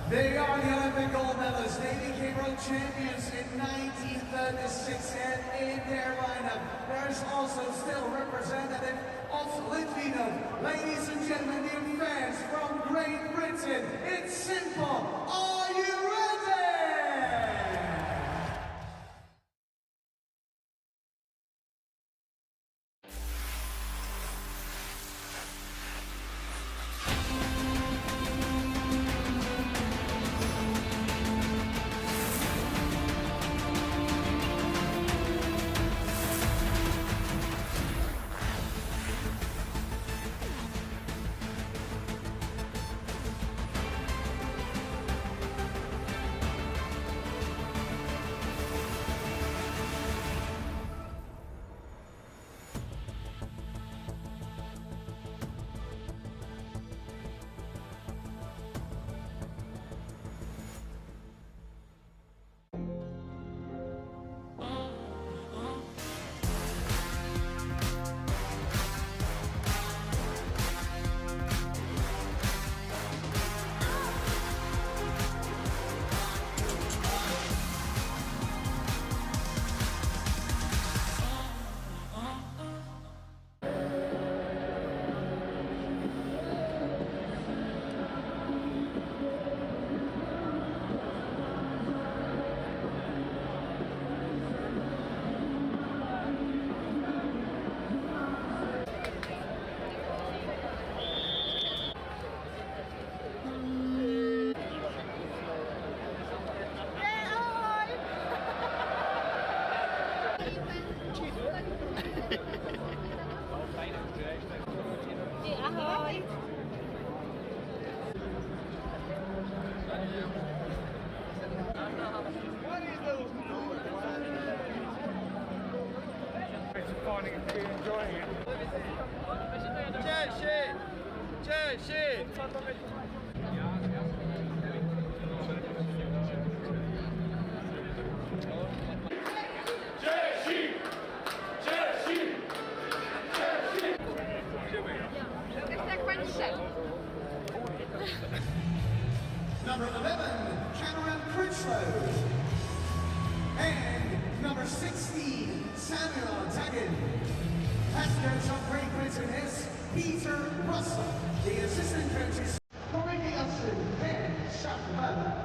They are the Olympic gold medalists. They became world champions in 1936, and in their lineup, there's also still representative of Litvinov. Ladies and gentlemen, dear fans from Great Britain, it's simple. Are you ready? Number 11, Cameron Critchlow. And number 16, Samuel Taggin. Passengers of Great Britain is Peter Russell. The assistant coach is Corey Elson and Shafman.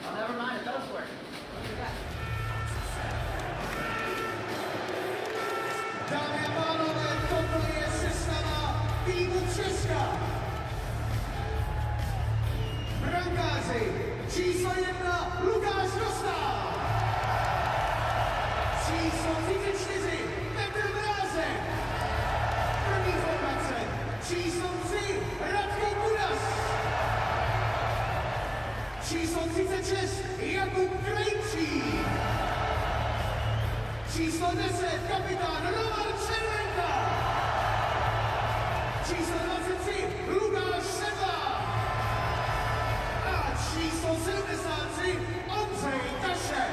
Oh, never mind, it does work. Dámy a pánové, toto je sestava týmu Česka. Brankáři číslo 1 Lukáš Dostál. Číslo 34 Petr Vrázek. První formace číslo 3 Radko Kudas. Číslo 36 Jakub Krejčík. Číslo 10 kapitán Roman Červenka. Číslo 23 Lukáš Sedla. A číslo 73 Ondřej Taše.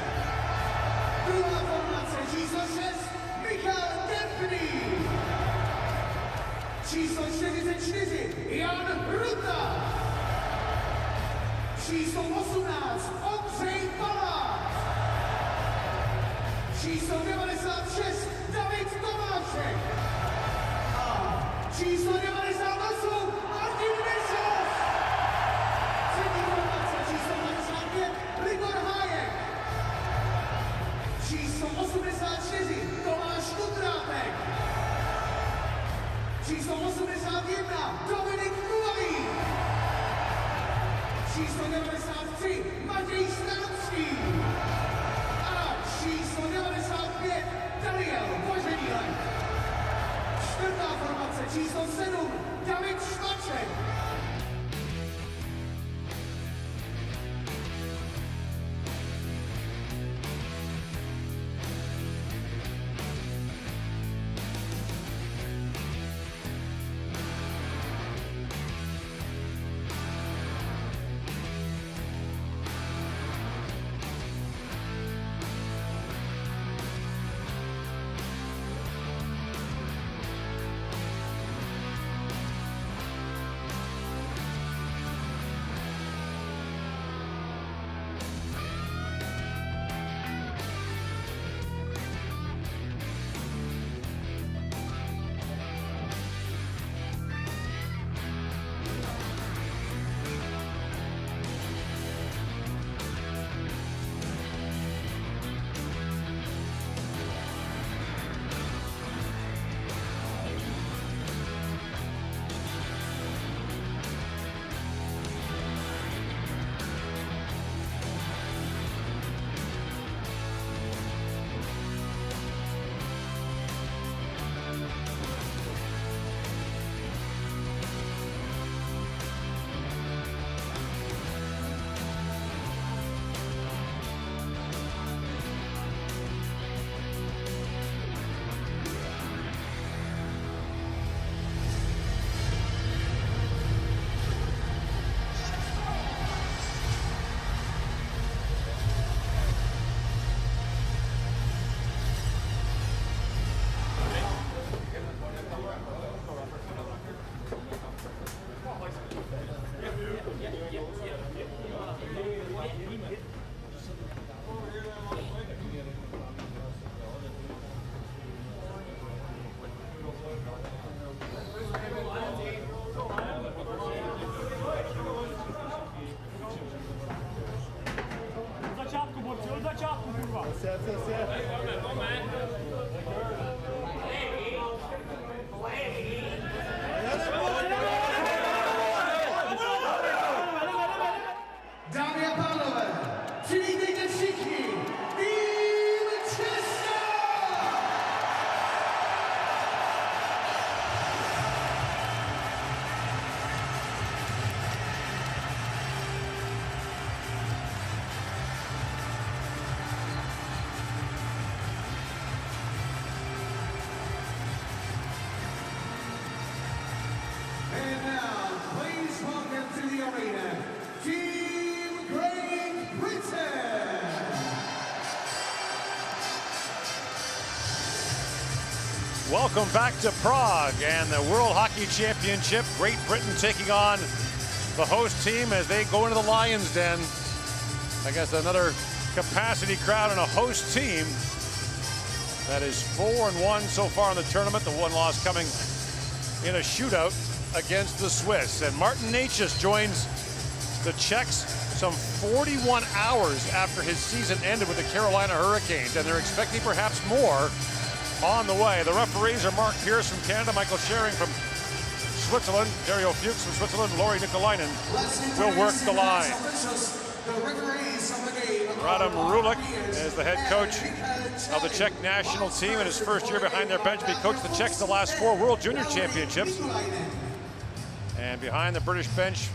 Druhá formace číslo 6 Michal Kempný. Číslo 44 Jan Ruta. Číslo 18 Ondřej Palác. číslo 96 David Tomášek a číslo 98 Martin Vyšov. Třetí formace číslo 55 Libor Hájek. Číslo 84 Tomáš Kudrátek. Číslo 81 Dominik Kulavý. Číslo 93 Matěj Stanovský. A číslo 95 Daniel Boženílek. Čtvrtá formace číslo 7 David Švaček. Dámy a pánové, přivítejte všichni tým Česka! And now, please welcome to the arena, Team Great Britain! Welcome back to Prague and the World Hockey Championship. Great Britain taking on the host team as they go into the Lions Den. I guess another capacity crowd and a host team that is 4-1 so far in the tournament. The one loss coming in a shootout against the Swiss. And Martin Necas joins the Czechs some 41 hours after his season ended with the Carolina Hurricanes, and they're expecting perhaps more on the way. The referees are Mark Pierce from Canada, Michael Schering from Switzerland, Dario Fuchs from Switzerland, Lori Nikolainen will work the line. Radim Rulik is the head coach of the Czech national team in his first year behind their bench. He coached the Czechs the last 4 World Junior Championships. And behind the British bench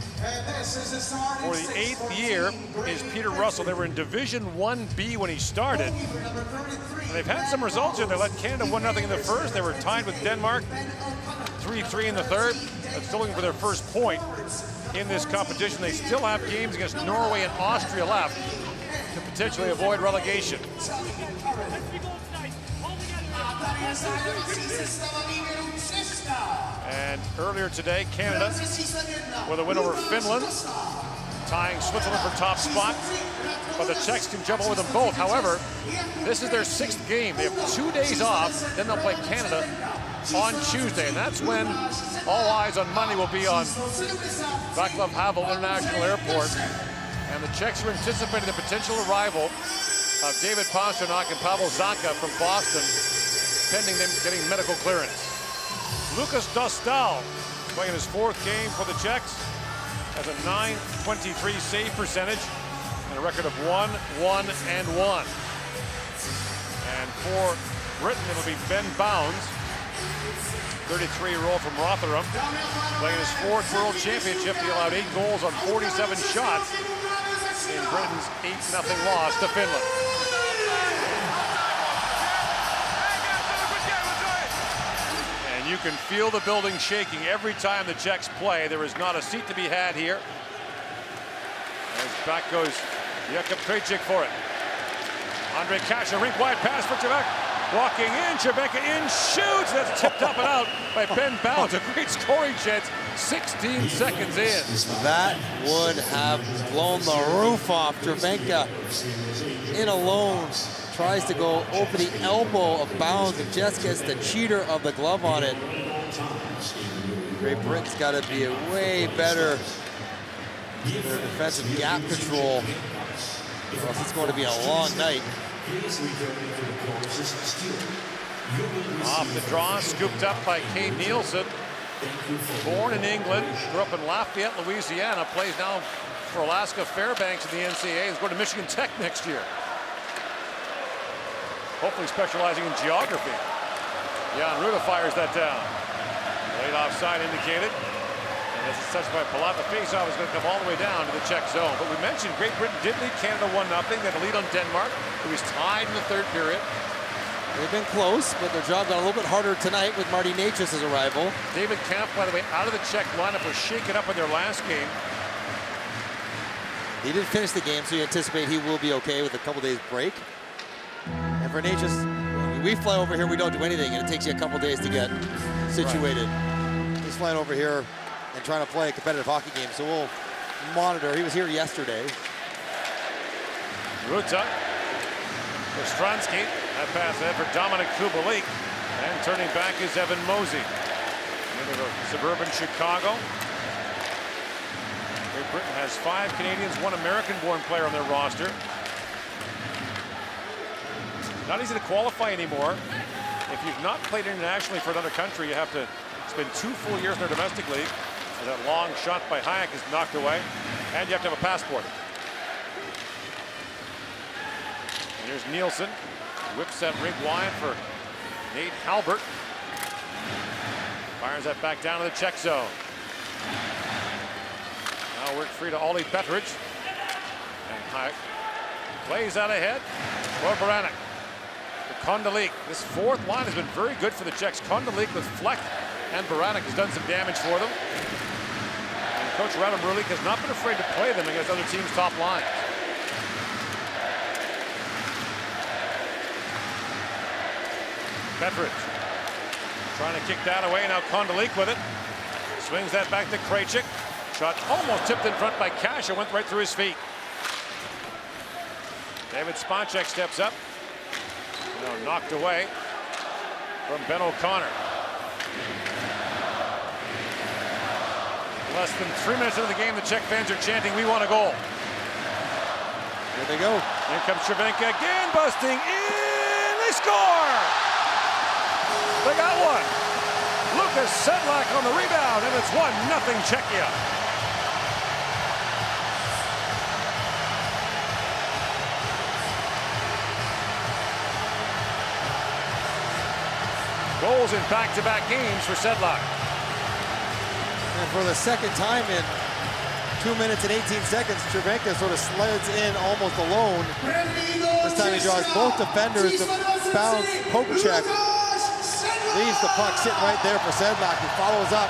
for the 8th year is Peter Russell. They were in Division 1B when he started. And they've had some results here. They let Canada 1-0 in the first. They were tied with Denmark 3-3 in the third. They're still looking for their first point in this competition. They still have games against Norway and Austria left to potentially avoid relegation. And earlier today, Canada with a win over Finland, tying Switzerland for top spot, but the Czechs can jump over them both. However, this is their 6th game. They have 2 days off, then they'll play Canada on Tuesday, and that's when all eyes on Monday will be on Václav Havel International Airport. And the Czechs are anticipating the potential arrival of David Pastrnak and Pavel Zacha from Boston, pending them getting medical clearance. Lukas Dostal playing his 4th game for the Czechs, has a .923 save percentage and a record of 1-1-1. And for Britain, it'll be Ben Bounds, 33-year-old from Rotherham, playing his 4th World Championship. He allowed 8 goals on 47 shots in Britain's 8-0 loss to Finland. And you can feel the building shaking every time the Czechs play. There is not a seat to be had here. As back goes Jakub Krejcik for it. Andre Kasha, rink wide pass for Trebek. Walking in, Cervenka in, shoots. That's tipped up and out by Ben Bounds. A great scoring chance, 16 seconds in. That would have blown the roof off. Cervenka in alone, tries to go over the elbow of Bounds and just gets the cheater of the glove on it. Great Britain's got to be a way better their defensive gap control, or else it's going to be a long night. Off the draw, scooped up by Kate Nielsen. Born in England, grew up in Lafayette, Louisiana, plays now for Alaska Fairbanks in the NCAA. He's going to Michigan Tech next year. Hopefully specializing in geography. Jan Ruda fires that down. Late offside indicated. And as it's touched by Palat, the faceoff is going to come all the way down to the Czech zone. But we mentioned Great Britain did lead Canada 1-0. They had a lead on Denmark, who was tied in the 3rd period. They've been close, but their job got a little bit harder tonight with Marty Necas' arrival. David Kampf, by the way, out of the Czech lineup, was shaken up in their last game. He didn't finish the game, so you anticipate he will be okay with a couple days break. And for Necas, when we fly over here, we don't do anything, and it takes you a couple days to get situated. Right. He's flying over here and trying to play a competitive hockey game, so we'll monitor. He was here yesterday. Ruta for Stransky. That pass ahead for Dominic Kubalik. And turning back is Evan Mosey. Into the suburban Chicago. Great Britain has 5 Canadians, 1 American-born player on their roster. Not easy to qualify anymore. If you've not played internationally for another country, you have to spend 2 full years in their domestic league. And that long shot by Hayek is knocked away. And you have to have a passport. And here's Nielsen. Whips that rink wide for Nate Halbert. Fires that back down to the Czech zone. Now worked free to Ollie Betteridge. And Hayek plays out ahead for Baranek. Kondalik. This 4th line has been very good for the Czechs. Kondalik with Fleck and Baranek has done some damage for them. And Coach Radim Rulik has not been afraid to play them against other teams' top lines. Betteridge trying to kick that away. Now Kondalik with it. Swings that back to Krejcik. Shot almost tipped in front by Cash. It went right through his feet. David Spacek steps up. Knocked away from Ben O'Connor. Less than 3 minutes into the game, the Czech fans are chanting, "We want a goal." Here they go. Here comes Cervenka again, busting in. They score! They got one. Lukas Sedlak on the rebound, and it's 1-0 Czechia. Goals in back-to-back games for Sedlak. And for the 2nd time in 2 minutes and 18 seconds, Cervenka sort of slides in almost alone. This time he draws both defenders to bounce. Poke check. Leaves the puck sitting right there for Sedlak. He follows up.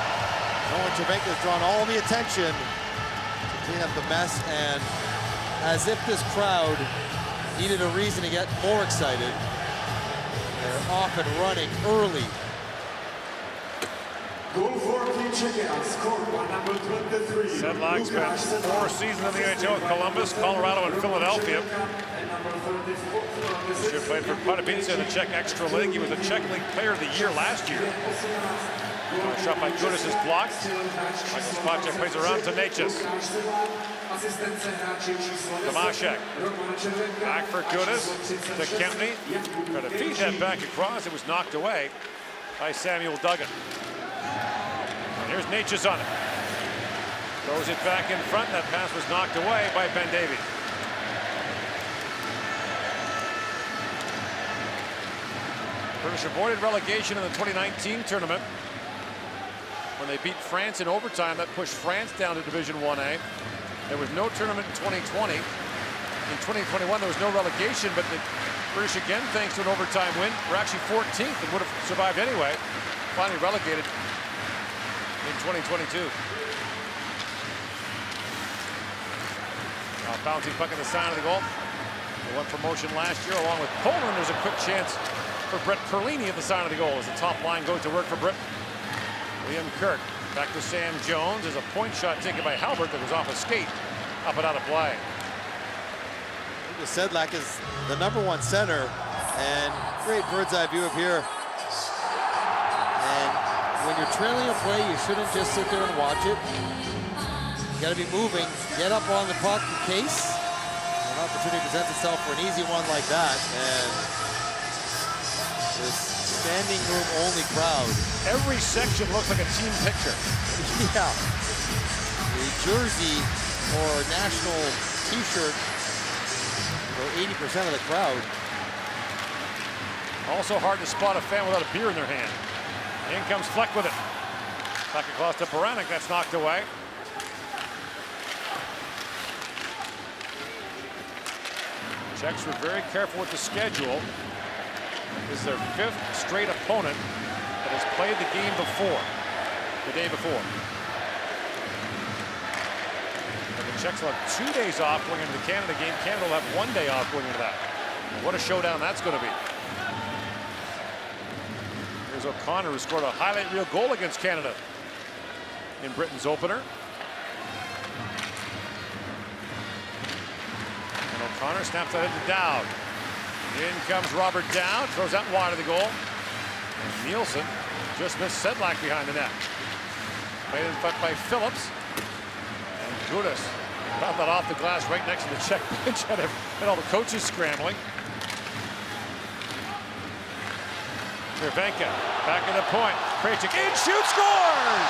Knowing Cervenka's drawn all the attention to clean up the mess, and as if this crowd needed a reason to get more excited, they're off and running early. Goal for Team Czechia, scored by number 23. Sedlak spent 4 seasons in the IIHF with Columbus, Colorado, and Philadelphia. This year played for Pardubice in the Czech Extra League. He was the Czech League Player of the Year last year. Shot by Kudus is blocked. Michael Spacek plays around to Necas. Tomaszek. Back for Kudus to Kempny. Tried to feed that back across. It was knocked away by Samuel Duggan. And here's Necas on it. Throws it back in front. That pass was knocked away by Ben Davies. British avoided relegation in the 2019 tournament when they beat France in overtime. That pushed France down to Division 1A. There was no tournament in 2020. In 2021, there was no relegation, but the British, again, thanks to an overtime win, were actually 14th and would have survived anyway. Finally relegated in 2022. Bouncing puck at the side of the goal. They won promotion last year along with Poland. There's a quick chance for Brett Perlini at the side of the goal as the top line goes to work for Britain. Liam Kirk back to Sam Jones as a point shot taken by Halbert that was off a skate, up and out of play. Sedlak is the #1 center, and great bird's eye view of here. And when you're trailing a play, you shouldn't just sit there and watch it. You got to be moving, get up on the puck in case an opportunity presents itself for an easy one like that. And this standing room only crowd. Every section looks like a team picture. Yeah. The jersey or national t-shirt for 80% of the crowd. Also hard to spot a fan without a beer in their hand. In comes Fleck with it. Back across to Baranek, that's knocked away. Czechs were very careful with the schedule. This is their 5th straight opponent that has played the game before, the day before. And the Czechs will have 2 days off going into the Canada game. Canada will have 1 day off going into that. And what a showdown that's going to be. Here's O'Connor, who scored a highlight reel goal against Canada in Britain's opener. And O'Connor snaps that into Dowd. In comes Robert Dowd, throws that wide of the goal. And Nielsen just missed Sedlak behind the net. Played in front by Phillips. And Kudus got that off the glass right next to the Czech bench. Had all the coaches scrambling. Cervenka back in the point. Krejcik in, shoot, scores!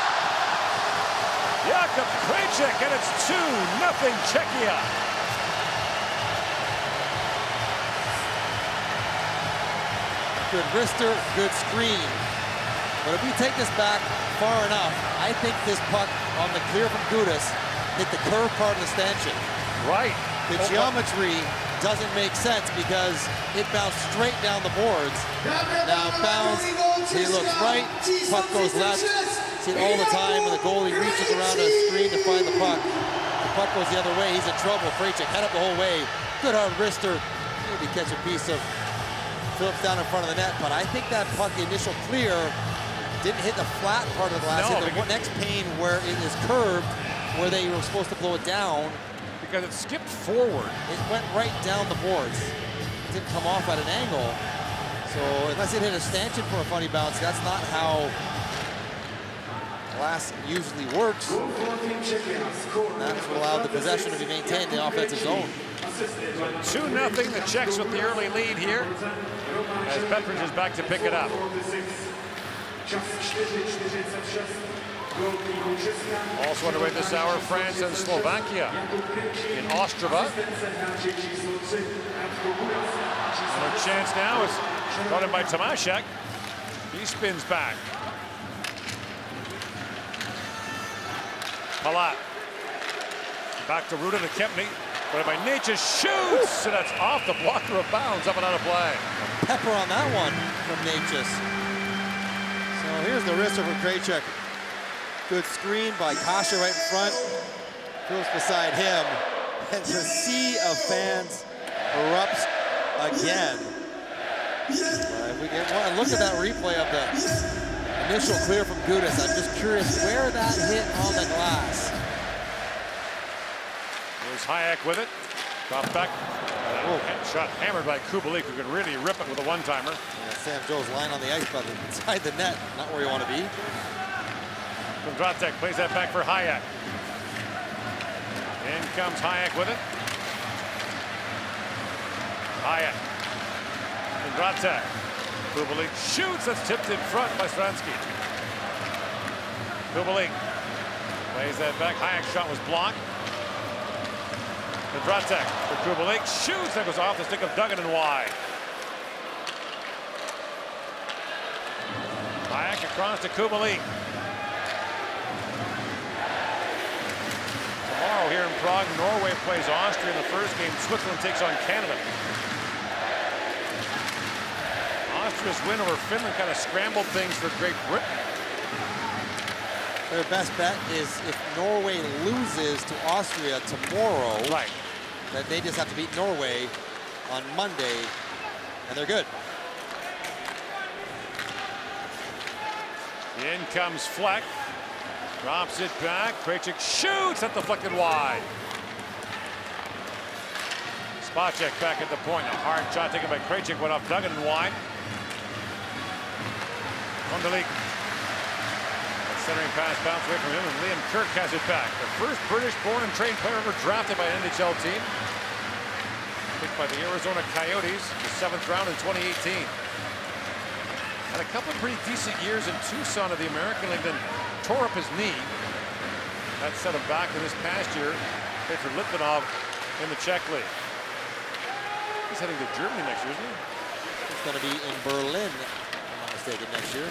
Jakub Krejcik, and it's 2-0 Czechia. Good wrister, good screen. But if we take this back far enough, I think this puck on the clear from Kudus hit the curved part of the stanchion. Right. The geometry doesn't make sense because it bounced straight down the boards. Now bounce, he looks right, puck goes left. See it all the time when the goalie reaches around a screen to find the puck. The puck goes the other way, he's in trouble. Krejcik head up the whole way. Good hard wrister. Maybe catch a piece of Phillips down in front of the net, but I think that puck, the initial clear, didn't hit the flat part of the glass. No, hit the next pane where it is curved, where they were supposed to blow it down. Because it skipped forward. It went right down the boards. It didn't come off at an angle. So unless it hit a stanchion for a funny bounce, that's not how glass usually works. That's what allowed the possession to be maintained in the offensive zone. 2-0 the Czechs with the early lead here as Petrovich is back to pick it up. Also underway this hour, France and Slovakia in Ostrava. And a chance now is brought in by Tomaszek. He spins back. Palat. Back to Ruda to Kempny. But by Necas shoots, and that's off the blocker of bounds, up and out of play. Pepper on that one from Necas. So here's the wrister from Krejcik. Good screen by Kasha right in front. Phillips beside him. And the sea of fans erupts again. If we get one, look at that replay of the initial clear from Gudas. I'm just curious where that hit on the glass. Here's Hayek with it. Drop back. Shot hammered by Kubalik, who could really rip it with a one-timer. Yeah, Sam Joe's lying on the ice, but inside the net, not where you want to be. Kondratek plays that back for Hayek. In comes Hayek with it. Hayek. Kondratek. Kubalik shoots. That's tipped in front by Stransky. Kubalik plays that back. Hayek's shot was blocked. Kondratek for Kubalik. Shoots. That goes off the stick of Duggan and wide. Hayek across to Kubalik. Tomorrow here in Prague, Norway plays Austria in the first game. Switzerland takes on Canada. Austria's win over Finland kind of scrambled things for Great Britain. Their best bet is if Norway loses to Austria tomorrow, right, that they just have to beat Norway on Monday, and they're good. In comes Fleck. Drops it back. Krejcik shoots. That deflected wide. Spacek back at the point. A hard shot taken by Krejcik. Went off Duggan and wide. Kondratek. Centering pass bounced away from him, and Liam Kirk has it back. The first British-born and trained player ever drafted by an NHL team. Picked by the Arizona Coyotes, the 7th round in 2018. Had a couple of pretty decent years in Tucson of the American League, then tore up his knee. That set him back in this past year. Played for Litvinov in the Czech League. He's heading to Germany next year, isn't he? He's going to be in Berlin, if I'm not mistaken, next year.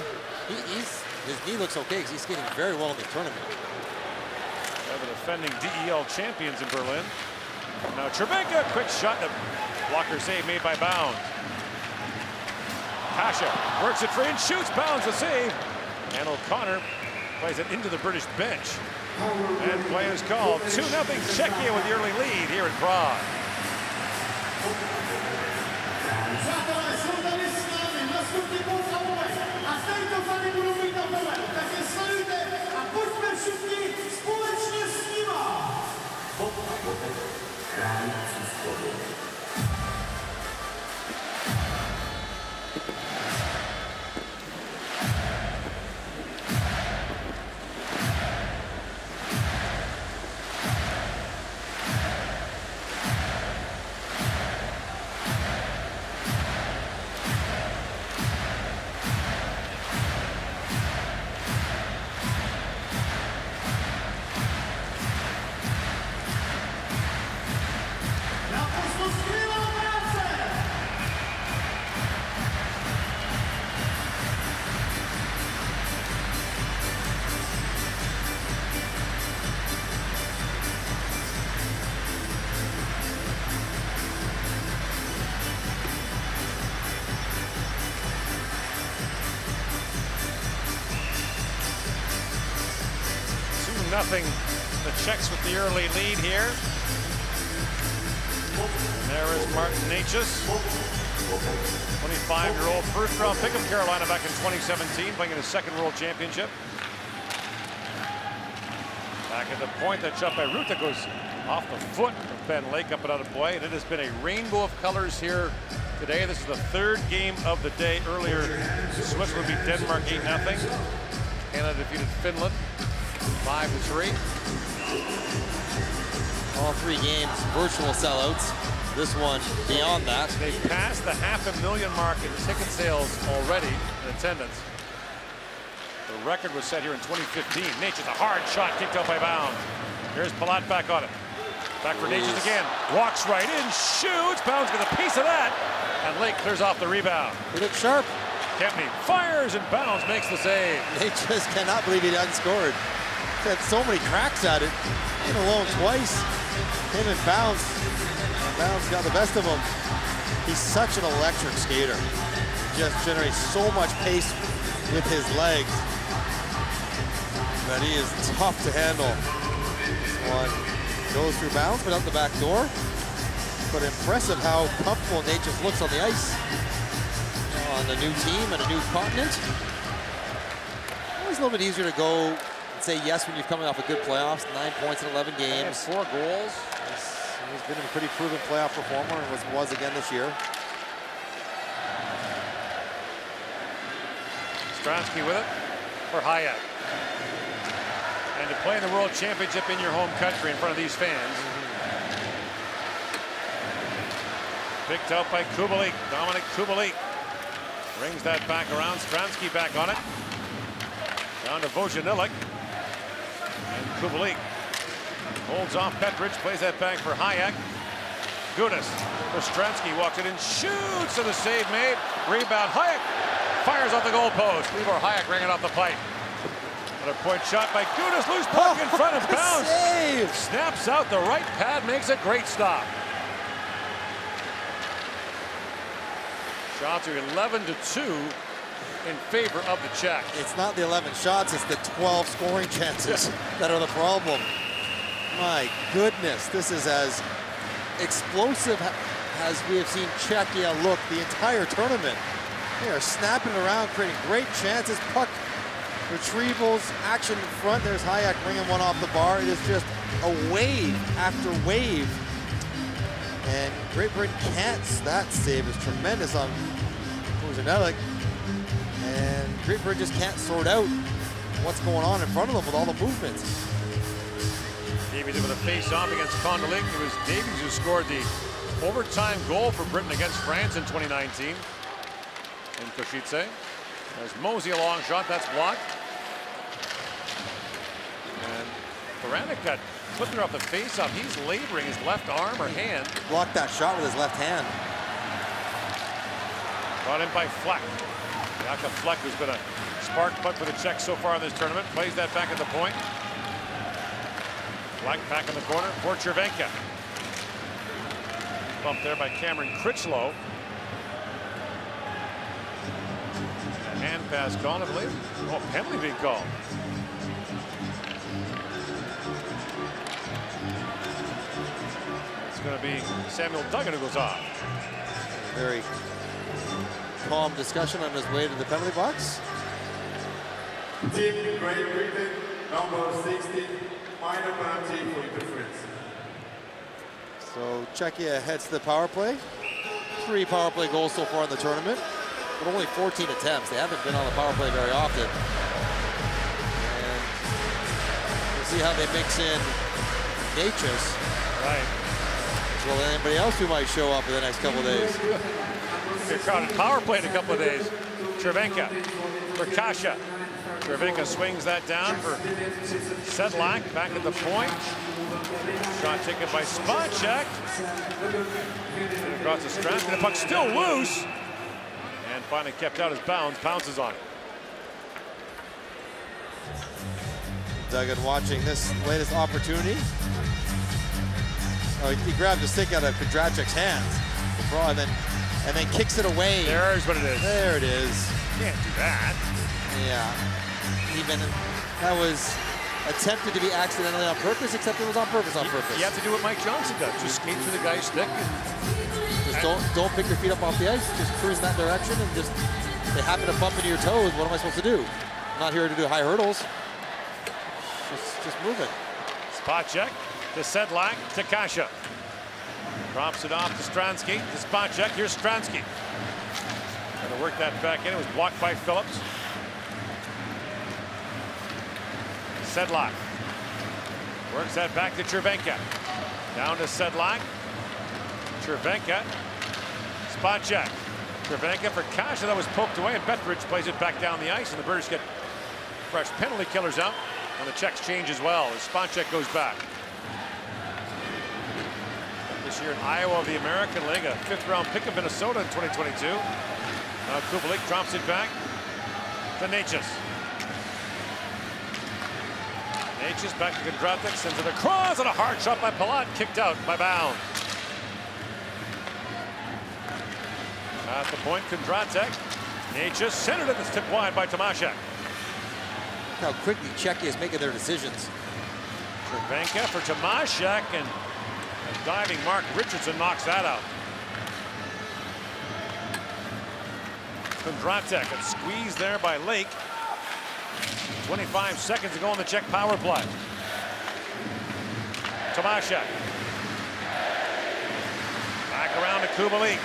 His knee looks okay because he's skating very well in the tournament. They're the defending DEL champions in Berlin. Now Cervenka, quick shot, the blocker save made by Bounds. Kasha works it free and shoots. Bounds the save. And O'Connor plays it into the British bench. And play is called. 2-0 Czechia with the early lead here in Prague. Nothing. The Czechs with the early lead here. And there is Martin Necas, 25-year-old first-round pick of Carolina back in 2017, playing in his 2nd World Championship. Back at the point, that shot by Ruta goes off the foot of Ben Lake up and out of play, and it has been a rainbow of colors here today. This is the 3rd game of the day. Earlier, Switzerland beat Denmark 8-0. Canada defeated Finland 5-3. All 3 games virtual sellouts. This one beyond that. They passed the 500,000 mark in ticket sales already in attendance. The record was set here in 2015. Necas, a hard shot kicked out by Bounds. Here's Palat back on it. Back for Necas again. Walks right in, shoots. Bounds gets a piece of that. And Lake clears off the rebound. He looked sharp. Kempney fires and Bounds makes the save. Necas cannot believe he hadn't scored. He's had so many cracks at it. In alone twice. Him and Bounds. Bounds got the best of him. He's such an electric skater. He just generates so much pace with his legs. But he is tough to handle. This one goes through Bounds, but out the back door. But impressive how comfortable Necas looks on the ice. On the new team and a new continent. a little bit easier to go and say yes when you're coming off a good playoffs. 9 points in 11 games. 4 goals. He's been a pretty proven playoff performer and was again this year. Stransky with it for Hayek. And to play in the World Championship in your home country in front of these fans. Picked out by Kubalik. Dominic Kubalik brings that back around. Stransky back on it. Down to Vojanilik. And Kubalik holds off Petric. Plays that back for Hayek. Gudas for Stransky. Walks it in. Shoots. And a save made. Rebound. Hayek fires off the goalpost. Libor Hayek ringing off the pipe. Another point shot by Gudas. Loose puck in front of bounds. Save. Snaps out the right pad. Makes a great stop. Shots are 11-2 in favor of the Czechs. It's not the 11 shots, it's the 12 scoring chances that are the problem. My goodness, this is as explosive as we have seen Czechia look the entire tournament. They are snapping it around, creating great chances, puck retrievals, action in front. There's Hayek bringing one off the bar. It is just a wave after wave. And Great Britain can't. That save is tremendous on Vojanilik. And Great Britain just can't sort out what's going on in front of them with all the movements. Davies with a face-off against Kondolik. It was Davies who scored the overtime goal for Britain against France in 2019. In Košice. There's Mosey, a long shot. That's blocked. And Paranik got flipped her off the face-off. He's laboring his left arm or hand. Blocked that shot with his left hand. Brought in by Fleck. Jakob Fleck, who's been a spark plug for the Czechs so far in this tournament, plays that back at the point. Fleck back in the corner for Cervenka. Bumped there by Cameron Critchlow. A hand pass called, I believe. Oh, penalty being called. It's going to be Samuel Duggan who goes off. Very calm discussion on his way to the penalty box. Team Great Britain, number 16, minor penalty for interference. So Czechia heads to the power play. 3 power play goals so far in the tournament, but only 14 attempts. They haven't been on the power play very often. And we'll see how they mix in Natchez. Right. As well as anybody else who might show up in the next couple of days. A crowded power play in a couple of days. Cervenka for Kasha. Cervenka swings that down for Sedlak back at the point. Shot taken by Spacek. Across the strap. The puck still loose. And finally kept out his bounds. Pounces on it. Duggan watching this latest opportunity. Oh, he grabbed a stick out of Kondratek's hands. And then kicks it away. There's what it is. There it is. Can't do that. Yeah. Even that was attempted to be accidentally on purpose, except it was on purpose. You have to do what Mike Johnson does. Just skate through the guy's stick. Just don't pick your feet up off the ice. Just cruise in that direction and just they happen to bump into your toes. What am I supposed to do? I'm not here to do high hurdles. Just move it. Spacek to Sedlak to Kasha. Drops it off to Stransky. To Spacek. Here's Stransky. Trying to work that back in. It was blocked by Phillips. Sedlak. Works that back to Cervenka. Down to Sedlak. Cervenka. Spacek. Cervenka for Kasha. That was poked away, and Petric plays it back down the ice, and the British get fresh penalty killers out. And the Czechs change as well as Spacek goes back. This year in Iowa of the American League, a 5th-round pick of Minnesota in 2022. Now Kubalik drops it back to Natchez. Natchez back to Kondratek, sends it across, and a hard shot by Palat, kicked out by Bound. At the point, Kondratek. Natchez centered it, it's tipped wide by Tomaszek. Look how quickly Czechia is making their decisions. Cervenka for Tomaszek, and a diving Mark Richardson knocks that out. Kondratek, and squeezed there by Lake. 25 seconds to go on the Czech power play. Tomaszek. Back around to Kubalik.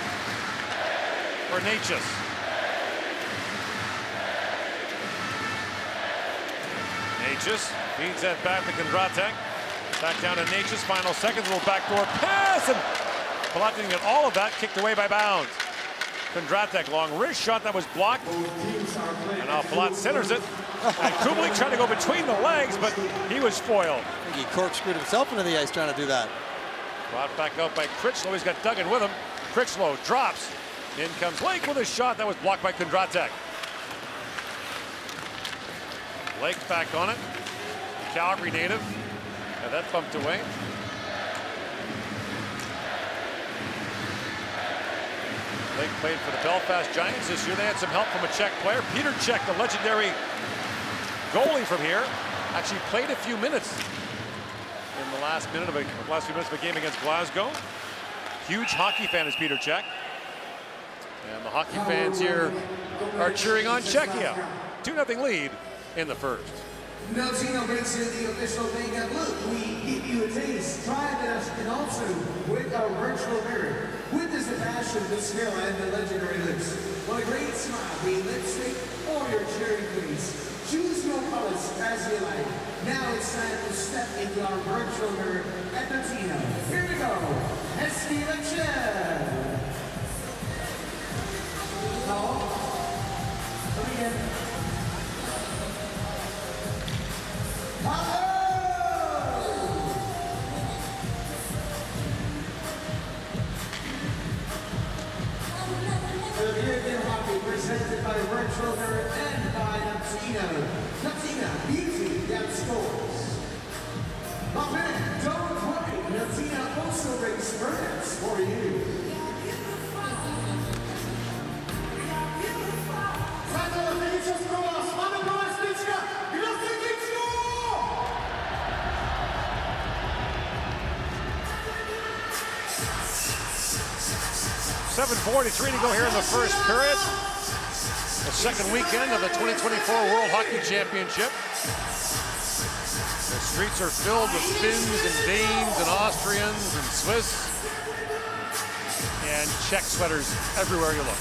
For Necas. Necas feeds that back to Kondratek. Back down to Necas. Final seconds. A little backdoor pass. And Palat didn't get all of that. Kicked away by bounds. Kondratek, long wrist shot that was blocked. And now Palat centers it. And Kubalik trying to go between the legs, but he was foiled. I think he corkscrewed himself into the ice trying to do that. Brought back out by Critchlow. He's got Duggan with him. Critchlow drops. In comes Lake with a shot that was blocked by Kondratek. Lake's back on it. Calgary native. Had that bumped away. Lake played for the Belfast Giants this year. They had some help from a Czech player. Peter Cech, the legendary goalie from here, actually played a few minutes in the last few minutes of a game against Glasgow. Huge hockey fan is Peter Cech. And the hockey fans here are cheering on Czechia. 2-0 lead in the first. Meltino brings you the official Pregame look. We give you a taste. Try it with us and also with our virtual mirror. Witness the passion, the skill, and the legendary lips. What a great smile, the lipstick, or your cherry face. Choose your colors as you like. Now it's time to step into our virtual mirror at Meltino. Here we go. Intermission. Presented by Virtual Mirror and by Meltino. Meltino, beauty that scores. But man, don't worry, Meltino also brings furnace for you. .7:43 to go here in the first period. The second weekend of the 2024 World Hockey Championship. The streets are filled with Finns and Danes and Austrians and Swiss and Czech sweaters everywhere you look.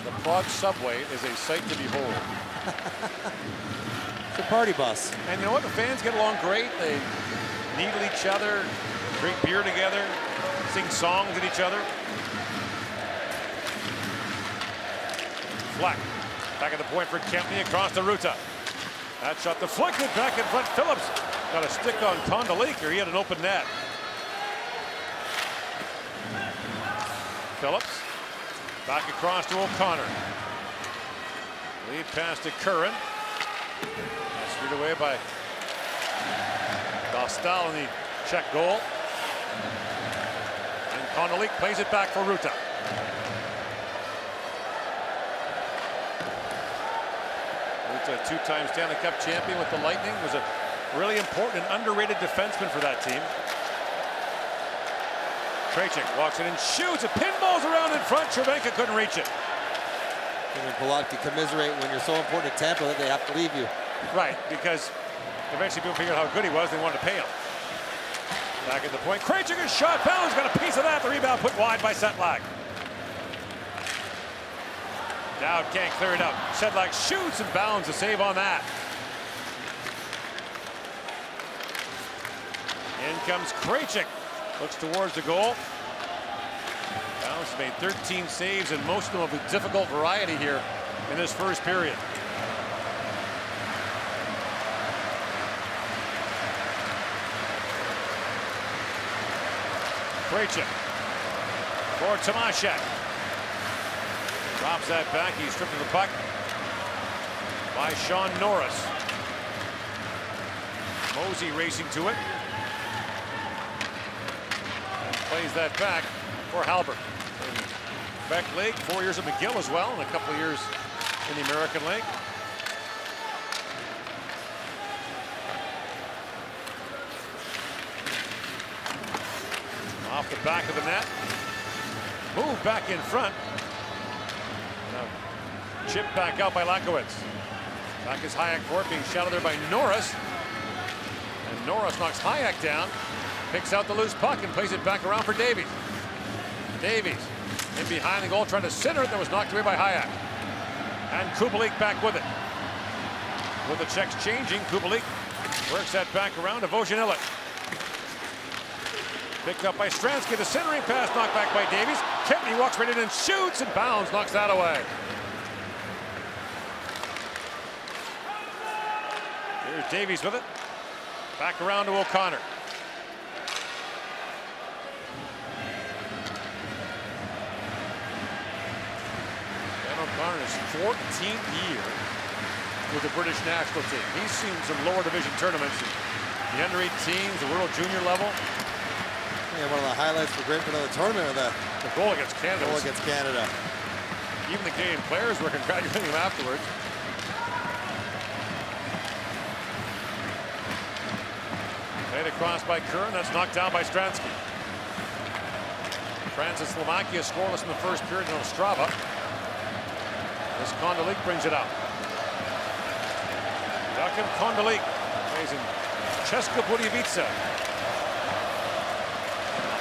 The Prague subway is a sight to behold. It's a party bus. And you know what? The fans get along great. They needle each other, drink beer together, sing songs at each other. Fleck, back at the point for Kempney across the Ruta. That shot deflected back in front. Phillips got a stick on Kondolik, or he had an open net. Phillips back across to O'Connor. Lead pass to Curran. Screwed away by Dostal in the Czech goal. And Kondolik plays it back for Ruta. Ruta, two-time Stanley Cup champion with the Lightning, was a really important and underrated defenseman for that team. Krejcik walks in and shoots. It pinballs around in front. Cervenka couldn't reach it. And Palat can commiserate when you're so important to Tampa that they have to leave you. Right, because eventually people figured out how good he was. They wanted to pay him. Back at the point. Krejcik is shot. Fallon's got a piece of that. The rebound put wide by Sedlak. Dowd can't clear it up. Sedlak shoots and bounds a save on that. In comes Krejcik. Looks towards the goal. Bounce made 13 saves, and most of them of a difficult variety here in this first period. Krejcik for Tomaszek. Drops that back. He's stripped of the puck by Sean Norris. Mosey racing to it. And plays that back for Halbert. In Quebec League, 4 years at McGill as well, and a couple of years in the American League. Off the back of the net. Move back in front. Now Chip back out by Lakowitz. Back is Hayek for it, being shadowed there by Norris. And Norris knocks Hayek down, picks out the loose puck and plays it back around for Davies. Davies in behind the goal, trying to center it, that was knocked away by Hayek. And Kubalik back with it. With the Czechs changing, Kubalik works that back around to Vojinilic. Picked up by Stransky, the centering pass knocked back by Davies. Kempney walks right in and shoots, and Bounds knocks that away. Here's Davies with it. Back around to O'Connor. Dan O'Connor's 14th year with the British national team. He's seen some lower division tournaments, the under 18s, the World Junior level. Yeah, one of the highlights for Great Britain of the tournament, or the goal against Canada. Goal against Canada. Even the Canadian players were congratulating him afterwards. Played across by Kern, that's knocked down by Stransky. France and Slovakia scoreless in the first period in Ostrava. This Kondolik brings it out. Joachim Kondolik plays in Česká Budějovice,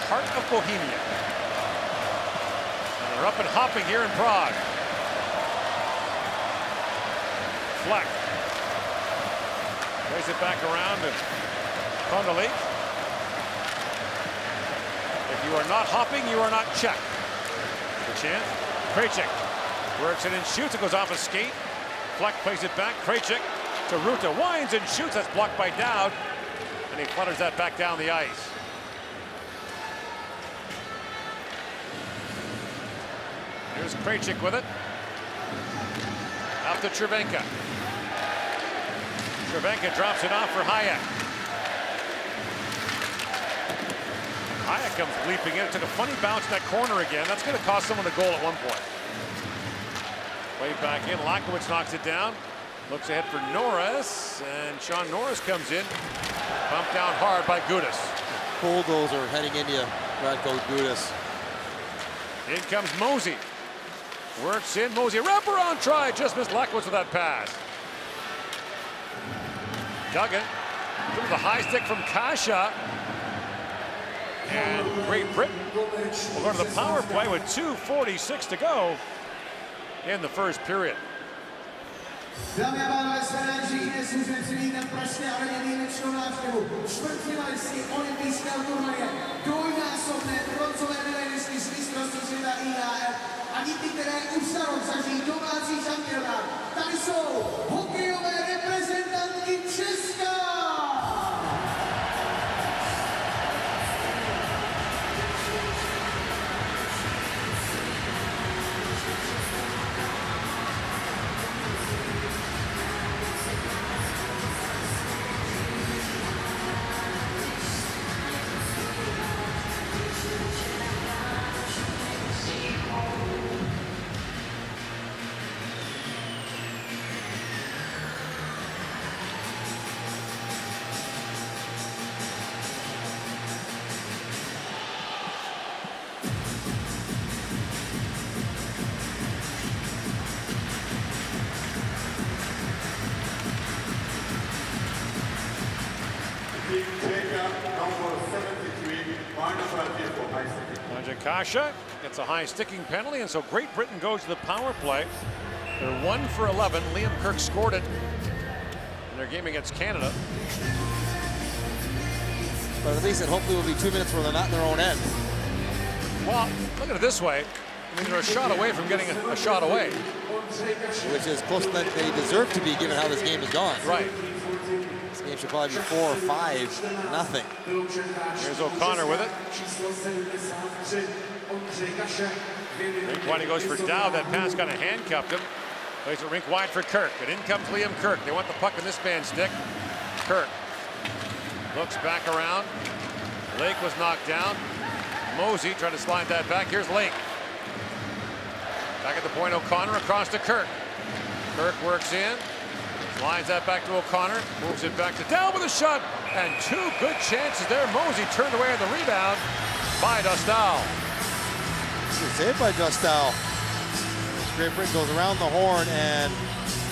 heart of Bohemia. And they're up and hopping here in Prague. Fleck plays it back around to Kondolik. If you are not hopping, you are not Czech. The chant. Krejcik works it and shoots. It goes off a skate. Fleck plays it back. Krejcik to Ruta. Winds and shoots. That's blocked by Dowd. And he flutters that back down the ice. Here's Krejcik with it. Out to Cervenka. Cervenka drops it off for Hayek. Hayek comes leaping in. It took a funny bounce in that corner again. That's going to cost someone a goal at one point. Way back in. Lakowitz knocks it down. Looks ahead for Norris. And Sean Norris comes in. Pumped down hard by Gudas. Bulldozer heading into Radko Gudas. In comes Mosey. Works in. Mosey wraparound try. Just missed Lakowitz with that pass. Duggan. With the high stick from Kasha. And Great Britain will go to the power play with 2:46 to go in the first period. Dámy a pánové, jsme rádi, že dnes můžeme přivítat pražské aréně výjimečnou návštěvu čtvrtfinalistky olympijského turnaje, dvojnásobné bronzové medailistky z mistrovství světa IIHF a díky které už za rok zažijí domácí šampionát. Tady jsou hokejové reprezentantky Česka! Kasha gets a high sticking penalty, and so Great Britain goes to the power play. They're 1 for 11. Liam Kirk scored it in their game against Canada. But at least it hopefully will be 2 minutes where they're not in their own end. Well, look at it this way. I mean, they're a shot away from getting a shot away. Which is closer than they deserve to be given how this game has gone. Right. This game should probably be 4 or 5-0. Here's O'Connor with it. Rink wide, he goes for Dowd. That pass kind of handcuffed him. Plays it rink wide for Kirk. And in comes Liam Kirk. They want the puck in this man's stick. Kirk looks back around. Lake was knocked down. Mosey tried to slide that back. Here's Lake. Back at the point, O'Connor across to Kirk. Kirk works in. Lines that back to O'Connor. Moves it back to Dowd with a shot. And 2 good chances there. Mosey turned away on the rebound by Dostal. Saved by Dostal. Great Britain goes around the horn, and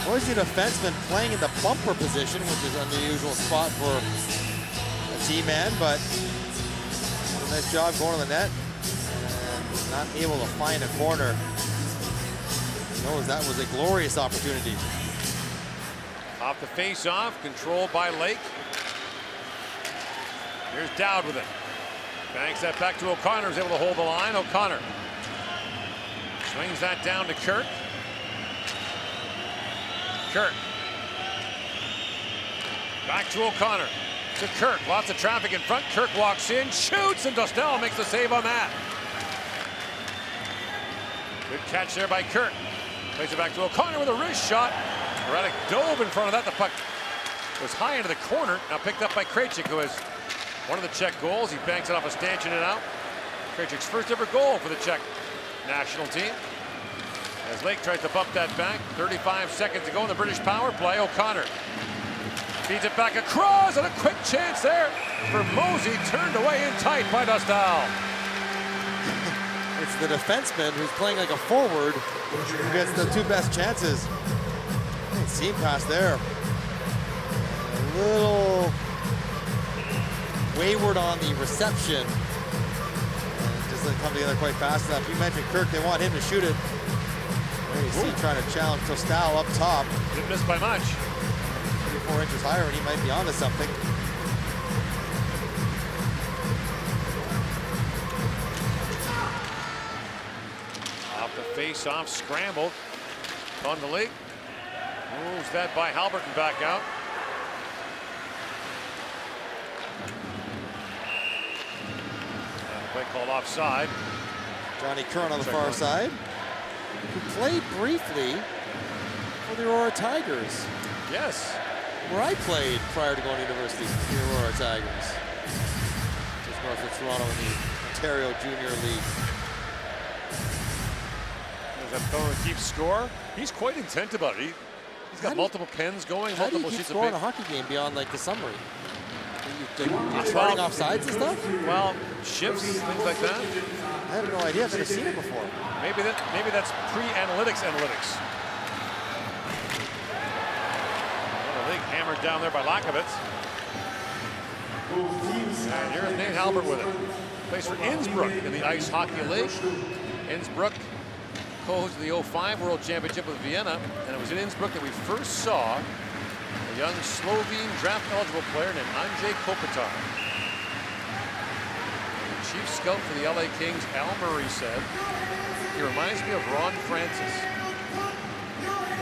what is the defenseman playing in the bumper position, which is an unusual spot for a T-man, but a nice job going to the net and not able to find a corner. He knows that was a glorious opportunity. Off the face-off, controlled by Lake. Here's Dowd with it. Banks that back to O'Connor, is able to hold the line. O'Connor swings that down to Kirk. Kirk. Back to O'Connor. To Kirk. Lots of traffic in front. Kirk walks in, shoots, and Dostal makes the save on that. Good catch there by Kirk. Plays it back to O'Connor with a wrist shot. Radek dove in front of that. The puck was high into the corner. Now picked up by Krejcik, who has one of the Czech goals. He banks it off a stanchion and out. Krejcik's first ever goal for the Czech national team. As Lake tries to bump that back, 35 seconds to go in the British power play. O'Connor feeds it back across, and a quick chance there for Mosey, turned away in tight by Dostal. It's the defenseman who's playing like a forward who gets the two best chances. Seam pass there. A little wayward on the reception. And just doesn't come together quite fast enough. You mentioned Kirk, they want him to shoot it. There you see trying to challenge Dostal up top. Didn't miss by much. 34 inches higher, and he might be onto something. Off the face-off, scrambled. On the league. Moves that by Halberton back out. And the play called offside. Johnny Curran on the far side, who played briefly for the Aurora Tigers. Yes. Where I played prior to going to university, the Aurora Tigers. Just north of Toronto in the Ontario Junior League. There's that fellow who keeps score. He's quite intent about it. He's got multiple pens going, multiple sheets of paper. How do you keep scoring a hockey game beyond like the summary? You're charting off sides and stuff? Well, shifts, things like that. I have no idea. I've never seen it before. Maybe that's pre-analytics analytics. Well, the league hammered down there by Lakovitz. And here's Nate Halbert with it. Plays for Innsbruck in the Ice Hockey League. Innsbruck co-hosted the 05 World Championship with Vienna, and it was in Innsbruck that we first saw a young Slovene draft-eligible player named Andrzej Kopitar. The chief scout for the LA Kings, Al Murray, said, he reminds me of Ron Francis.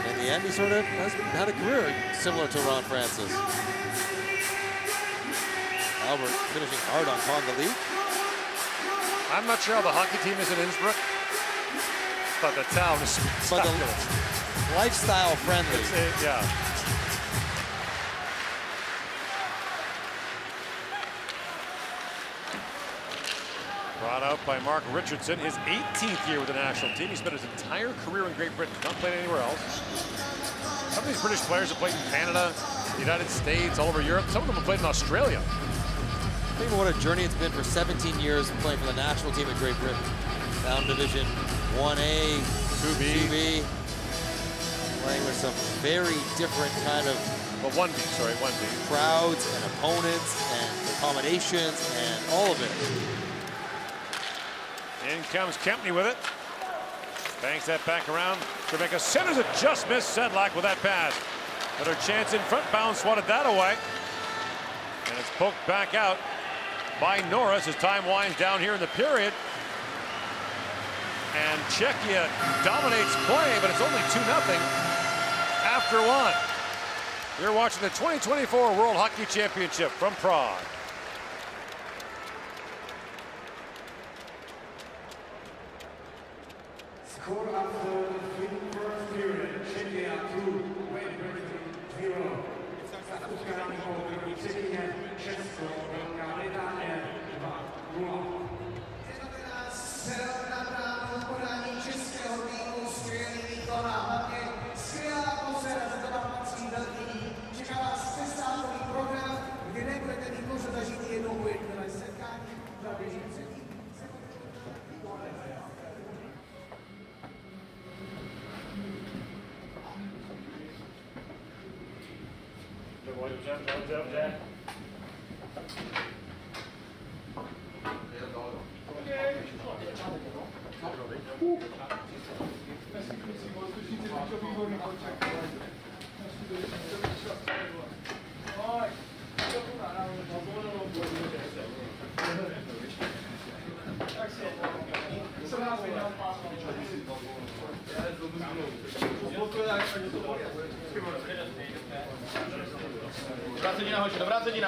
In the end, he sort of has had a career similar to Ron Francis. Albert finishing hard on Congalí. I'm not sure how the hockey team is in Innsbruck, but the town is spectacular. Lifestyle friendly. Yeah. Brought out by Mark Richardson, his 18th year with the national team. He spent his entire career in Great Britain, not played anywhere else. Some of these British players have played in Canada, the United States, all over Europe. Some of them have played in Australia. Think of what a journey it's been for 17 years playing for the national team in Great Britain. Down Division 1A, 2B. Playing with some very different kind of 1B, sorry, 1B. Crowds and opponents and accommodations and all of it. In comes Kempney with it. Banks that back around. Cervenka centers it, just missed Sedlak with that pass. Another chance in front, Bound swatted that away. And it's poked back out by Norris as time winds down here in the period. And Czechia dominates play, but it's only 2-0 after one. You're watching the 2024 World Hockey Championship from Prague. Score after the first period, Czechia 2, Great Britain 0. Za utkání o Czechia, Česko, Velká Británie 2-0. Na bránu podání českého týmu, skvělý výkon a hlavně skvělá atmosféra, za to vám patří velký dík. Čeká vás přestávkový program, kde nebudete mít možnost zažít jednou ujedinové setkání za běžící. Vrácení hoši, do vrácení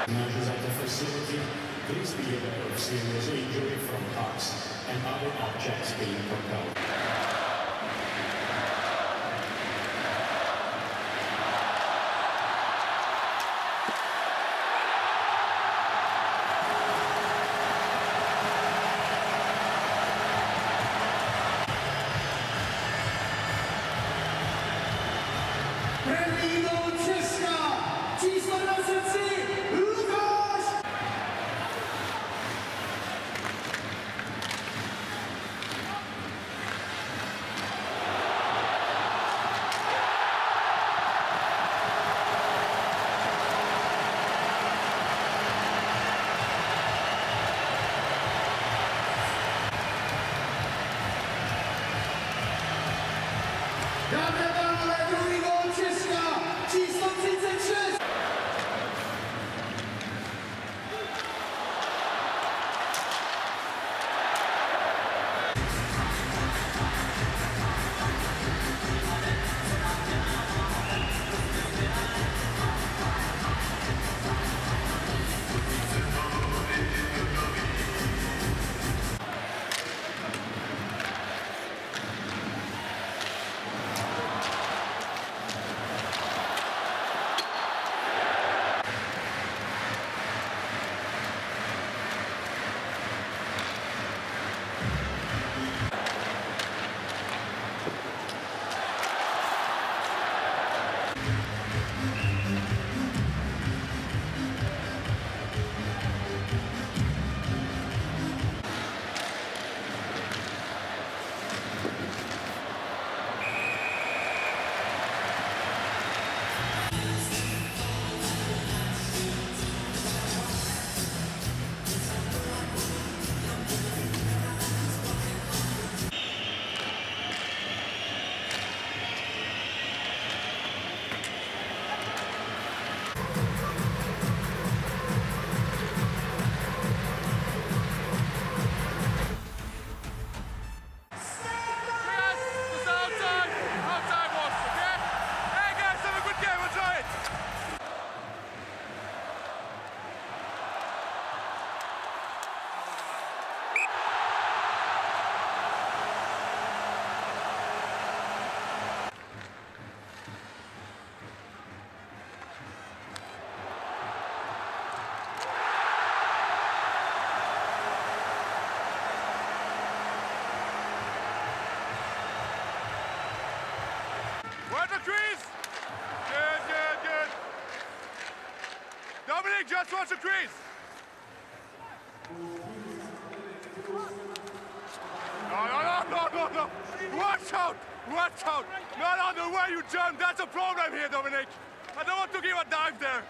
Managers at the facility, please be aware of serious injury from cuts and other objects being propelled. Dámy a pánové, druhý gól Česka, číslo 36. Dominic, just watch the crease. No. Watch out. Not on the way you jump. That's a problem here, Dominic. I don't want to give a dive there.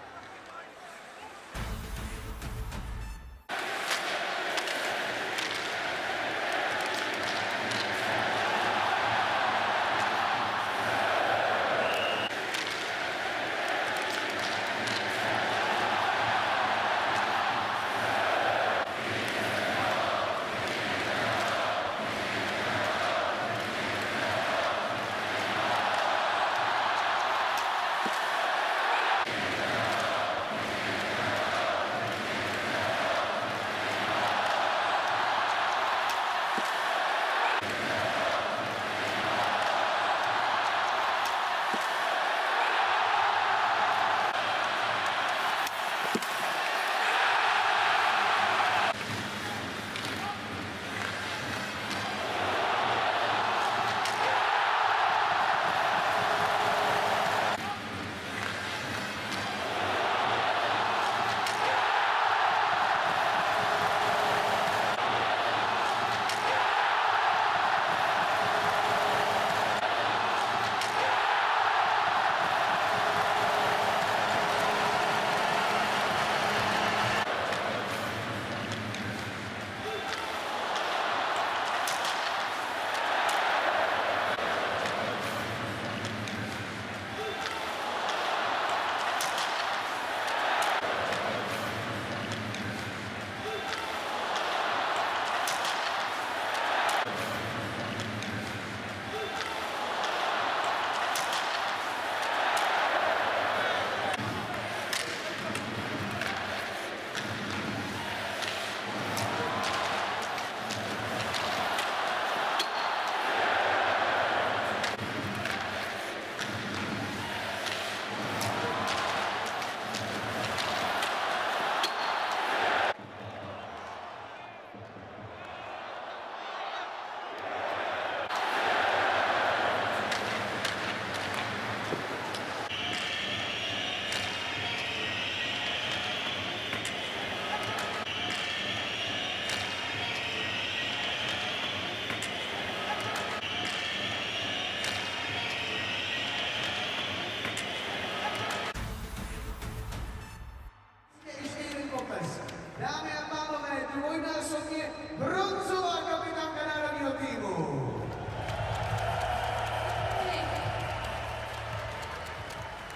Dámy a pánové, dvojnásobně bronzová kapitánka národního týmu.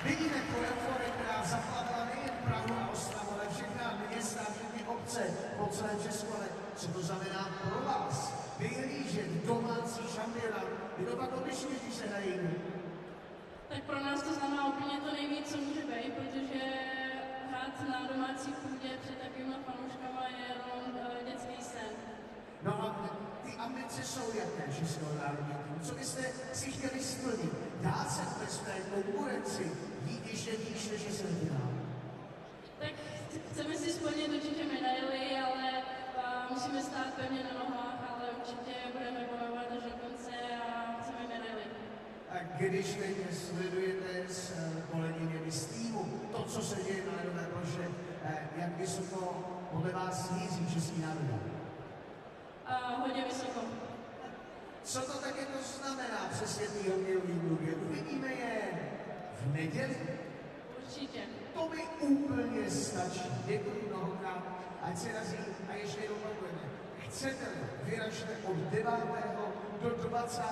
Vidíme tu euforii, která zaplavila nejen Prahu a Ostravu, ale všechna města, všechny obce po celém Česku, ale co to znamená pro vás? Vyhlížet domácí šampionát. Je to pak odlišně, když se hrají. Tak pro nás to znamená úplně to nejvíc, co může být, protože hrát na domácí půdě před takovýma fanouškama je jenom dětský sen. No a ty ambice jsou jaké českého národního týmu? Co byste si chtěli splnit? Dát se vůbec té konkurenci jít ještě výš než je semifinál? Tak chceme si splnit určitě medaily, ale musíme stát pevně na nohách, ale určitě budeme bojovat až do konce a chceme medaily. A když teď sledujete s kolegyněmi z týmu to, co se děje na ledové ploše, jak vysoko podle vás míří český národ? Hodně vysoko. Co to také to znamená přesně tý hokejový důvěr? Uvidíme je v neděli? Určitě. To mi úplně stačí. Děkuji mnohokrát, ať se razí a ještě jednou opakujeme. Chcete-li, vyražte od 9. do 20.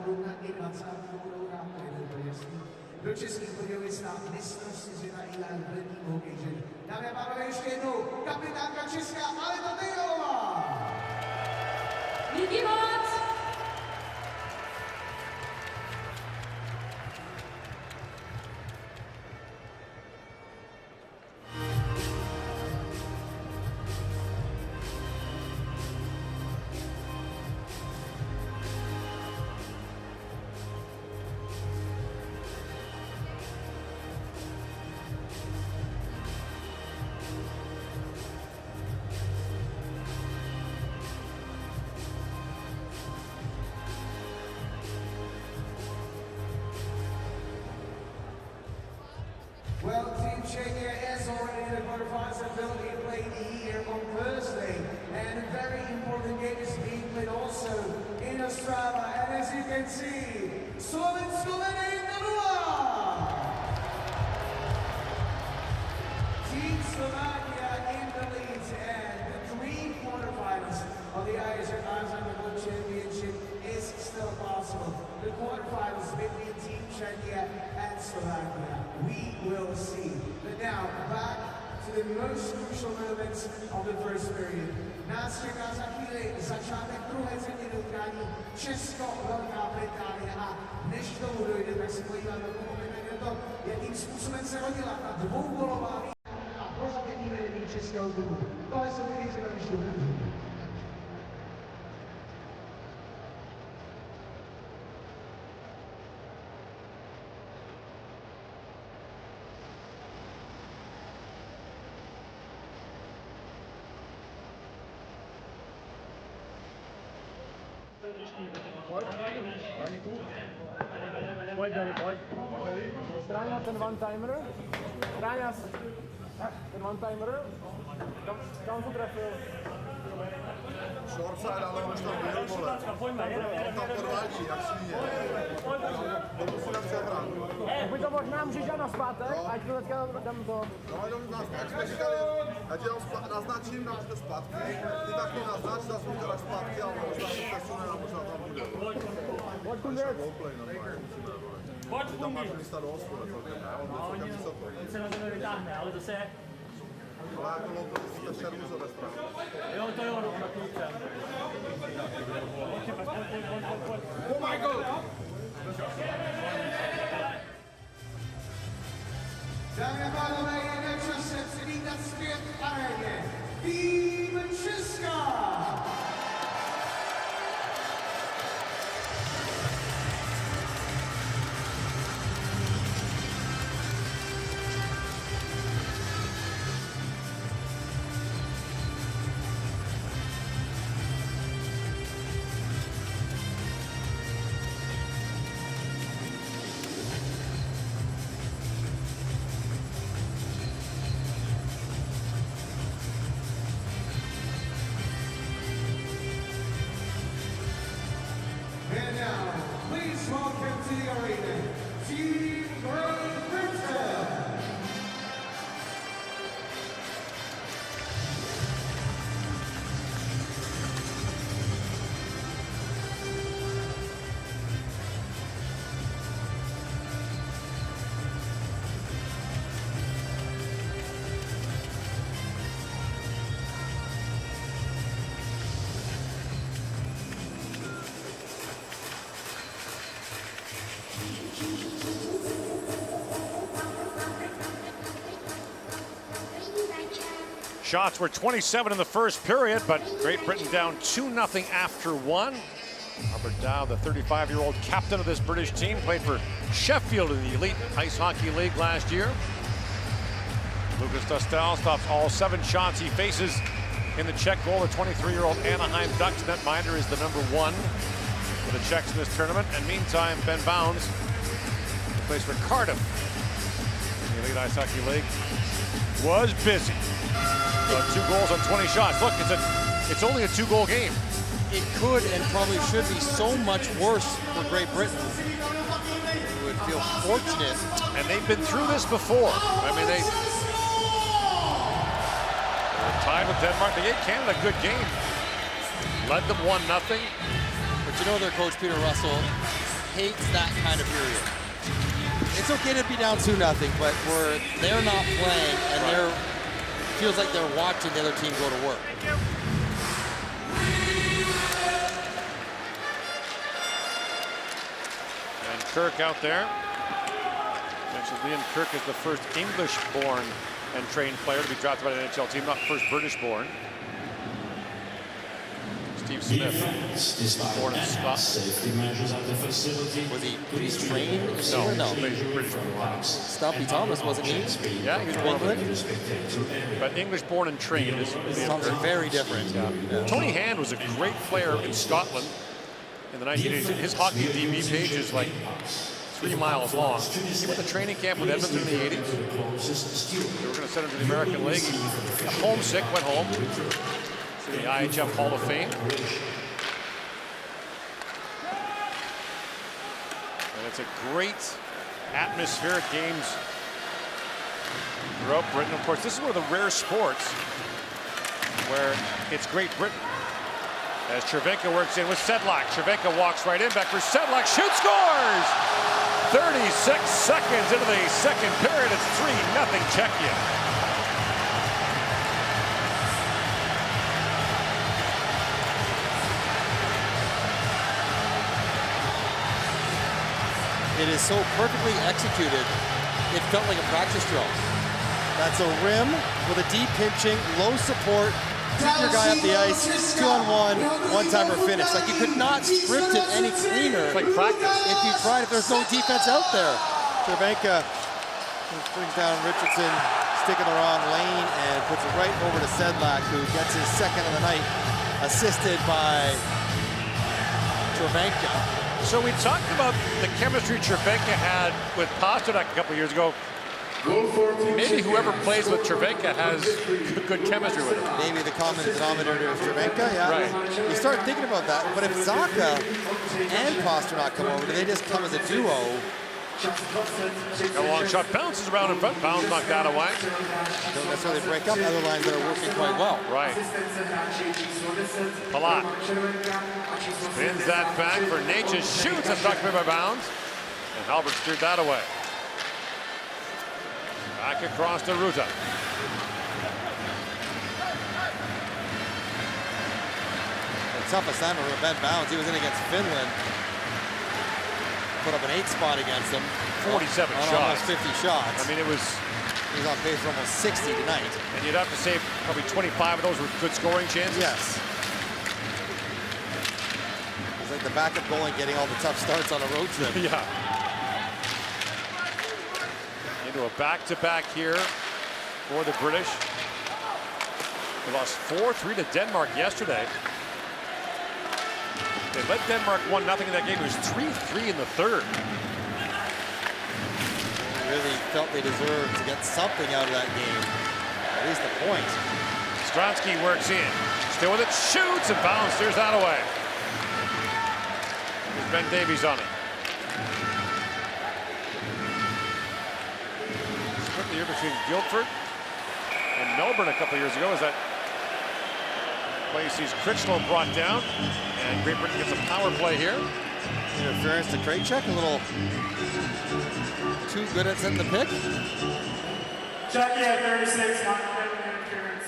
dubna i 20. budou hrát, to je jasný, do Českých Budějovic na mistrovství světa IIHF v ledním hokeji žen. Dámy a pánové, ještě jednou kapitánka Česká Aleta Tejrová. Díky moc! Well, Team Czechia is already in the quarterfinals and will be played here on Thursday. And a very important game is being played also in Ostrava. And as you can see, Slovensko vede 1-0. Team Slovakia in the lead, and the three quarterfinals of the IIHF World Championship is still possible. The quarterfinals between Team Czechia and Slovakia. We will see. But now, back to the most crucial moments of the first period. Nás čeká za chvíli začátek druhé třetiny utkání Česko-Velká Británie a než k tomu dojde, tak se podíváme na to, jakým způsobem se rodila ta dvougolová výhra a pozitivní vedení českého klubu. Tohle jsou ty když to bude. Pojď, Dani, pojď. Stráňa ten one-timer. Stráňa ten one-timer. Kam to trefil? Shortside, ale on už tam byl, vole. Pojďme, Tam podvádí, jak svíje. To musíme přehrát. Buď to možná můžeš dát na zpátek, ať to teďka dám to. No, jenom jak jsme říkali, já ti naznačím, dáte zpátky. Ty taky naznač, zase mi to dáš zpátky, ale možná to přesune a možná tam bude. Pojď, Kundec. Pojď, tam máš místa do hospoda, celkem, ne? On je vysoko. On se na tebe vytáhne, ale zase je. Ale jako loupil jste šermu za bezprávě. Jo, to jo, na klučem. Oh my god! Dámy a pánové, je na čase přivítat zpět v aréně Tým Česka! And now, please welcome to the arena, Team Great Britain! Shots were 27 in the first period, but Great Britain down 2-0 after one. Robert Dow, the 35-year-old captain of this British team, played for Sheffield in the Elite Ice Hockey League last year. Lucas Dostal stops all 7 shots he faces in the Czech goal. The 23-year-old Anaheim Ducks netminder is the #1 for the Czechs in this tournament. And meantime, Ben Bounds, who plays for Cardiff in the Elite Ice Hockey League, was busy. 2 goals on 20 shots. Look, it's only a 2-goal game. It could and probably should be so much worse for Great Britain. You would feel fortunate. And they've been through this before. I mean, they were tied with Denmark. They gave Canada a good game. Led them 1-0. But you know their coach, Peter Russell, hates that kind of period. It's okay to be down 2-0, but they're not playing and feels like they're watching the other team go to work. And Kirk out there. Mentioned Liam Kirk is the first English-born and trained player to be drafted by an NHL team, not first British-born. Steve Smith, born in Scotland. Was he trained? No. Stumpy Thomas, wasn't he? Yeah, he was born England. But English-born and trained is very different. Yeah. Tony Hand was a great player in Scotland in the 1980s. His hockey DB page is like 3 miles long. He went to training camp with Edmonton in the 80s. They were going to send him to the American League. He got homesick, went home. The IIHF Hall of Fame. And it's a great atmospheric games throughout Britain. Of course, this is one of the rare sports where it's Great Britain. As Cervenka works in with Sedlak. Cervenka walks right in, back for Sedlak, shoots, scores! 36 seconds into the second period, it's 3-0 Czechia. It is so perfectly executed, it felt like a practice drill. That's a rim with a deep pinching, low support, keep your guy up the ice, 2-on-1, one-timer finish. Like you could not script it any cleaner. It's like practice. If you tried, if there's no defense out there. Cervenka brings down Richardson, stick in the wrong lane, and puts it right over to Sedlak, who gets his second of the night, assisted by Cervenka. So we talked about the chemistry Cervenka had with Pasternak a couple years ago. Maybe whoever plays with Cervenka has good chemistry with him. Maybe the common denominator is Cervenka, yeah. Right. You start thinking about that, but if Zacha and Pasternak come over, do they just come as a duo? A long shot bounces around in front. Bounds knocked that away. Don't necessarily break up other lines that are working quite well. Right. Palat spins that back for Natchez, shoots, that's knocked away by Bounds. And Halbert steered that away. Back across to Ruta. The tough assignment for Ben Bounds. He was in against Finland. Put up an 8 spot against them. 47 on shots. Almost 50 shots. I mean, he was on pace for almost 60 tonight. And you'd have to say probably 25 of those were good scoring chances. Yes. He's like the backup goalie getting all the tough starts on a road trip. Yeah. Into a back-to-back here for the British. They lost 4-3 to Denmark yesterday. They led Denmark 1-0 in that game. It was 3-3 in the third. They really felt they deserved to get something out of that game. At least a point. Stronsky works in. Still with it, shoots, and Bounds steers that away. There's Ben Davies on it. Split the year between Guildford and Melbourne a couple of years ago as that play sees Critchlow brought down, and Great Britain gets a power play here. Interference to Krejcik, a little too good at setting the pick. Czechia 36, not interference.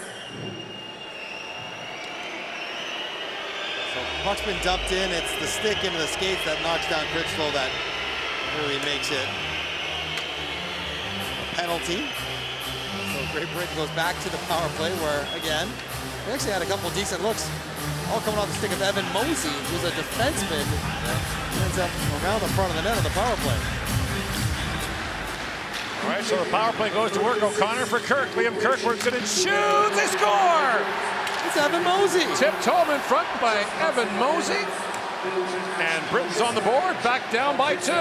So puck's been dumped in. It's the stick into the skates that knocks down Critchlow that really makes it a penalty. So Great Britain goes back to the power play where, again, they actually had a couple decent looks, all coming off the stick of Evan Mosey, who's a defenseman. Ends up around the front of the net on the power play. All right, so the power play goes to work. O'Connor for Kirk. Liam Kirk works it and shoots. They score! It's Evan Mosey. Tipped home in front by Evan Mosey. And Britain's on the board, back down by 2.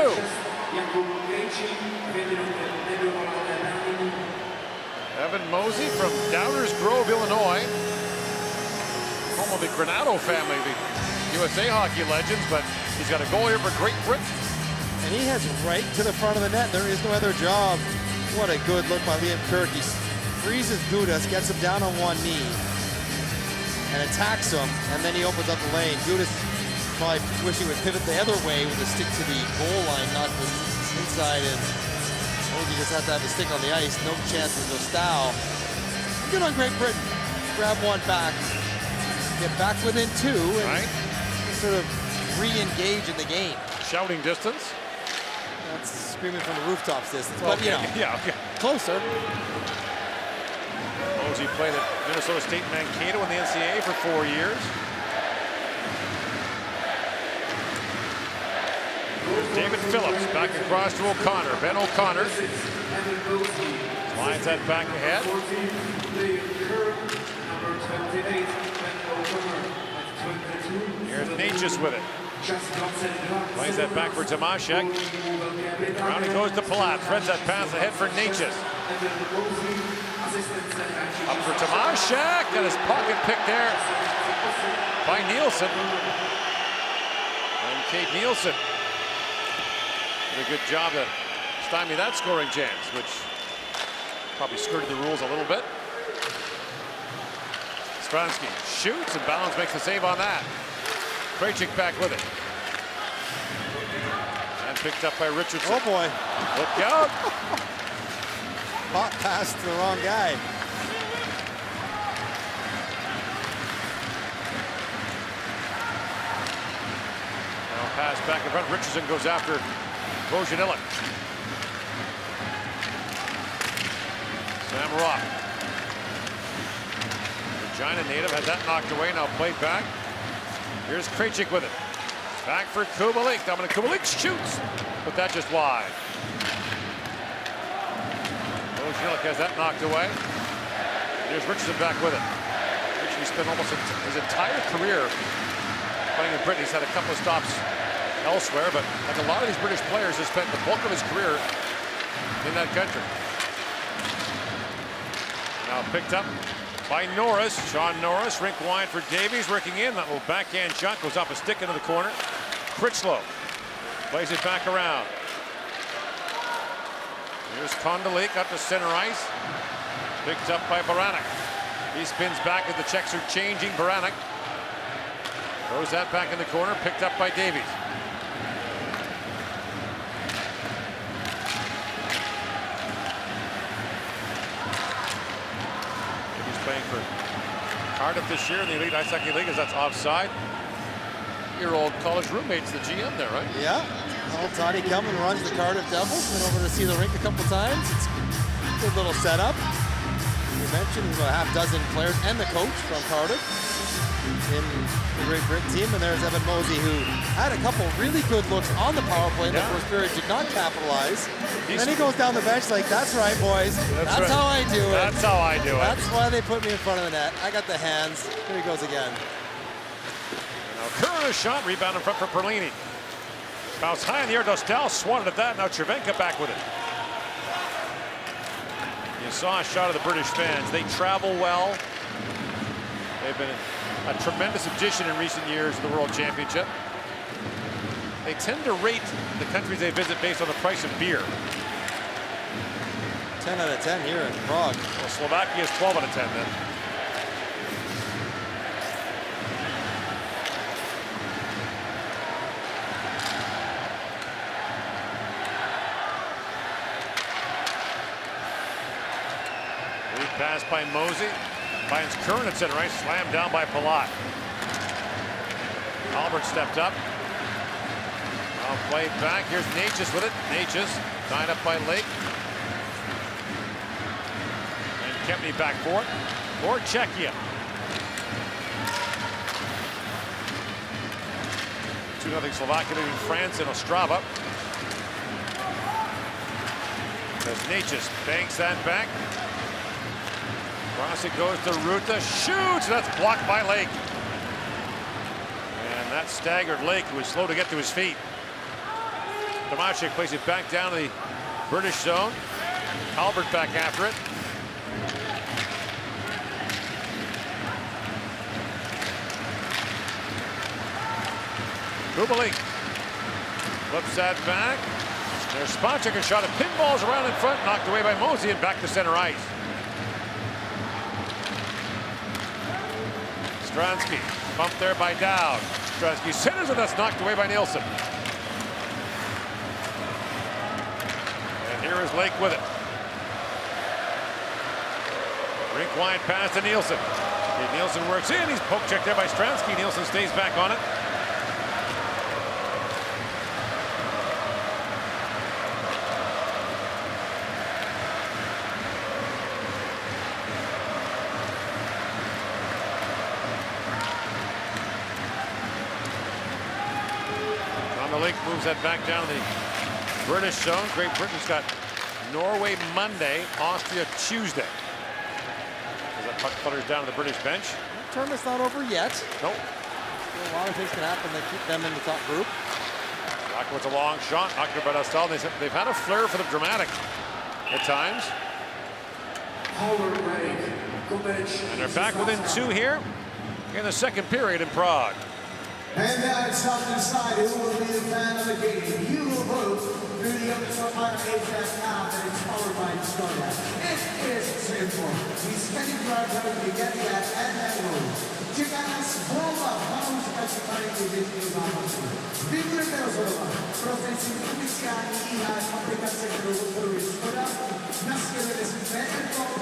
Evan Mosey from Downers Grove, Illinois. Home of the Granado family, the USA hockey legends, but he's got a goal here for Great Britain. And he heads right to the front of the net. There is no other job. What a good look by Liam Kirk. He freezes Gudas, gets him down on one knee, and attacks him, and then he opens up the lane. Gudas probably wish he would pivot the other way with a stick to the goal line, not the inside, and Mosey just has to have the stick on the ice. No chance of Dostal. Good on Great Britain. Grab one back. Get back within 2 and sort of re-engage in the game. Shouting distance. That's screaming from the rooftops distance, but you know, closer. Mosey played at Minnesota State Mankato in the NCAA for 4 years. David Phillips back across to O'Connor. Ben O'Connor slides that back ahead. Here's Natchez with it. Plays that back for Tomaszek. Around he goes to Palat. Threads that pass ahead for Natchez. Up for Tomaszek. Got his pocket picked there by Nielsen. And Kate Nielsen did a good job to stymie that scoring chance, which probably skirted the rules a little bit. Stransky shoots and Bounds makes the save on that. Krejcik back with it. And picked up by Richardson. Oh boy. Look out. Hot pass to the wrong guy. Now pass back in front. Richardson goes after Bojanilek. Sam Rock. Regina native had that knocked away. Now played back. Here's Krejcik with it. Back for Kubalik. Dominic Kubalik shoots, but that just wide. Bojanilek has that knocked away. Here's Richardson back with it. Richardson spent almost his entire career playing in Britain. He's had a couple of stops elsewhere, but like a lot of these British players, has spent the bulk of his career in that country. Now picked up by Norris. Sean Norris, rink wide for Davies, working in. That little backhand shot goes off a stick into the corner. Critchlow plays it back around. Here's Kondalik up to center ice. Picked up by Baranek. He spins back as the Czechs are changing. Baranek throws that back in the corner. Picked up by Davies. Playing for Cardiff this year in the Elite Ice Hockey League, as that's offside. Your old college roommate's the GM there, right? Yeah. Well, Toddy Kelman runs the Cardiff Devils. Been over to see the rink a couple times. It's a good little setup. You mentioned about a half dozen players and the coach from Cardiff in the Great Britain team. And there's Evan Mosey, who had a couple really good looks on the power play in the first period, did not capitalize. Then he goes down the bench like, that's right, boys. That's right. How I do it. That's how I do it. That's why they put me in front of the net. I got the hands. Here he goes again. Now Curran a shot, rebound in front for Perlini. Bounce high in the air. Dostal swatted at that. Now Cervenka back with it. You saw a shot of the British fans. They travel well. They've been a tremendous addition in recent years to the World Championship. They tend to rate the countries they visit based on the price of beer. 10 out of 10 here in Prague. Well, Slovakia is 12 out of 10 then. Lead pass by Mosey. Finds Curran at center ice, slammed down by Palat. Albert stepped up. Now played back. Here's Natchez with it. Natchez tied up by Lake. And Kempny back for it. For Czechia. 2-0 Slovakia leading France in Ostrava. As Natchez banks that back. Cross it goes to Ruta. Shoots! That's blocked by Lake. And that staggered Lake, who was slow to get to his feet. Tomaszek plays it back down to the British zone. Albert back after it. Kubalik flips that back. There's Spacek, a shot of pinballs around in front, knocked away by Mosey and back to center ice. Stransky bumped there by Dowd. Stransky centers and that's knocked away by Nielsen. And here is Lake with it. Rink wide pass to Nielsen. Nielsen works in. He's poke checked there by Stransky. Nielsen stays back on it. Moves that back down the British zone. Great Britain's got Norway Monday, Austria Tuesday. As that puck flutters down to the British bench. The tournament's not over yet. Nope. A lot of things can happen that keep them in the top group. With a long shot, knocked by Astal. They've had a flair for the dramatic at times. And they're back within 2 here in the second period in Prague. And now it's up to decide who will be the fan of the game. You will vote through the official IIHF app that is powered by Czechia. It is simple. We scan it right now, we get that and that room. Czeka nás volba fanouška čekající většinou zápasu. Vybudete rozhodovat prostřednictvím oficiální IIHF aplikace, kterou podporuje Škoda. Nastěhujete si PR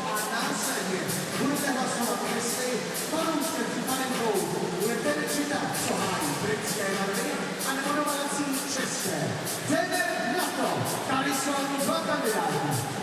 a následně budete hlasovat, jestli fanoušek připadenkou budete čítat, co hájí britské narody, anebo domácí české. Jdeme na to! Tady jsou 2 kandidáti.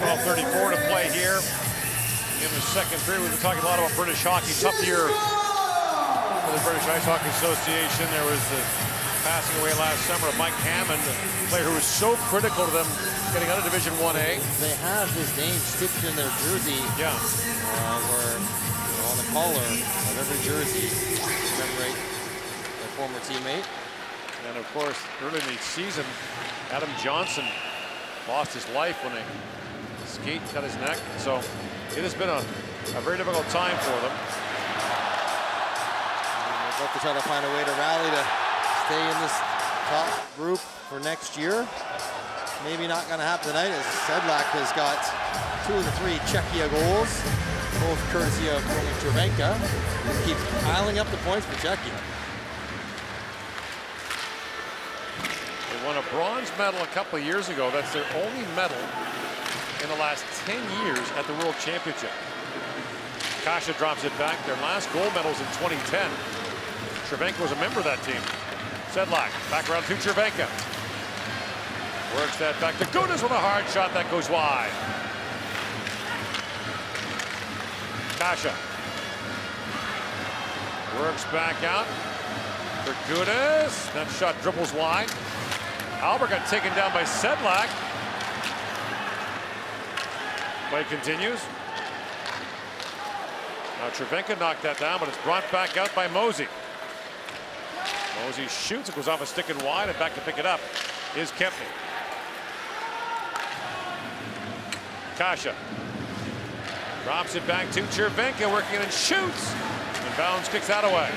Well, 34 to play here in the second period. We've been talking a lot about British hockey. Tough year for the British Ice Hockey Association. There was the passing away last summer of Mike Hammond, a player who was so critical to them getting out of Division 1A. They have his name stitched in their jersey. Yeah. Where, on the collar of every jersey, commemorate their former teammate. And of course, early in the season, Adam Johnson lost his life when a skate cut his neck. So it has been a very difficult time for them. They'd love to try to find a way to rally to stay in this top group for next year. Maybe not going to happen tonight, as Sedlak has got 2 of the 3 Czechia goals, both courtesy of Roman Cervenka. Just keeps piling up the points for Czechia. They won a bronze medal a couple of years ago. That's their only medal in the last 10 years at the World Championship. Kasha drops it back. Their last gold medals in 2010. Cervenka was a member of that team. Sedlak back around to Cervenka. Works that back to Gudas with a hard shot that goes wide. Kasha works back out for Gudas. That shot dribbles wide. Albert got taken down by Sedlak. Play continues. Now Cervenka knocked that down, but it's brought back out by Mosey. Mosey shoots, it goes off a stick and wide, and back to pick it up is Kempny. Kasha drops it back to Cervenka, working it and shoots. And Bounds kicks that away.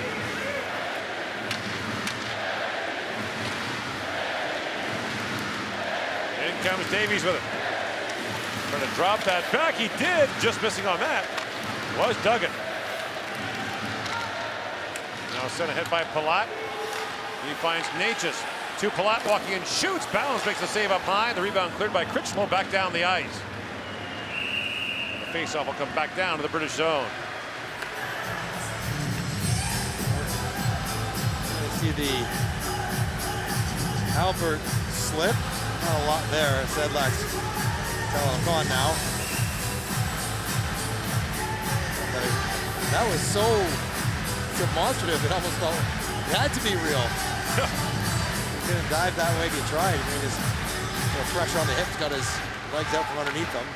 In comes Davies with it. Trying to drop that back. He did. Just missing on that was Duggan. Now sent ahead by Palat. He finds Natchez. To Palat, walking in, shoots. Balance makes the save up high. The rebound cleared by Critchlow back down the ice. The faceoff will come back down to the British zone. See the Albert slip. Not a lot there. Sedlak's telling him on now. But that was so demonstrative. It almost felt it had to be real. He didn't dive that way if he tried. I mean, his pressure on the hips got his legs out from underneath him.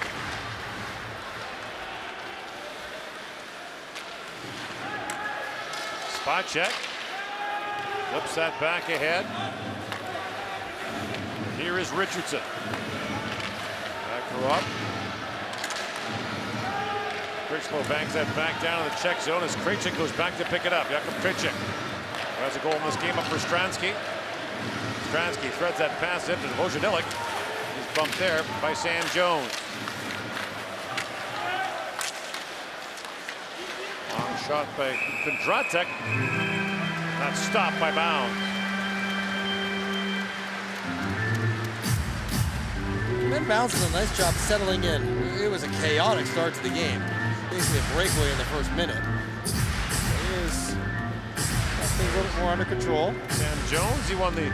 Spot check. Flips that back ahead. Here is Richardson. Back her up. Critchlow bangs that back down to the Czech zone as Krejcik goes back to pick it up. Jakub Krejcik has a goal in this game up for Stransky. Stransky threads that pass into Vojanilik. He's bumped there by Sam Jones. Long shot by Kondratek. Not stopped by Bounds. Ben Bounds did a nice job settling in. It was a chaotic start to the game. Basically a breakaway in the first minute. He is things a little more under control. Sam Jones, he won the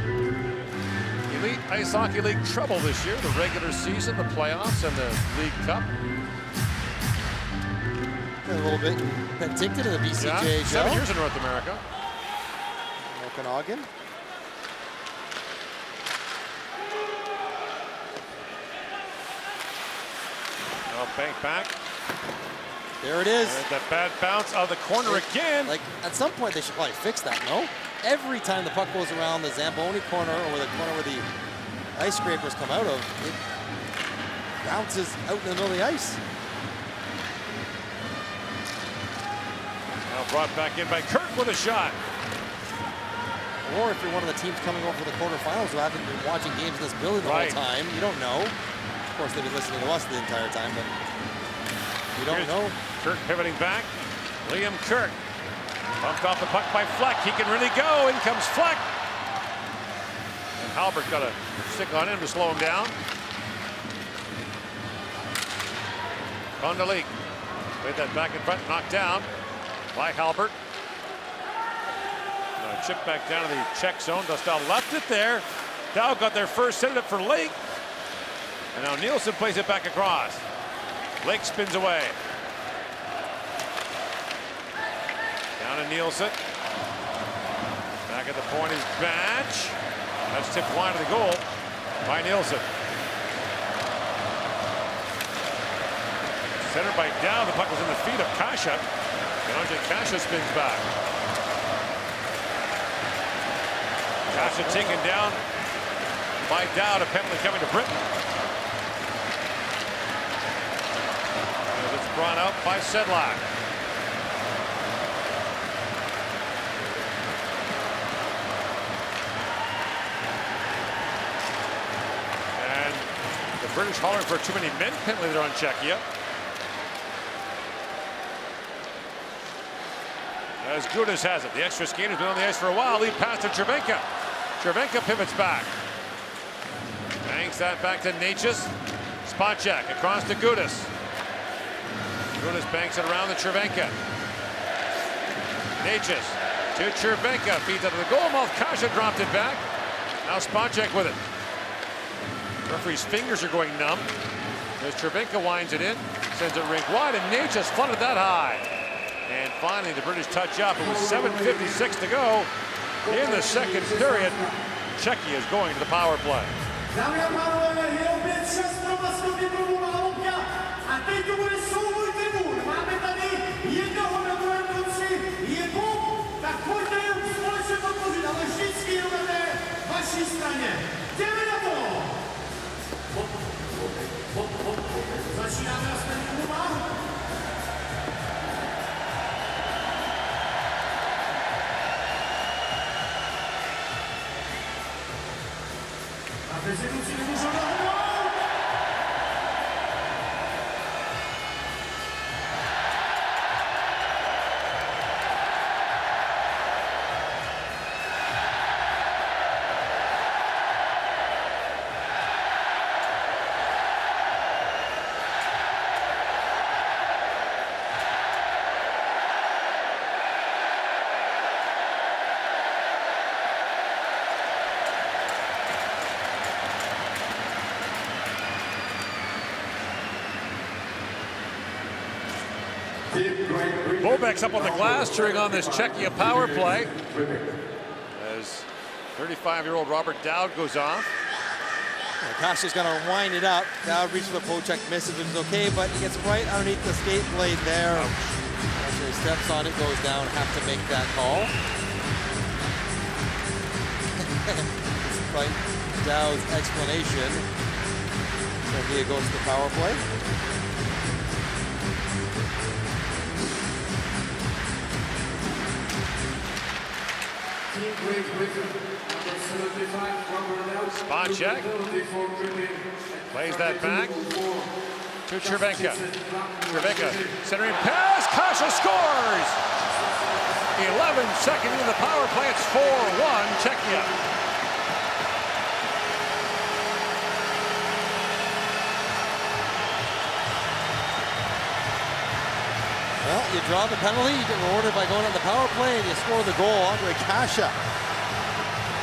Elite Ice Hockey League treble this year, the regular season, the playoffs, and the League Cup. A little bit Penticton in the BCJHL. Yeah, 7 years in North America. Okanagan. Oh, bank back. There it is. And that bad bounce out of the corner again. Like, at some point, they should probably fix that, no? Every time the puck goes around the Zamboni corner or the corner where the ice scrapers come out of, it bounces out in the middle of the ice. Now brought back in by Kirk with a shot. Or if you're one of the teams coming over for the quarterfinals who haven't been watching games in this building the whole time, you don't know. Of course, they've been listening to us the entire time, but you don't know. Kirk pivoting back. Liam Kirk. Bumped off the puck by Fleck. He can really go. In comes Fleck. And Halbert got a stick on him to slow him down. Kondolik played that back in front, knocked down by Halbert. Chip back down to the Czech zone. Dostal left it there. Dow got there first, sent it up for Lake. And now Nielsen plays it back across. Lake spins away. Down to Nielsen. Back at the point is Batch. That's tipped wide of the goal by Nielsen. Centered by Dow. The puck was in the feet of Kasha. And Andre Kasha spins back. Kasha taken down by Dowd, a penalty coming to Britain. As it's brought out by Sedlak. And the British hollering for too many men penalty there on Czechia. As Gudas has it. The extra skater's been on the ice for a while. Lead pass to Cervenka. Cervenka pivots back. Bangs that back to Natchez. Spot check across to Gudas. Gudas banks it around to Cervenka. Natchez to Cervenka. Feeds out of the goal mouth. Kasha dropped it back. Now spot check with it. Referee's fingers are going numb. As Cervenka winds it in. Sends it rink wide, and Natchez flooded that high. And finally, the British touch up. It was 7:56 to go in the second period. Czechia is going to the power play. Dámy a pánové, je opět čas pro basketbalovou Olympia. A teď to bude souboj tribun. Máme tady jednoho na druhém konci. Je Bob, tak pojďte jen společně podpořit, ale vždycky jenom na té vaší straně. Jdeme na to! Začínáme na stejnou váhu. Bobek's up on the glass cheering on this Czechia power play. As 35-year-old Robert Dowd goes off. Kasha's gonna wind it up. Dowd reaches for the poke check, misses, which is okay, but he gets right underneath the skate blade there. Kasha steps on it, goes down, have to make that call. Despite Dowd's explanation, Serbia goes to the power play. Spot check. Plays that back to Cervenka. Cervenka centering pass. Kasha scores! 11 seconds into the power play. It's 4-1 Czechia. Well, you draw the penalty, you get rewarded by going on the power play, and you score the goal. Andre Kasha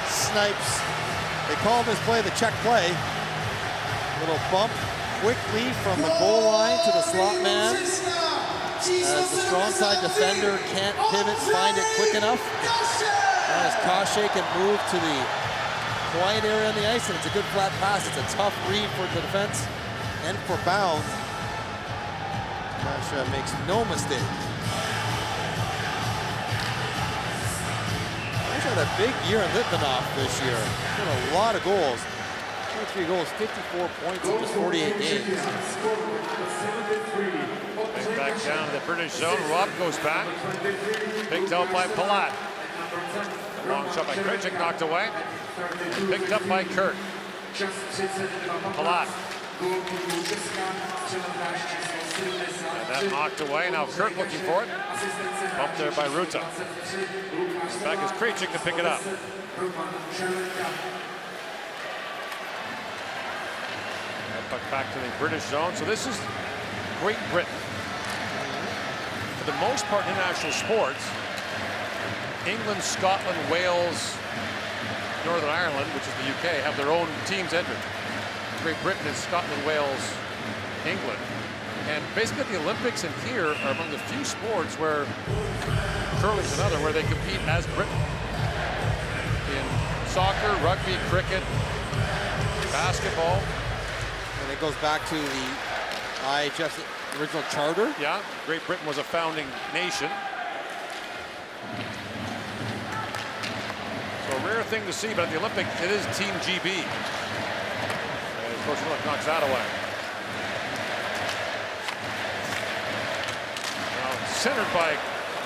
snipes. They call this play the Czech play. Little bump quickly from the goal line to the slot man. As the strong side defender can't pivot, find it quick enough. As Kasha can move to the quiet area on the ice, and it's a good flat pass. It's a tough read for the defense and for bounds. Kasha makes no mistake. He's had a big year in Litvinov this year. Got a lot of goals. 23 goals, 54 points in just 48 games. Back down to the British zone. Rob goes back. Picked out by Palat. A long shot by Krejcik, knocked away. Picked up by Kirk. Palat. And that knocked away. Now Kirk looking for it. Bumped there by Ruta. Back is Krejcik to pick it up. Puck back to the British zone. So this is Great Britain. For the most part, international sports, England, Scotland, Wales, Northern Ireland, which is the UK, have their own teams entered. Great Britain is Scotland, Wales, England. And basically the Olympics and here are among the few sports where curling's another, where they compete as Britain. In soccer, rugby, cricket, basketball. And it goes back to the IIHF's original charter. Yeah, Great Britain was a founding nation. So a rare thing to see, but at the Olympics, it is Team GB. And Coach Miller knocks that away. Now centered by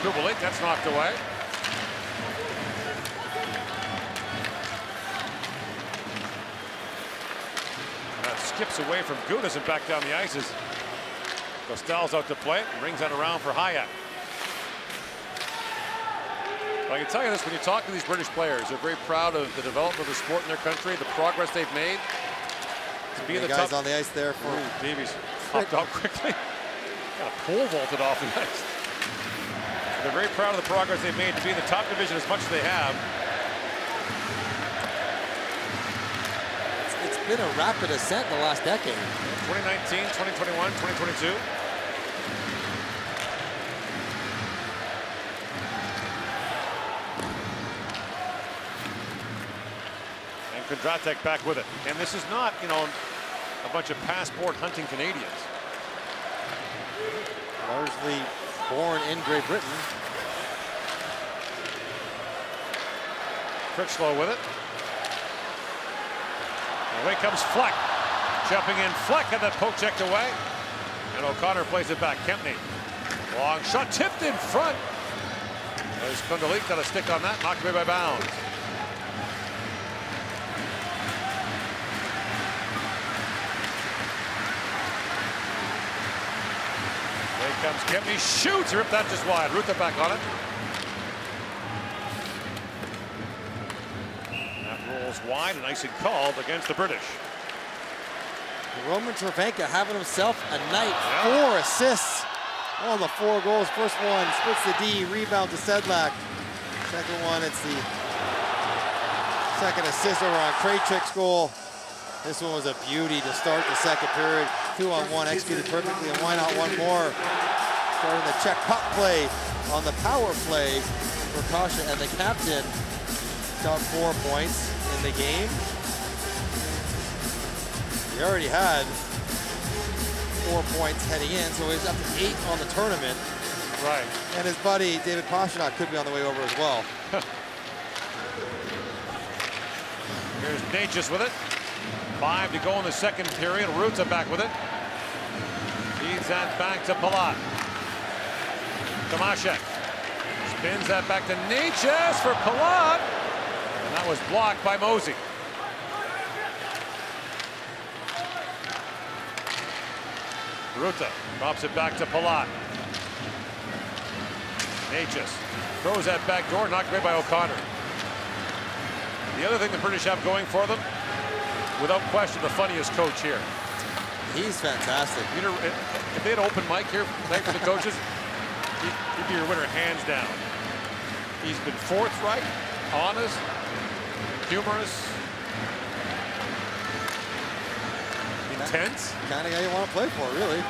Kubalik, that's knocked away. That skips away from Gudas and back down the ices. Costel's out to play it, rings that around for Hayek. But I can tell you this, when you talk to these British players, they're very proud of the development of the sport in their country, the progress they've made. To be in the guys top... on the ice there for... Ooh, Davies hopped out quickly. Got a pole vaulted off the ice. They're very proud of the progress they've made to be in the top division as much as they have. It's been a rapid ascent in the last decade. 2019, 2021, 2022. And Kondratek back with it. And this is not, you know, a bunch of passport hunting Canadians. Largely born in Great Britain. Critchlow with it. Away comes Fleck. Jumping in, Fleck had that poke checked away. And O'Connor plays it back. Kempney. Long shot tipped in front. There's Kundalik, got a stick on that, knocked away by bounds. Here comes Kempney, shoots, ripped that just wide. Ruta back on it. That rolls wide and icing called against the British. Roman Cervenka having himself a night. 4 assists on the 4 goals. First one splits the D, rebound to Sedlak. Second one, it's the second assist over on Krejcik's goal. This one was a beauty to start the second period. 2-on-1 executed perfectly, and why not one more? starting the check puck play on the power play for Kasha, and the captain got 4 points in the game. He already had 4 points heading in, so he's up to 8 on the tournament. Right. And his buddy, David Pastrnak, could be on the way over as well. Here's Natchez with it. 5 to go in the second period. Ruta back with it. Feeds that back to Palat. Tomaszek spins that back to Natchez for Palat. And that was blocked by Mosey. Ruta drops it back to Palat. Natchez throws that back door, not great by O'Connor. The other thing the British have going for them, without question, the funniest coach here. He's fantastic. Peter, if they had open mic here tonight for the coaches, he'd be your winner hands down. He's been forthright, honest, humorous, intense. Kind of guy you want to play for, really.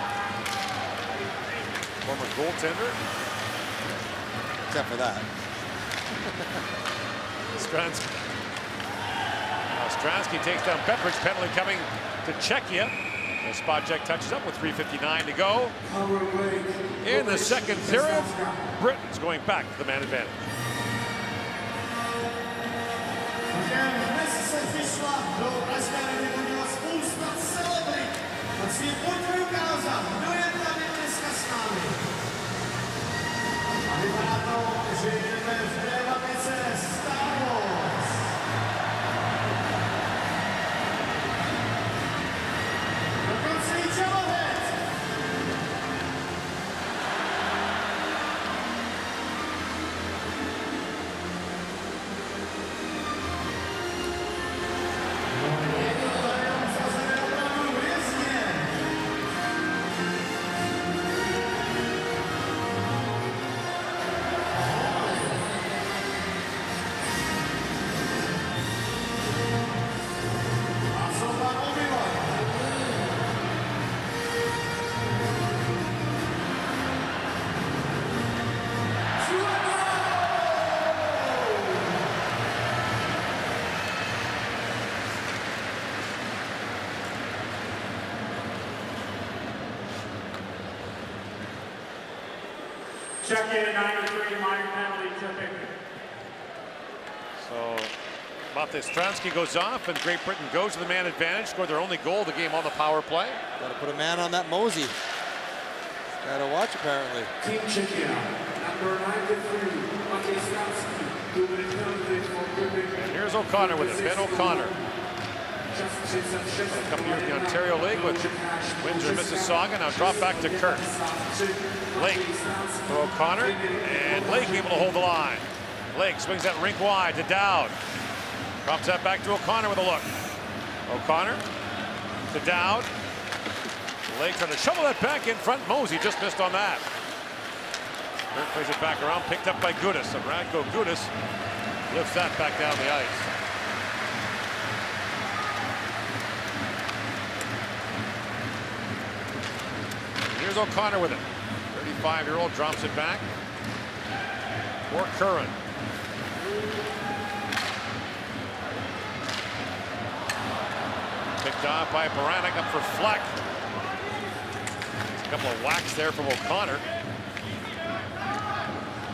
Former goaltender. Except for that. Stransky takes down Pepperidge. Penalty coming to Czechia. The spot check touches up with 3:59 to go. In the second period, Britain's going back to the man advantage. Czechia 93, minor penalty to Pregame. So Stransky goes off, and Great Britain goes to the man advantage, scored their only goal of the game on the power play. Got to put a man on that Mosey. Got to watch, apparently. Team Czechia, number 93, And here's O'Connor with it. Ben O'Connor. A couple years in the Ontario League with Windsor, Mississauga. Now drop back to Kirk. Lake to O'Connor, and Lake able to hold the line. Lake swings that rink wide to Dowd. Drops that back to O'Connor with a look. O'Connor to Dowd. Lake trying to shovel that back in front. Mosey just missed on that. Kirk plays it back around, picked up by Gudis. So Radko Gudis lifts that back down the ice. Here's O'Connor with it. 35-year-old drops it back for Curran. Picked off by Baranek, up for Fleck. A couple of whacks there from O'Connor.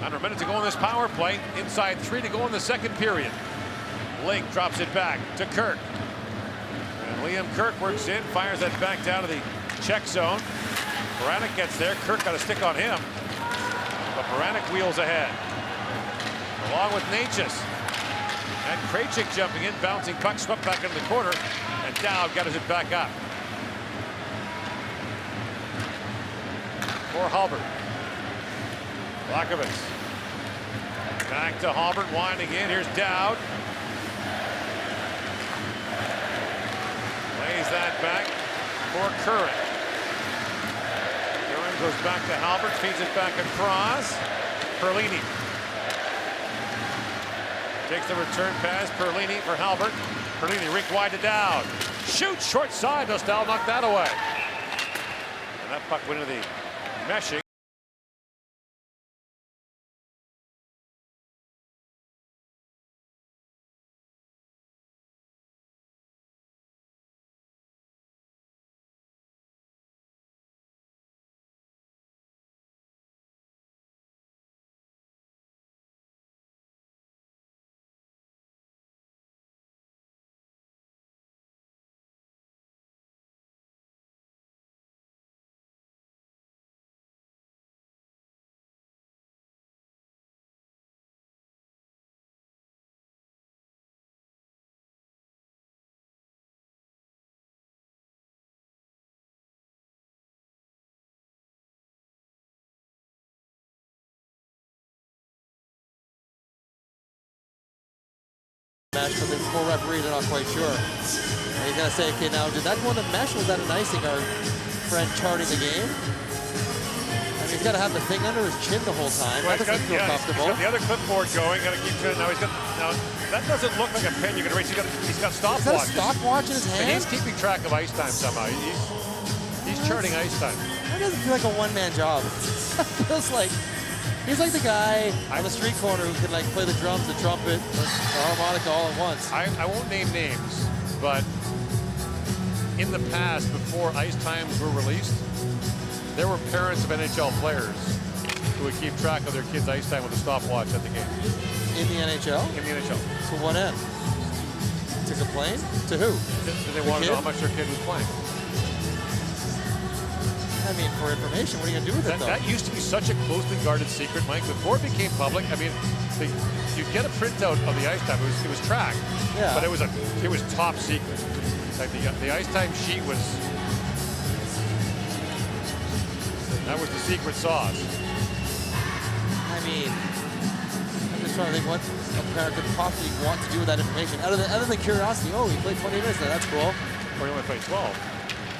Under a minute to go in this power play. Inside 3 to go in the second period. Lake drops it back to Kirk. And Liam Kirk works in, fires that back down to the Czech zone. Baranek gets there. Kirk got a stick on him. But Baranek wheels ahead. Along with Natchez. And Krejcik jumping in, bouncing puck, swept back into the corner. And Dowd got it back up. For Halbert. Blakovitz. Back to Halbert, winding in. Here's Dowd. Lays that back for Curran. Curran goes back to Halbert, feeds it back across. Perlini. Takes the return pass. Perlini for Halbert. Perlini rink wide to Dowd. Shoots short side. Dostal knocked that away. And that puck went into the meshing. Mesh, but the four referees are not quite sure. And he's gonna say, okay, now did that go in the mesh? Was that an icing? Our friend charting the game. I mean, he's got to have the thing under his chin the whole time. That doesn't feel comfortable. He's got the other clipboard going. Got to keep trying. Now that doesn't look like a pen you can erase. He's got stopwatch. Is that a stopwatch in his hand? And he's keeping track of ice time somehow. He's charting ice time. That doesn't feel like a one-man job. It feels like he's like the guy on the street corner who can like play the drums, the trumpet, the harmonica all at once. I won't name names, but in the past, before ice times were released, there were parents of NHL players who would keep track of their kids' ice time with a stopwatch at the game. In the NHL? In the NHL. To what end? To complain? To who? They wanted to know how much their kid was playing. I mean, for information, what are you going to do with it, though? That used to be such a closely guarded secret, Mike. Before it became public, I mean, you'd get a printout of the ice time. It was tracked, yeah. But it was top secret. Like the ice time sheet was. That was the secret sauce. I mean, I'm just trying to think what a parent could possibly want to do with that information. Other than curiosity, oh, he played 20 minutes there, that's cool. Or he only played 12.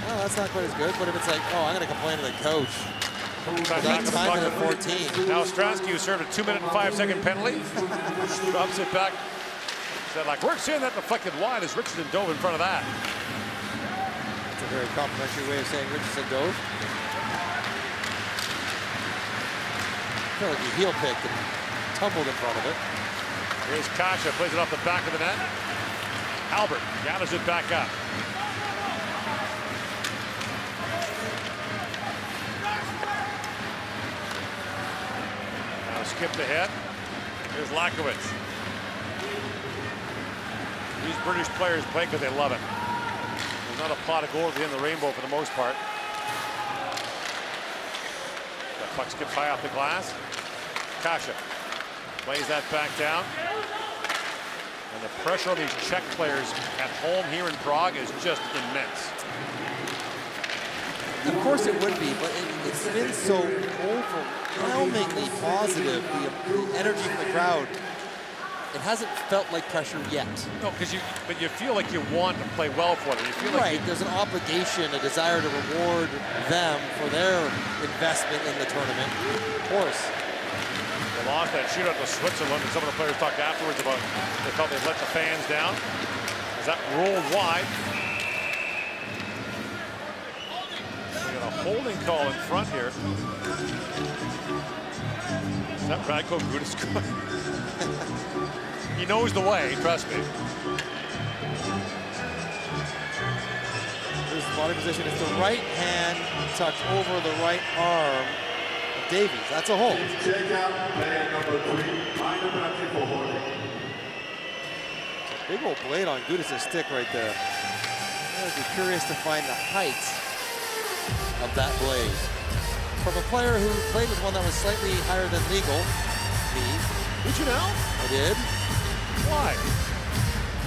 Well, that's not quite as good, but if it's like, oh, I'm going to complain to the coach. Time at 14. Now Stransky, who served a 2-minute and 5-second penalty, drops it back. Said, like, we're seeing that deflected wide as Richardson dove in front of that. That's a very complimentary way of saying Richardson dove. I feel like he heel picked and tumbled in front of it. Here's Kasha, plays it off the back of the net. Albert gathers it back up. Now skipped ahead. Here's Lakowitz. These British players play because they love it. There's not a pot of gold at the end of the rainbow for the most part. The puck skips high off the glass. Kasha plays that back down. And the pressure on these Czech players at home here in Prague is just immense. Of course it would be, but it's been so overwhelmingly positive. The energy from the crowd. It hasn't felt like pressure yet. No, but you feel like you want to play well for them. You feel like there's an obligation, a desire to reward them for their investment in the tournament. Of course. They lost that shootout to Switzerland, and some of the players talked afterwards about they felt they let the fans down. As that rolled wide. We got a holding call in front here. Is that Radko Gudas? He knows the way, trust me. Here's the body position. It's the right hand tucked over the right arm of Davies. That's a hold. Check out player number 3, minor penalty for holding. Big old blade on Gudas' stick right there. I'd be curious to find the height of that blade. From a player who played with one that was slightly higher than legal, me. Did you know? I did. Why?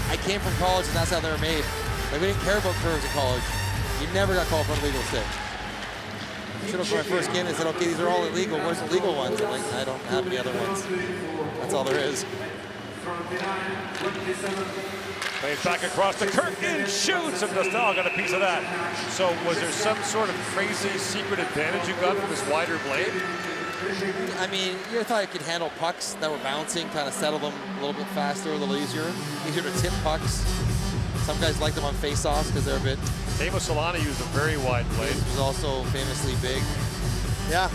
I came from college and that's how they were made. Like, we didn't care about curves in college. You never got called for an illegal stick. I showed up for my first game and said, okay, these are all illegal. Where's the legal ones? I'm like, I don't have any other ones. That's all there is. Plays back across the curtain, shoots, and Dostal got a piece of that. So was there some sort of crazy secret advantage you got from this wider blade? I mean, you thought you could handle pucks that were bouncing, kind of settle them a little bit faster, a little easier to tip pucks. Some guys like them on face-offs because they're a bit. Teemu Selanne used a very wide blade. He was also famously big. Yeah.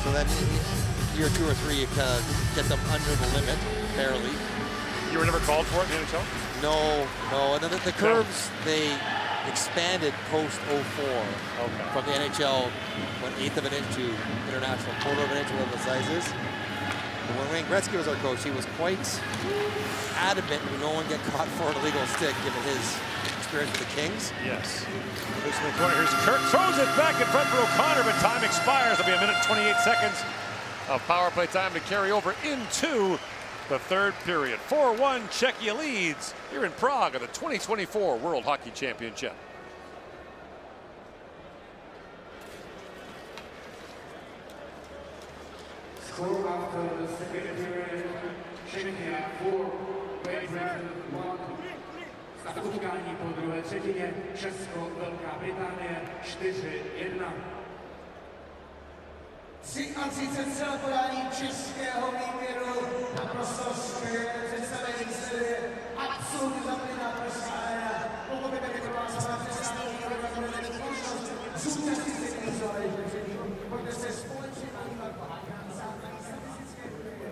So then year 2 or 3, you kind of get them under the limit, barely. You were never called for it in the NHL? No. And then the curves, they expanded post-04 from the NHL, went 1/8 of an inch to international, 1/4 of an inch, whatever the size is. But when Wayne Gretzky was our coach, he was quite adamant that no one get caught for an illegal stick, given his experience with the Kings. Yes. Loose in the corner. Here's Kirk, throws it back in front for O'Connor, but time expires. There'll be a minute and 28 seconds of power play time to carry over into the third period. 4-1, Czechia leads here in Prague at the 2024 World Hockey Championship. Score after the second period, Czechia 4, Great Britain 1. Stav utkání po druhé třetině, Česko, Velká Británie 4-1. 33 střel podání českého výběru, naprosto skvělé představení se, absolutně zaplněná pražská arena. Pokud by byly pro vás na přestávku, tak budete mít možnost zúčastnit se kvízové žebříčku. Pojďte se společně podívat po hákance na statistické údaje.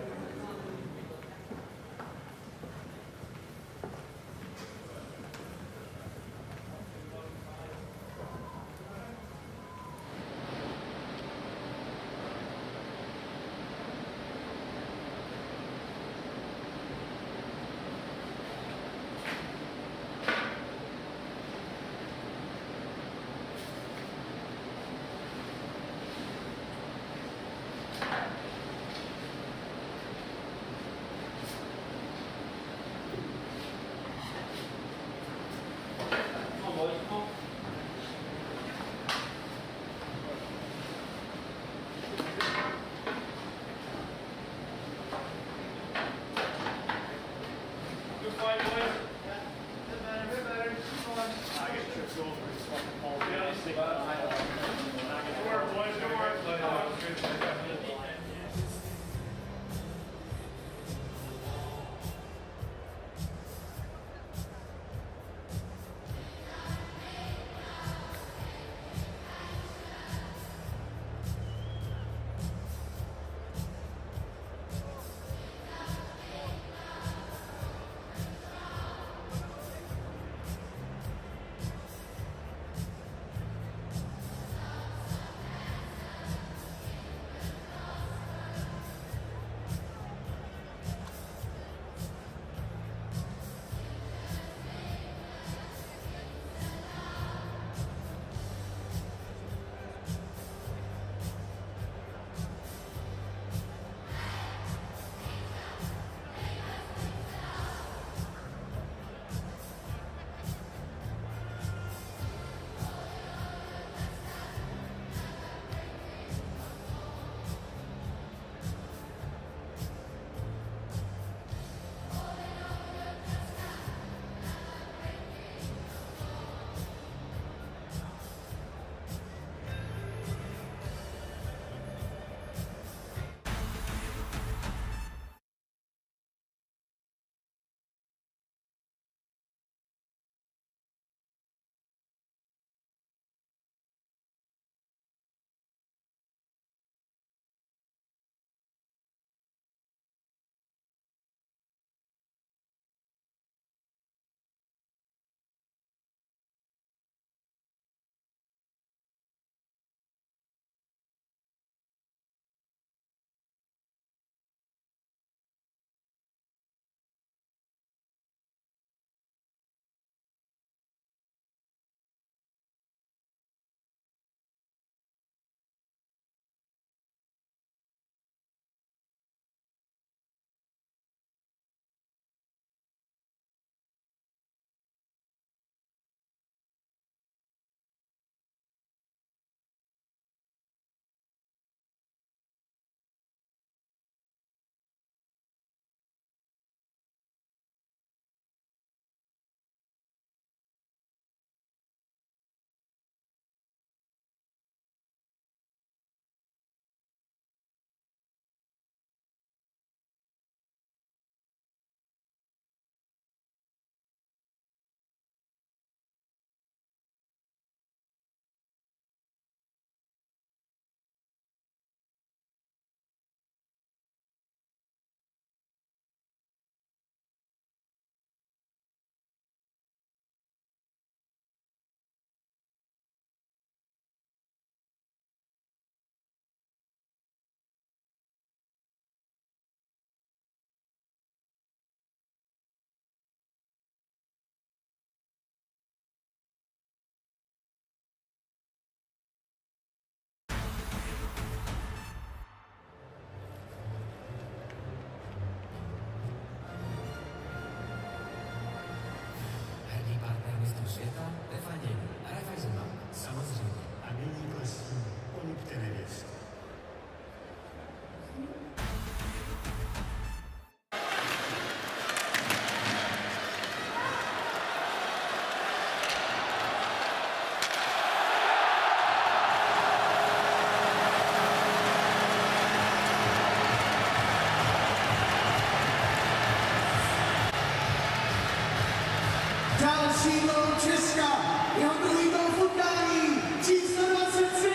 křídlo Česka, jeho druhý gol v utkání, číslo 23,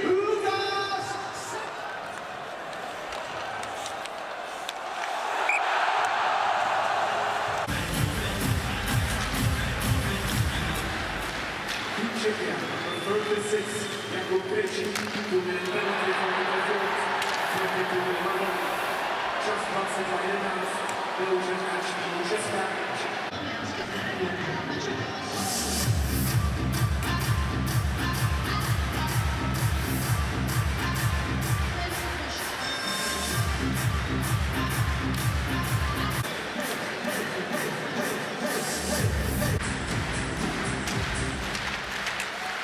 Lukáš. Czechia, number 36, Jakub Krejčí, 2 minute penalty for the result, 22-11, čas 22:11, vyloučen hráč týmu Česka.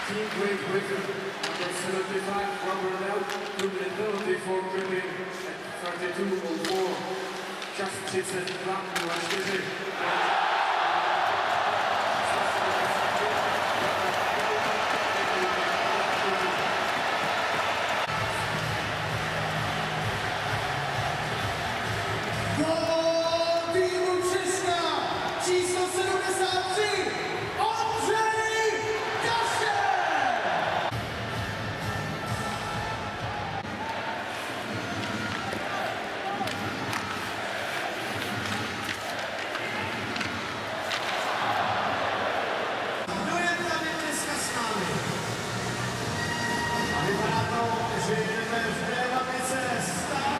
Team Great Britain, number 75, Robert Bell, 2 minute penalty for Pregame at 32:04. Čas 32:04. Gól týmu Česka, číslo 73, Ondřej Kašel. Kdo je tady dneska s námi? A vypadá to, že jdeme v dramatice stát.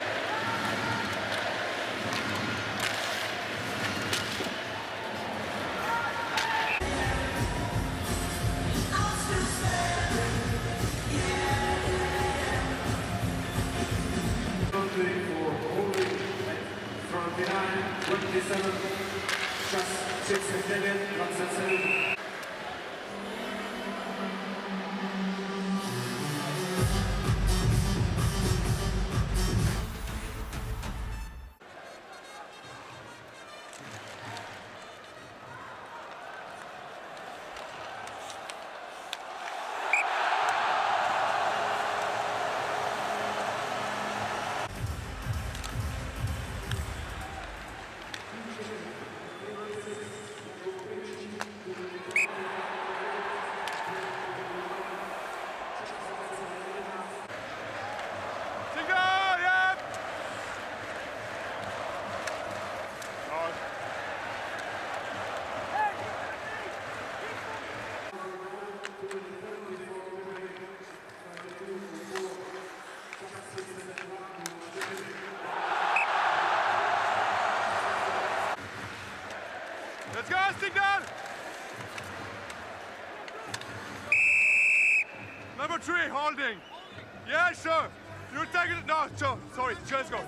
Penalty for holding at 39:27, čas 39:27. Let's go, signal! Number 3, holding. Yeah, sure. You're taking it. No, sure. Sorry. Just go.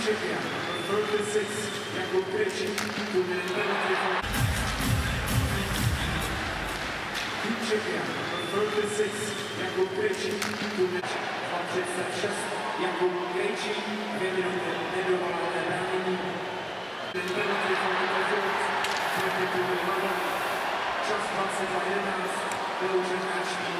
Czechia, number 36, Jakub Krejčí, 2 minute penalty for Czechia, number 36, Jakub Krejčí, 2 minute 36, Jakub Krejčí, 2 minuty nedovolené bránění. Penalty for the result, 22:11, čas 22:11, vyloučen hráč týmu.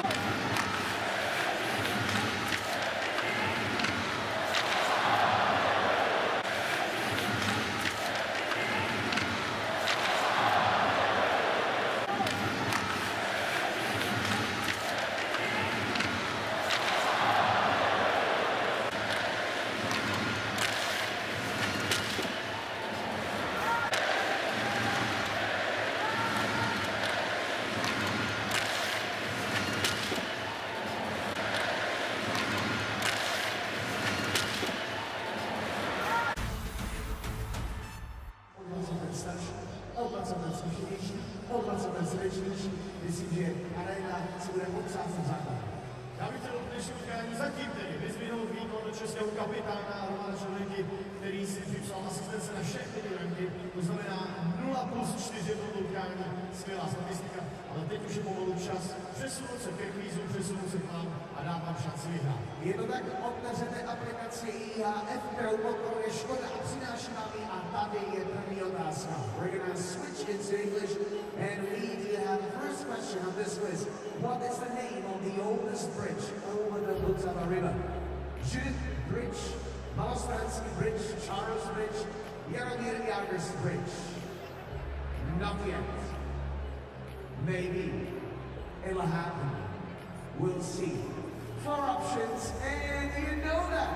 o 20 srdečnější. Myslím, že arena se bude otřásat v základu. Já bych chtěl dnešní utkání zatím tedy vyzvihnout výkon českého kapitána Romana Červenky, který si připsal asistence na všechny ranky, to znamená 0+4 v tomto utkání, skvělá statistika, ale teď už je pomalu čas přesunout se ke kvízu, přesunout se k nám a dát vám šanci vyhrát. Je to tak, otevřete aplikaci IIHF, kterou podporuje Škoda a přináší vám ji a tady je první otázka. We're gonna switch into English and we do have the first question of this quiz. What is the name of the oldest bridge over the Vltava River? Judith Bridge, Malostranski Bridge, Charles Bridge, Jaromír Jágr's Bridge. Not yet. Maybe. It'll happen. We'll see. 4 options, and you know that.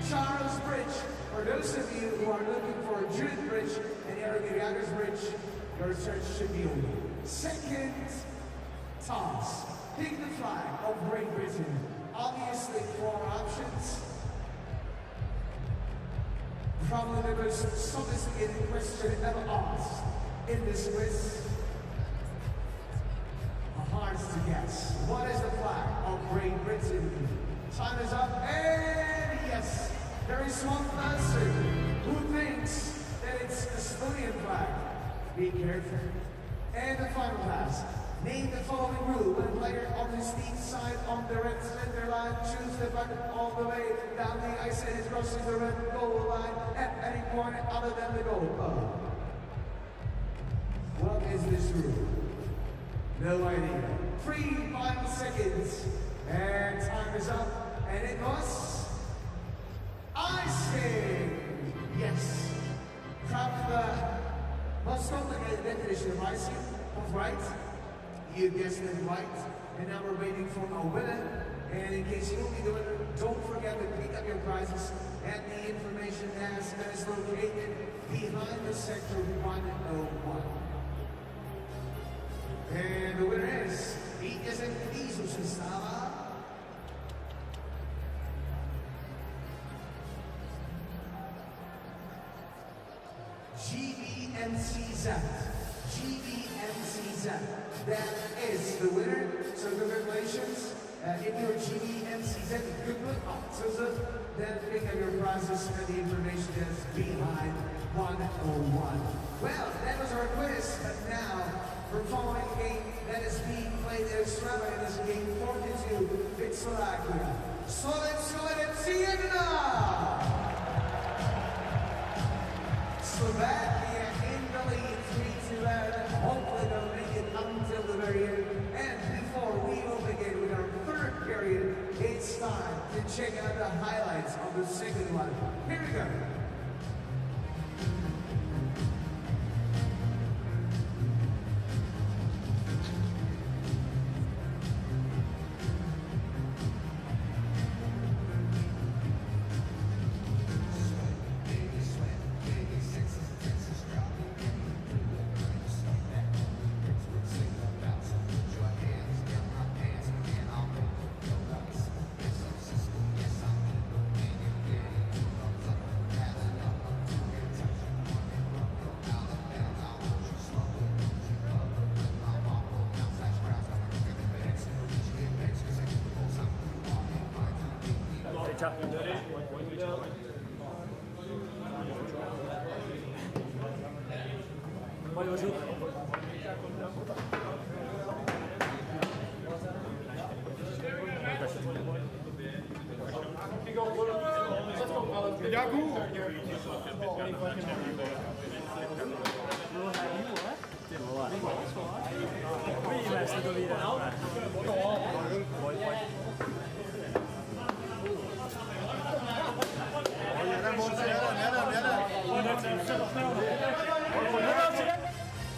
Charles Bridge, for those of you who are looking for Judith Bridge and Jaromír Jágr's Bridge, your search should be over. Second task. Pick the flag of Great Britain. Obviously 4 options. Probably the most sophisticated question ever asked in this quiz. Hard to guess. What is the flag of Great Britain? Time is up, and yes, there is one person who thinks that it's the Estonian flag. Be careful. And the final pass. Name the following rule. When a player on his team side on the red center line choose the button all the way down the ice and is crossing the red goal line at any point other than the goal. What is this rule? No idea. 3 final seconds. And time is up. And it was icing. Yes. Probably the most complicated definition of icing was right. You guessed it right. And now we're waiting for our winner. And in case you will be the winner, don't forget to pick up your prizes at the information desk that is located behind the sector 101. And the winner is vítězem kvízu se stává GBMCZ. GBMCZ. That is the winner. So congratulations. In your GBMCZ, good luck. So then pick up your prizes at the information desk behind 101. Well, that was our quiz, but now we're following a game that is being played in Australia. This game 42 in Slovakia. Slovakia in the lead, 3-2. Hopefully they'll make it until the very end. And before we will begin with our third period, it's time to check out the highlights of the second one. Here we go.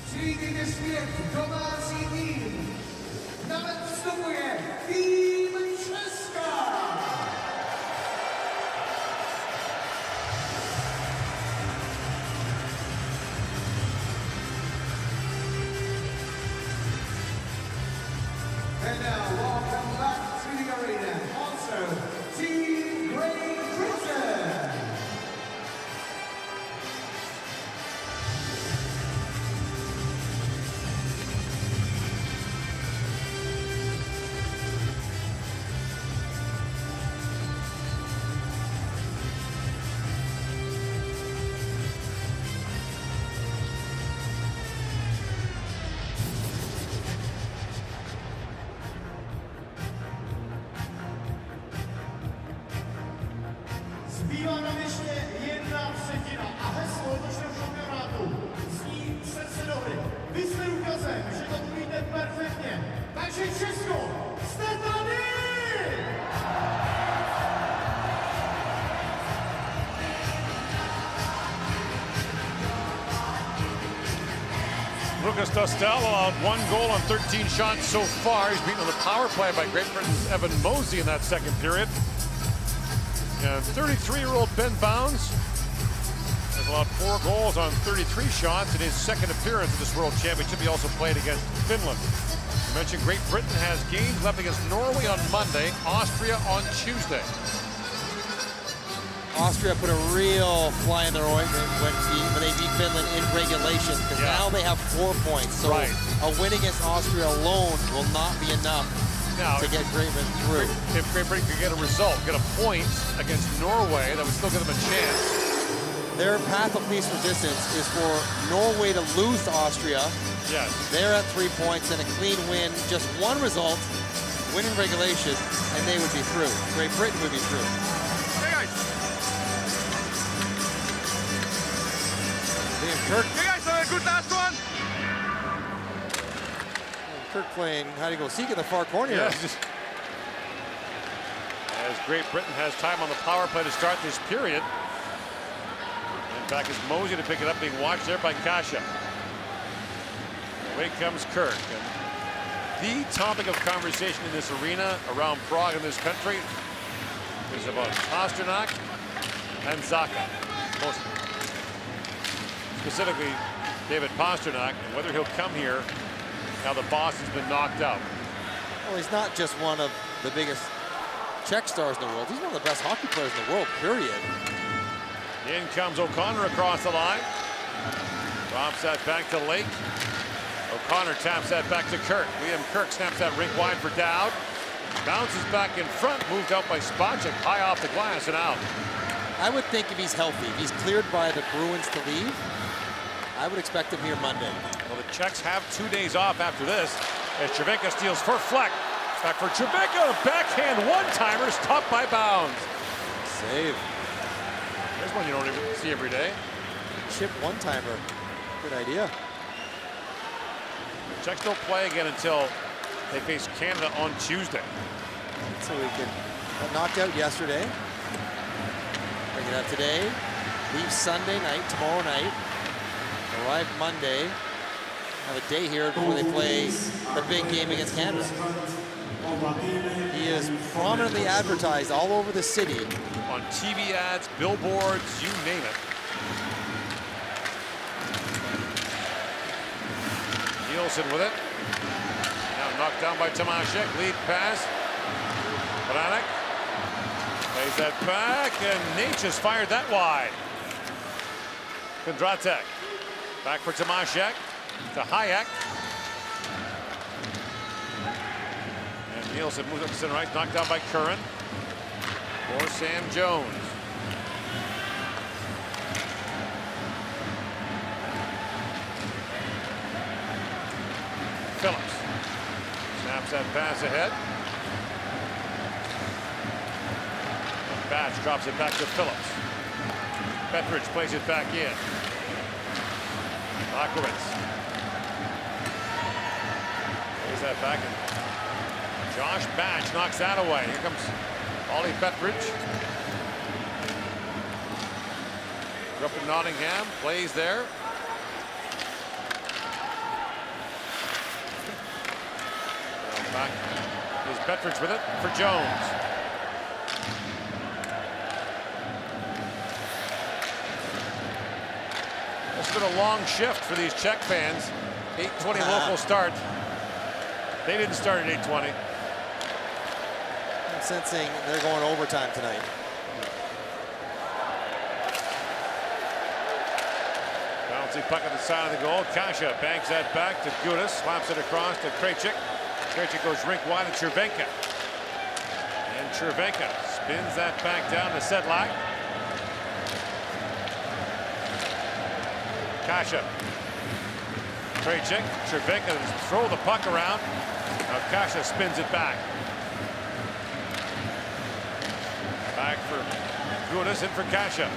Třídy zpět domácí tým. Nastupuje tým Česka. And now welcome back to the arena. Also, Team Great Britain. perfektně. Takže Česko, jste tady! Lucas Dostal allowed 1 goal on 13 shots so far. He's beaten on the power play by Great Britain's Evan Mosey in that second period. And 33-year-old Ben Bounds has allowed 4 goals on 33 shots in his second appearance at this World Championship. He also played against Finland. I mentioned Great Britain has games left against Norway on Monday, Austria on Tuesday. Austria put a real fly in their ointment when they beat Finland in regulation, because now they have 4 points. So a win against Austria alone will not be enough to get Great Britain through. If Great Britain could get a result, get a point against Norway, that would still give them a chance. Their path of least resistance is for Norway to lose to Austria. Yes. They're at 3 points, and a clean win, just 1 result, win in regulation, and they would be through. Great Britain would be through. Kirk. You guys have a good last one? Kirk playing hide and go seek in the far corner. Yes. As Great Britain has time on the power play to start this period. And back is Mosey to pick it up, being watched there by Kasha. Away comes Kirk. And the topic of conversation in this arena around Prague in this country is about Pasternak and Zaka. Specifically, David Pasternak, and whether he'll come here now the boss has been knocked out. Well, he's not just one of the biggest Czech stars in the world. He's one of the best hockey players in the world, period. In comes O'Connor across the line. Drops that back to Lake. O'Connor taps that back to Kirk. Liam Kirk snaps that rink wide for Dowd. Bounces back in front, moved out by Spacek, high off the glass and out. I would think if he's healthy, if he's cleared by the Bruins to leave, I would expect him here Monday. Well, the Czechs have 2 days off after this, as Cervenka steals for Fleck. Back for Cervenka, backhand one-timer, stopped by Bounds. Save. There's one you don't even see every day. Chip one-timer, good idea. The Czechs don't play again until they face Canada on Tuesday. So we got knocked out yesterday. Bring it up today. Leave Sunday night, tomorrow night. Arrive Monday. Have a day here before they play the big game against Canada. He is prominently advertised all over the city. On TV ads, billboards, you name it. Nielsen with it. Now knocked down by Tomaszek. Lead pass. Branek plays that back, and Natchez fired that wide. Kondratek. Back for Tomaszek to Hayek. And Nielsen moves up to center right, knocked down by Curran. For Sam Jones. Phillips snaps that pass ahead. And Batch drops it back to Phillips. Petrich plays it back in. Lakowitz plays that back, and Josh Batch knocks that away. Here comes Ollie Petrich. Grew up in Nottingham, plays there. Back is Petrich with it for Jones. It's been a long shift for these Czech fans. 8:20 local start. They didn't start at 8:20. I'm sensing they're going overtime tonight. Bouncing puck on the side of the goal. Kasha banks that back to Gudis. Slaps it across to Krejcik. Krejcik goes rink wide to Cervenka. And Cervenka spins that back down to Sedlak. Kasha. Krejcik. Cervenka throw the puck around. Now Kasha spins it back. Back for Gudis and for Kasha.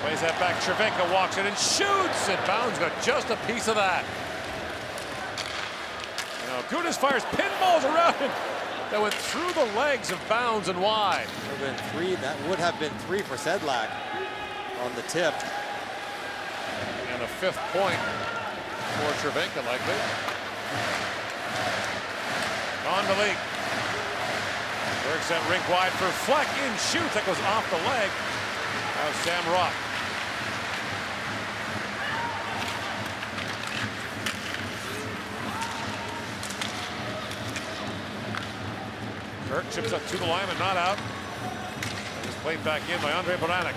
Plays that back. Cervenka walks it and shoots. And Bounds got just a piece of that. Now Gudas fires pinballs around him that went through the legs of Bounds and wide. That would have been three for Sedlak on the tip. And a 5th point for Cervenka, likely. On the league. Works that rink wide for Fleck. In shoots. That goes off the leg of Sam Rock. Kirk chips up to the line, but not out. And is played back in by Andre Baranek.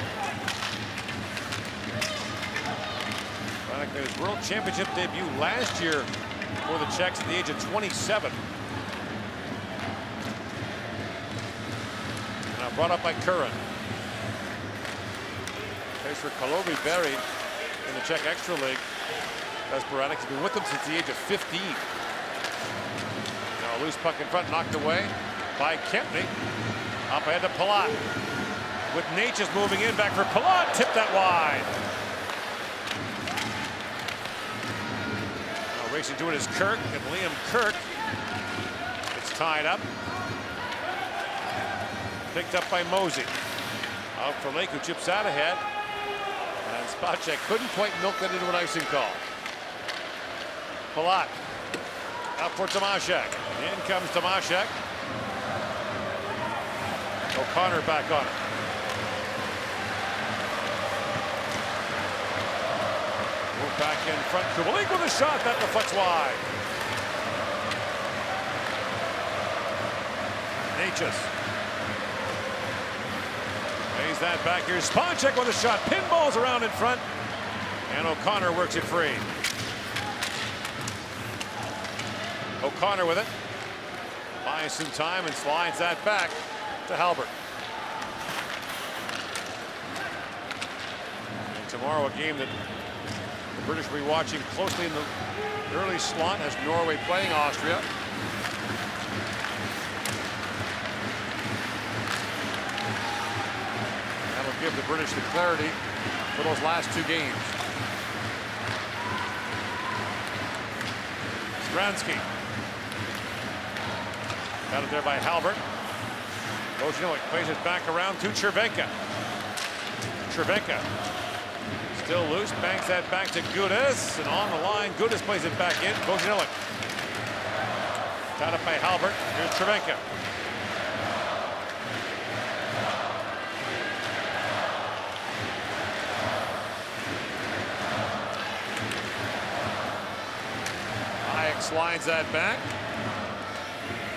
Baranek made his World Championship debut last year for the Czechs at the age of 27. Now brought up by Curran. Plays for Karlovy Vary in the Czech Extra League. As Baranek has been with them since the age of 15. Now a loose puck in front, knocked away by Kempney. Up ahead to Palat. With Natchez moving in, back for Palat. Tipped that wide. Now racing to it is Kirk, and Liam Kirk. It's tied up. Picked up by Mosey. Out for Lake, who chips out ahead. And Spacek couldn't quite milk that into an icing call. Palat. Out for Tomaszek. In comes Tomaszek. O'Connor back on it. Move back in front. Kubalik with a shot that deflects wide. Natchez. Lays that back. Here's Spacek with a shot. Pinballs around in front. And O'Connor works it free. O'Connor with it. Buys some time and slides that back to Halbert. And tomorrow a game that the British will be watching closely in the early slot as Norway playing Austria. That'll give the British the clarity for those last 2 games. Stransky. Got it there by Halbert. Bojanovic plays it back around to Cervenka. Cervenka still loose, banks that back to Gudas, and on the line, Gudas plays it back in. Bojanovic tied up by Halbert. Here's Cervenka. Ajax slides that back,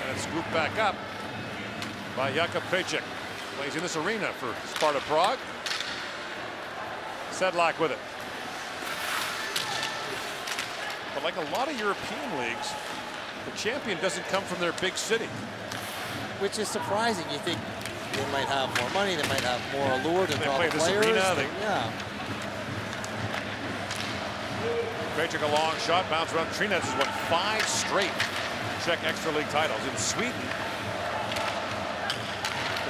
and it's scooped back up by Jakub Pejcik. Plays in this arena for Sparta Prague. Sedlak with it. But like a lot of European leagues, the champion doesn't come from their big city. Which is surprising. You think they might have more money, they might have more allure to draw the players. Arena, yeah. Pejcik a long shot, bounce around. Trinidad has won 5 straight Czech Extra League titles. In Sweden,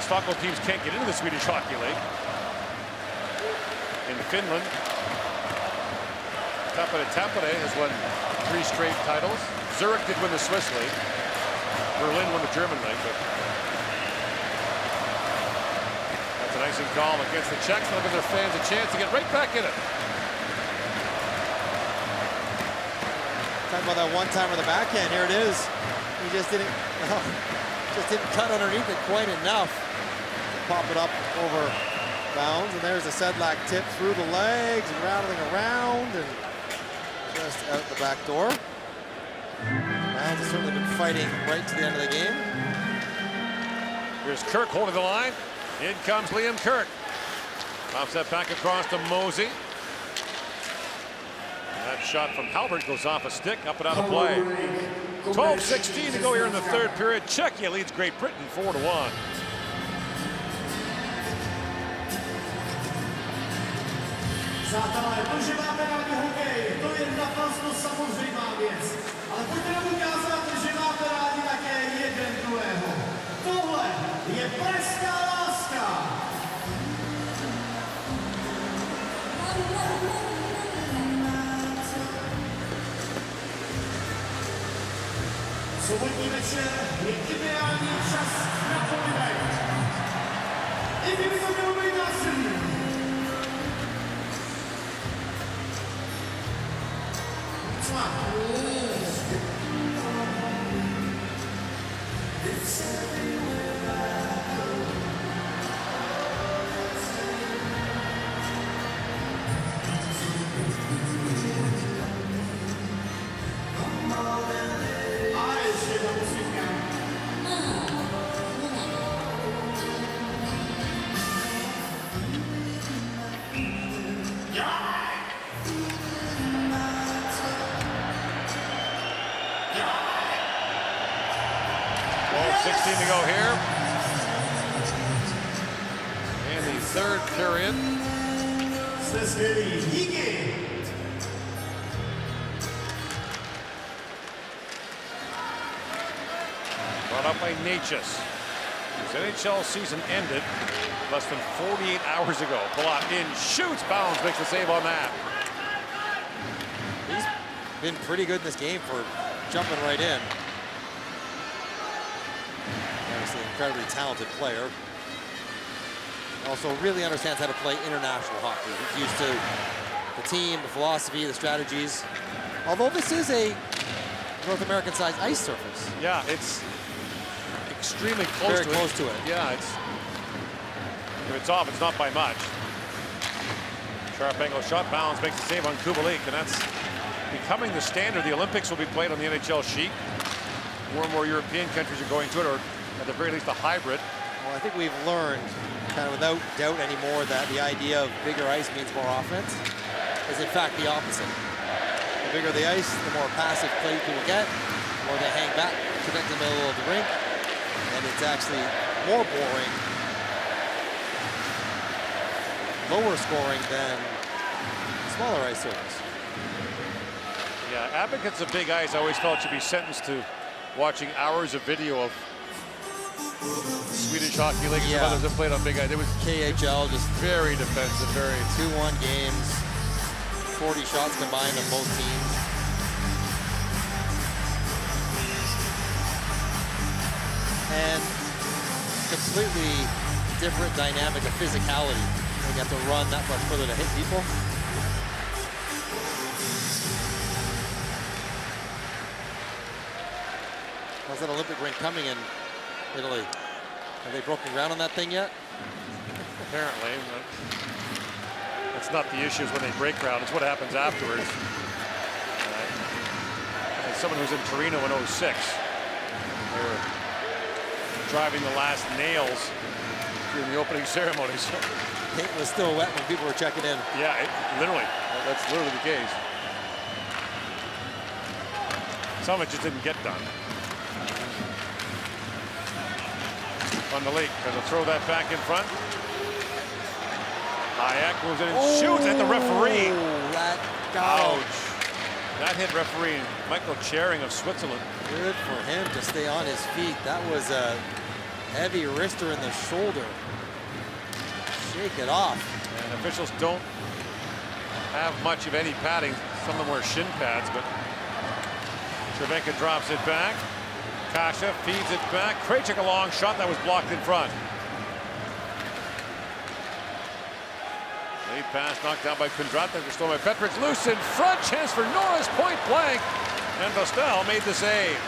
Stockholm teams can't get into the Swedish Hockey League. In Finland, Tampere has won 3 straight titles. Zurich did win the Swiss League. Berlin won the German League. But that's an icing call against the Czechs. They'll give their fans a chance to get right back in it. Talking about that one-timer on the backhand. Here it is. He just didn't cut underneath it quite enough. Pop it up over Bounds, and there's a Sedlak tip through the legs and rattling around and just out the back door. Bounds has certainly been fighting right to the end of the game. Here's Kirk holding the line. In comes Liam Kirk. Pops that back across to Mosey. And that shot from Halbert goes off a stick, up and out of play. 12:16 to go here in the 3rd period. Czechia leads Great Britain 4-1. Přátelé, to, že máme rádi hokej, to je naprosto samozřejmá věc. Ale pojďte nám ukázat, že máte rádi také jeden druhého. Tohle je pražská láska. Sobotní večer je ideální čas na polibek. I kdyby to mělo být násilí. To go here in the third period. Brought up by Natchez. His NHL season ended less than 48 hours ago. Palat in, shoots, bounds, makes the save on that. He's been pretty good in this game for jumping right in. Obviously an incredibly talented player. Also really understands how to play international hockey. He's used to the team, the philosophy, the strategies. Although this is a North American-sized ice surface. Yeah, it's extremely close Very close to it. Yeah, if it's off, it's not by much. Sharp angle shot, bounce, makes the save on Kubalik, and that's becoming the standard. The Olympics will be played on the NHL sheet. More and more European countries are going to it, or at the very least a hybrid. Well, I think we've learned, kind of without doubt anymore, that the idea of bigger ice means more offense is in fact the opposite. The bigger the ice, the more passive play people get, the more they hang back, protect the middle of the rink, and it's actually more boring, lower scoring than smaller ice surface. Yeah, advocates of big ice, I always felt, should be sentenced to watching hours of video of Swedish Hockey League and others that played on big ice. It was KHL, just very defensive, very 2-1 games, 40 shots combined on both teams. And completely different dynamic of physicality. You have to run that much further to hit people. How's that Olympic rink coming in Italy? Have they broken ground on that thing yet? Apparently. That's not the issues when they break ground. It's what happens afterwards. As someone who's in Torino in 06, they were driving the last nails during the opening ceremony. So Paint was still wet when people were checking in. yeah, literally. That's literally the case. Some of it just didn't get done. On the leak, gonna throw that back in front. Hayek moves in and shoots at the referee. That got Ouch. That hit referee Michael Charing of Switzerland. Good for him to stay on his feet. That was a heavy wrister in the shoulder. Shake it off. And officials don't have much of any padding. Some of them wear shin pads, but Cervenka drops it back. Kasha feeds it back. Krejcik a long shot that was blocked in front. Lead pass knocked down by Kondratek. Restored by Petric. Loose in front. Chance for Norris. Point blank. And Vostell made the save.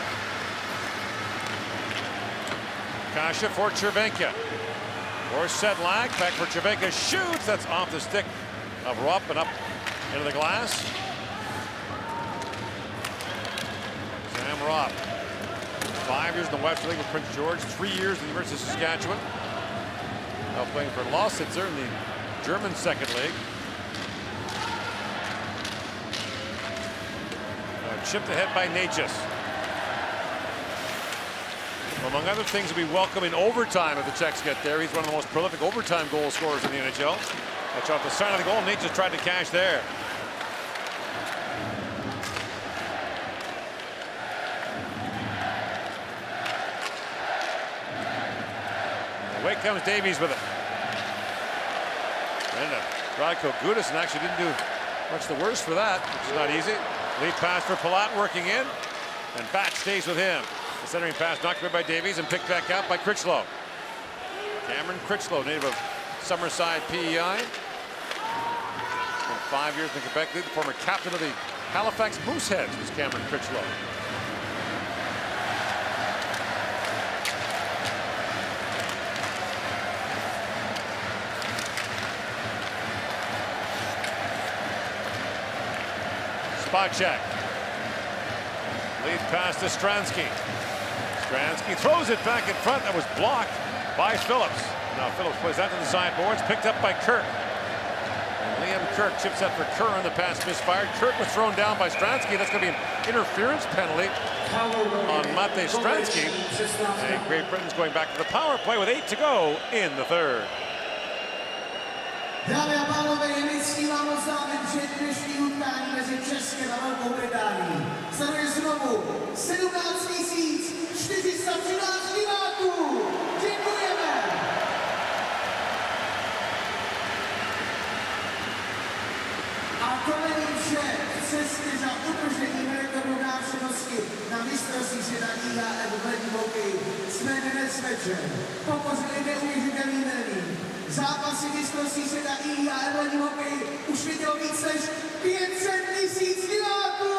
Kasha for Cervenka. Or Sedlak. Back for Cervenka. Shoots. That's off the stick of Rupp and up into the glass. Sam Rupp. 5 years in the Western League with Prince George, 3 years in the University of Saskatchewan. Now playing for Lausitzer in the German second league. Chipped ahead by Natchez. Among other things, we welcome in overtime if the Czechs get there. He's one of the most prolific overtime goal scorers in the NHL. That's off the side of the goal. Natchez tried to cash there. Away comes Davies with it. And Radko Gudas actually didn't do much the worse for that, which is not easy. Lead pass for Palat working in, and back stays with him. centering pass knocked away by Davies and picked back out by Critchlow. Cameron Critchlow, native of Summerside, PEI. Spent 5 years in Quebec League. The former captain of the Halifax Mooseheads was Cameron Critchlow. Spot check. Lead pass to Stransky. Stransky throws it back in front. That was blocked by Phillips. Now Phillips plays that to the sideboards. Picked up by Kirk. And Liam Kirk chips up for Kerr on the pass misfired. Kirk was thrown down by Stransky. That's going to be an interference penalty on Mate Stransky. And Great Britain's going back to the power play with 8 to go in the third. Dámy a pánové, je nejistý vám oznámit, že dnešní utkání mezi Českem a Velkou Británií sleduje znovu 17 413 diváků. Děkujeme! A to není vše. Cesty za udržením rekordu návštěvnosti na mistrovství světa IIHF v ledním hokeji jsme dnes večer pokořili neuvěřitelný termín. Zápasy mistrovství světa IIHF v ledním hokeji už vidělo víc než 500 000 diváků!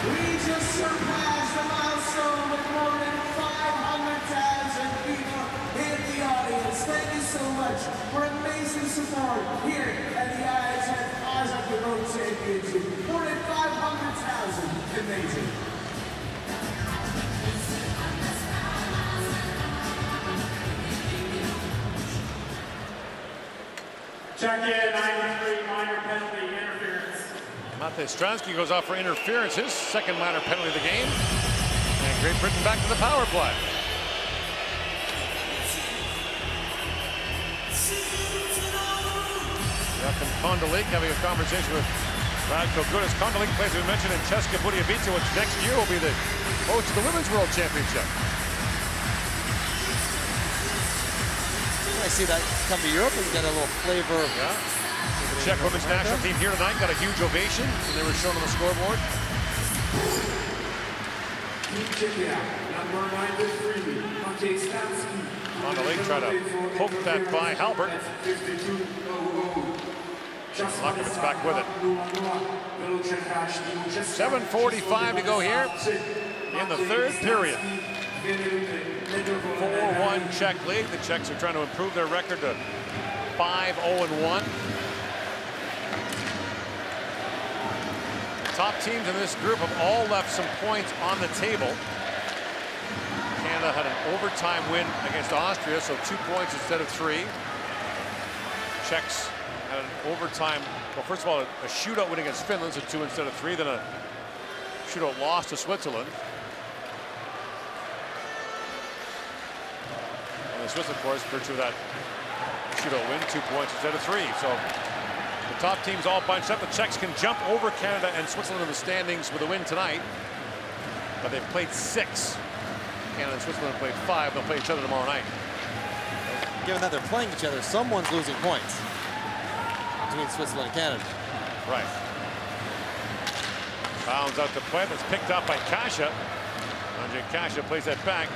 We just surpassed the milestone with more than 500,000 people in the audience. Thank you so much for amazing support here at the IIHF Ice Hockey World Championship. More than 500,000. Amazing. Czechia 93 minor penalty interference. Mate Stransky goes off for interference, his second minor penalty of the game. And Great Britain back to the power play. Joachim Kondolik having a conversation with Radko Gudas. Kondolik plays, we mentioned, in Czechia, Budějovice, which next year will be the host of the Women's World Championship. I see that come to Europe and get a little flavor of the Czech women's national team here tonight got a huge ovation when they were shown on the scoreboard. Kondolik tried to poke that by Halbert. Luckman's back with it. 7:45 to go here in the third period. 4-1 Czech lead. The Czechs are trying to improve their record to 5-0-1. Top teams in this group have all left some points on the table. Canada had an overtime win against Austria, so 2 points instead of 3. Czechs had an overtime, well, first of all, a shootout win against Finland, so 2 instead of 3, then a shootout loss to Switzerland. And the Swiss, of course, virtue of that shootout win, 2 points instead of 3. So the top teams all bunched up. The Czechs can jump over Canada and Switzerland in the standings with a win tonight, but they've played 6. Canada and Switzerland have played 5. They'll play each other tomorrow night. Given that they're playing each other, someone's losing points between Switzerland and Canada. Right. Bounds out to play. That's picked up by Kasha. Andrzej Kasha plays that back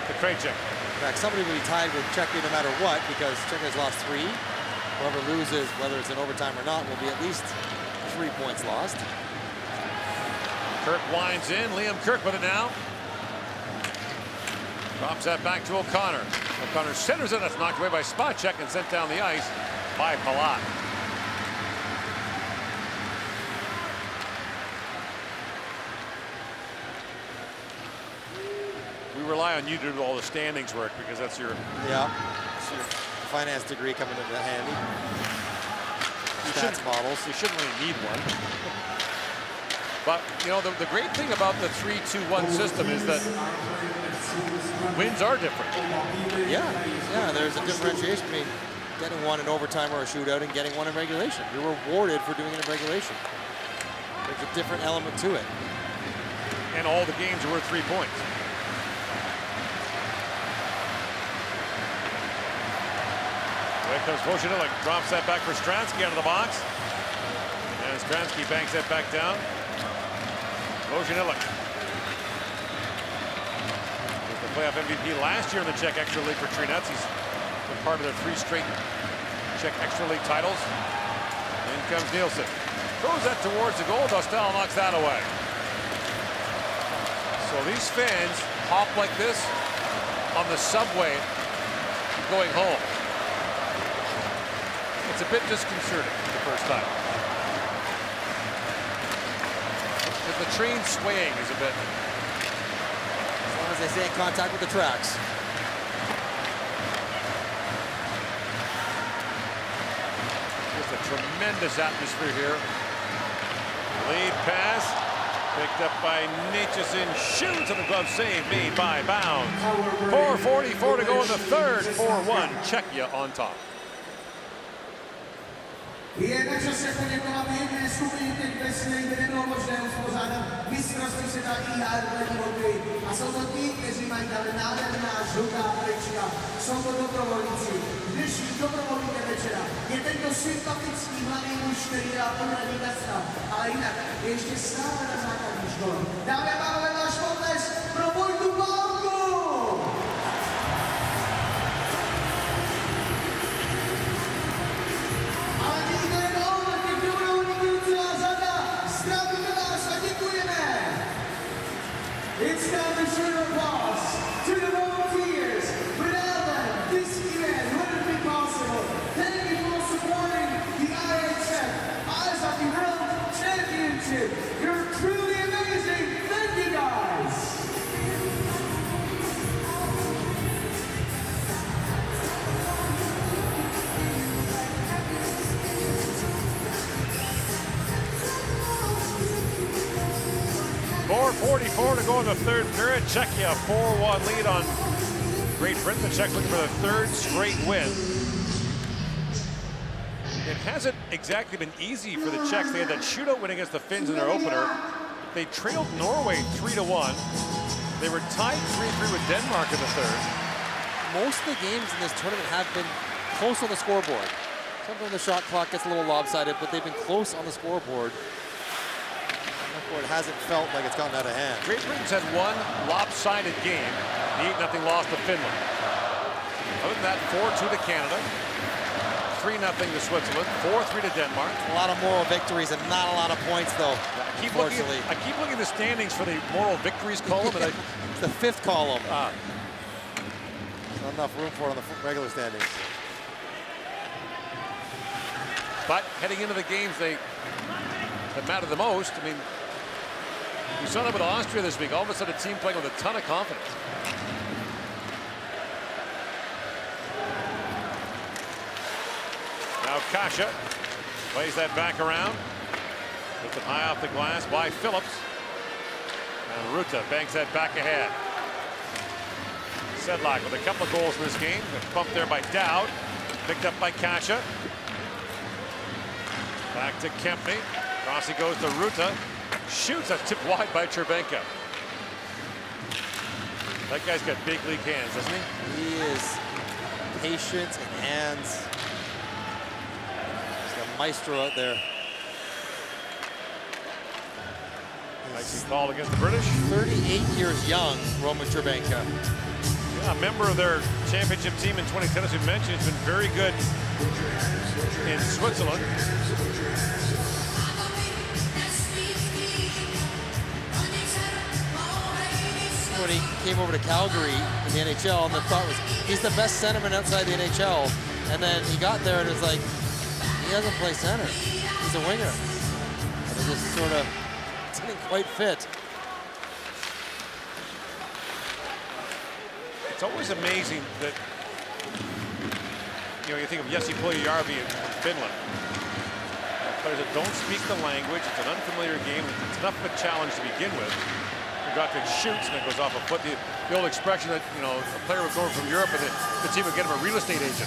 to Krejcik. In fact, somebody will be tied with Czechia no matter what, because Czechia has lost 3. Whoever loses, whether it's in overtime or not, will be at least 3 points lost. Kirk winds in. Liam Kirk with it now. Drops that back to O'Connor. O'Connor centers it. That's knocked away by Spacek and sent down the ice by Palat. We rely on you to do all the standings work because that's your finance degree coming into handy. Stats models. You shouldn't really need one. But you know the great thing about the 3-2-1 system is that wins are different. Yeah, there's a differentiation between getting one in overtime or a shootout and getting one in regulation. You're rewarded for doing it in regulation. There's a different element to it. And all the games are worth 3 points. There comes Vojinovic, drops that back for Stransky out of the box. And Stransky banks that back down. Bojanilic. Was the playoff MVP last year in the Czech Extra League for Trinets. He's been part of their 3 straight Czech Extra League titles. In comes Nielsen. Throws that towards the goal. Dostal knocks that away. So these fans hop like this on the subway going home. It's a bit disconcerting the first time. Because the train swaying is a bit. As long as they stay in contact with the tracks. Just a tremendous atmosphere here. Lead pass. Picked up by Nichusin. Shoots and a glove save made by Bounds. 4:44 to go in the third. 4-1. Czechia on top. Je na čase poděkovat jedné skupině těch veselých, kde nebylo možné uspořádat mistrovství světa IIHF hokej. A jsou to ti, kteří mají tady nádherná žlutá trička. Jsou to dobrovolníci. Dnešní dobrovolníka večera je tento sympatický mladý muž, který dá poradní kacka. Ale jinak je ještě stále na základní škole. Dámy a pánové, náš potlesk pro Vojtu Pálku! It's time to show applause to the volunteers. Without them, this event wouldn't be possible. Thank you for supporting the IIHF Ice Hockey World Championship. You're truly amazing. Thank you, guys. .44 to go in the third period. Czechia 4-1 lead on Great Britain. The Czechs looking for the third straight win. It hasn't exactly been easy for the Czechs. They had that shootout win against the Finns in their opener. They trailed Norway 3-1. They were tied 3-3 with Denmark in the third. Most of the games in this tournament have been close on the scoreboard. Sometimes the shot clock gets a little lopsided, but they've been close on the scoreboard. It hasn't felt like it's gotten out of hand. Great Britain's had one lopsided game, the 8-0 loss to Finland. Other than that, 4-2 to Canada, 3-0 to Switzerland, 4-3 to Denmark. A lot of moral victories and not a lot of points, though. I keep looking at the standings for the moral victories column, and it's the 5th column. Not enough room for it on the regular standings. But heading into the games that matter the most, I mean, we saw that with Austria this week. All of a sudden, a team playing with a ton of confidence. Now Kasha plays that back around. Puts it high off the glass by Phillips. And Ruta banks that back ahead. Sedlak with a couple of goals in this game. Bumped there by Dowd. Picked up by Kasha. Back to Kempney. Cross he goes to Ruta. Shoots a tip wide by Cervenka. That guy's got big league hands, doesn't he? He is patient and hands. He's a maestro out there. Nice call against the British. 38 years young, Roman Cervenka. Yeah, a member of their championship team in 2010, as we mentioned, has been very good in Switzerland. When he came over to Calgary in the NHL, and the thought was he's the best centerman outside the NHL, and then he got there and it was like he doesn't play center, he's a winger, and it just sort of didn't quite fit. It's always amazing that, you know, you think of Jesse Puljujärvi in Finland. Players that don't speak the language, it's an unfamiliar game, it's enough of a challenge to begin with. Got to shoots and it goes off a foot. The old expression that, you know, a player would go from Europe and the team would get him a real estate agent.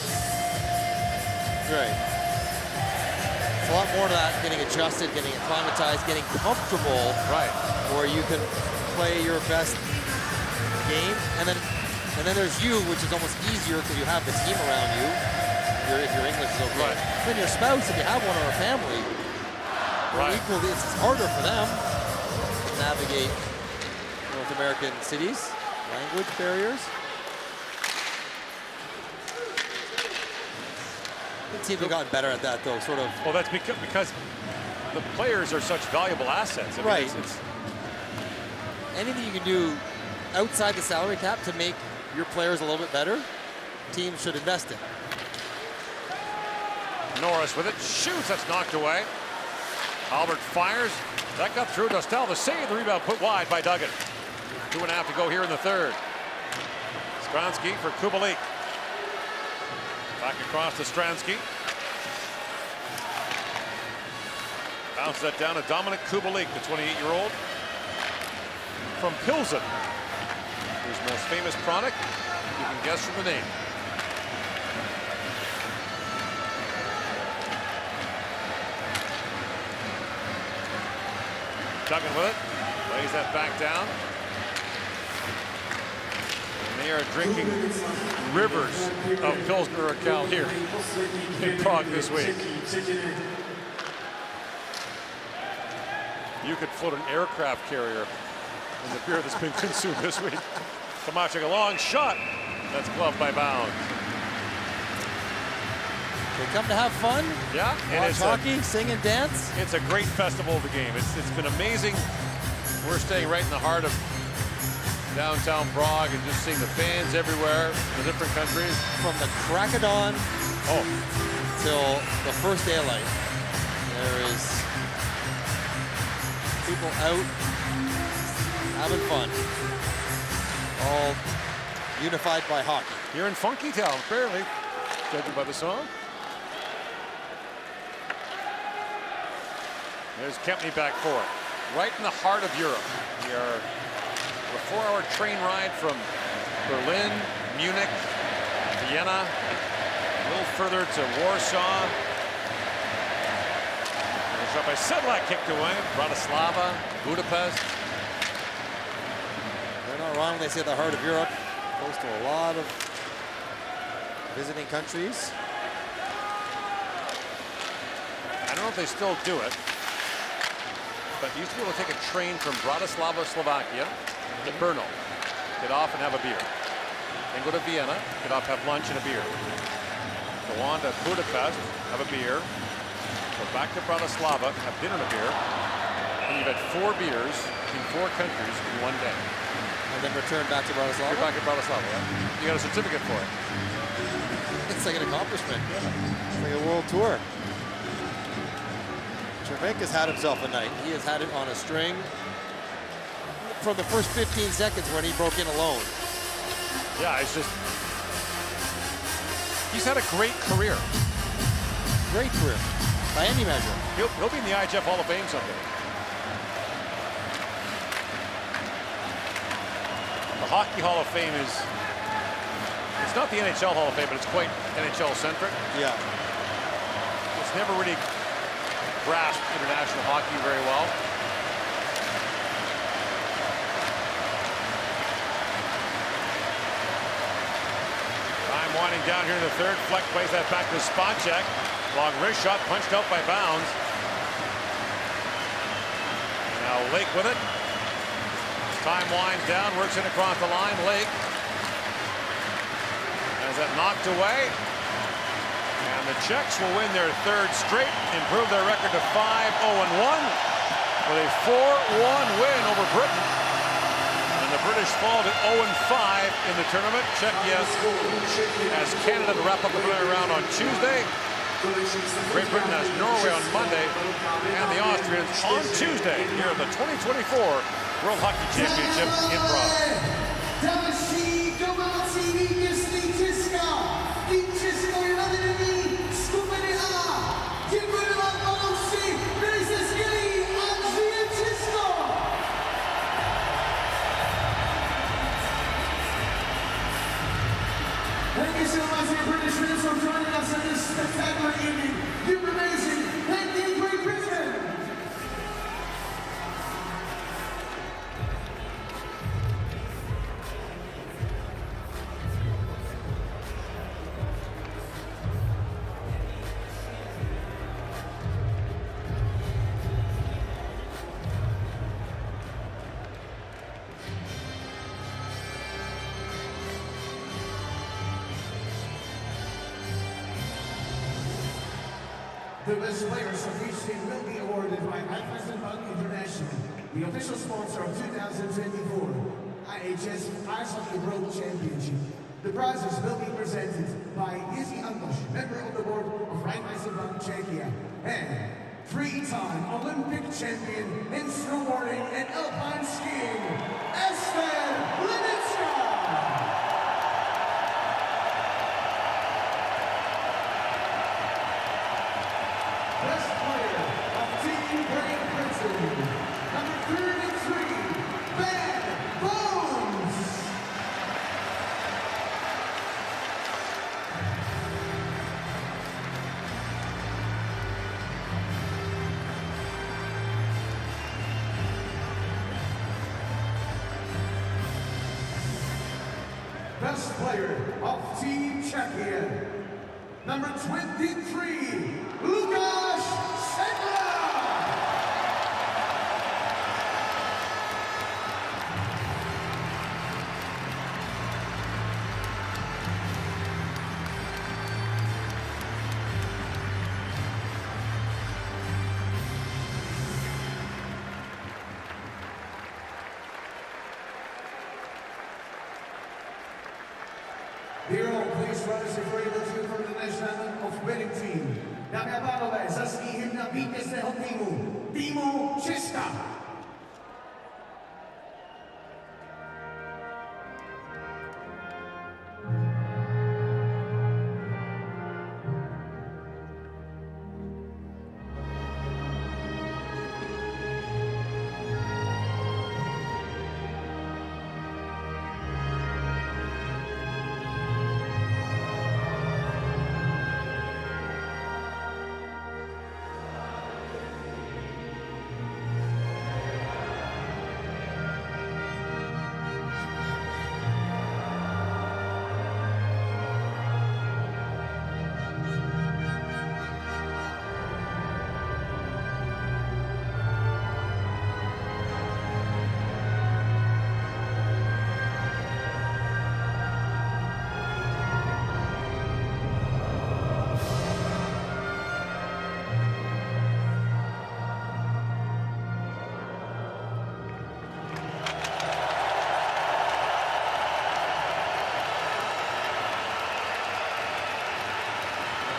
Right. It's a lot more to that, getting adjusted, getting acclimatized, getting comfortable. Right. Where you can play your best game, and then there's you, which is almost easier because you have the team around you. If your English is okay. Right. Then your spouse, if you have one, or a family, right, equally, it's harder for them. navigate North American cities, language barriers. The teams have gotten better at that, though, sort of. Well, that's because the players are such valuable assets. I mean, right. It's anything you can do outside the salary cap to make your players a little bit better, teams should invest in. Norris with it, shoots, that's knocked away. Albert fires, that got through. Dostal, the save, the rebound put wide by Duggan. 2.5 to go here in the third. Stransky for Kubalik. Back across to Stransky. Bounce that down to Dominic Kubalik, the 28-year-old from Pilsen, whose most famous product you can guess from the name. Duggan with it, lays that back down. And they are drinking rivers of Pilsner Urquell here in Prague this week. You could float an aircraft carrier in the beer that's been consumed this week. Tomaszek, a long shot. That's gloved by Bounds. They come to have fun. Yeah, and watch it's hockey, sing and dance. It's a great festival of the game. It's been amazing. We're staying right in the heart of downtown Prague and just seeing the fans everywhere, the different countries. From the crack of dawn till the first daylight, there is people out having fun, all unified by hockey. You're in Funky Town, apparently, judging by the song. There's Kempney back for it. Right in the heart of Europe. We are a 4-hour train ride from Berlin, Munich, Vienna, a little further to Warsaw. And shot by Sedlak, kicked away. Bratislava, Budapest. They're not wrong when they say the heart of Europe. Close to a lot of visiting countries. I don't know if they still do it, but you used to be able to take a train from Bratislava, Slovakia to Brno, get off and have a beer. Then go to Vienna, get off, have lunch and a beer. Go on to Budapest, have a beer. Go back to Bratislava, have dinner and a beer. And you've had 4 beers in 4 countries in one day. And then return back to Bratislava? You're back at Bratislava, yeah. You got a certificate for it. It's like an accomplishment. It's like a world tour. Cervenka's had himself a night. He has had it on a string from the first 15 seconds when he broke in alone. Yeah, it's just, he's had a great career. Great career, by any measure. He'll be in the IIHF Hall of Fame someday. The Hockey Hall of Fame is, it's not the NHL Hall of Fame, but it's quite NHL-centric. Yeah. It's never really grasped international hockey very well. Time winding down here in the third. Fleck plays that back to Spacek. Long wrist shot punched out by Bounds. Now Lake with it. Time winds down, works it across the line. Lake has that knocked away. And the Czechs will win their 3rd straight, improve their record to 5-0-1 with a 4-1 win over Britain. And the British fall to 0-5 in the tournament. Czechia has Canada to wrap up the preliminary round on Tuesday. Great Britain has Norway on Monday, and the Austrians on Tuesday here at the 2024 World Hockey Championship in Prague. Thank you so much, dear British fans, for joining us on this spectacular evening. You're amazing. Thank you, Great Britain. The best players of each team will be awarded by Bank International, the official sponsor of 2024 IIHF Ice Hockey World Championship. The prizes will be presented by Izzy Antosh, member of the board of Bank Czechia, and three-time Olympic champion in snowboarding and alpine skiing, Esther Levitska. Best player of Team Great Britain, number 33, Ben Bones. Best player of Team Czechia, number 23, Lukáš Sedla. Here, please rise if ready to for the national of winning team. Dámy a pánové, zazní hymna vítězného týmu Česka.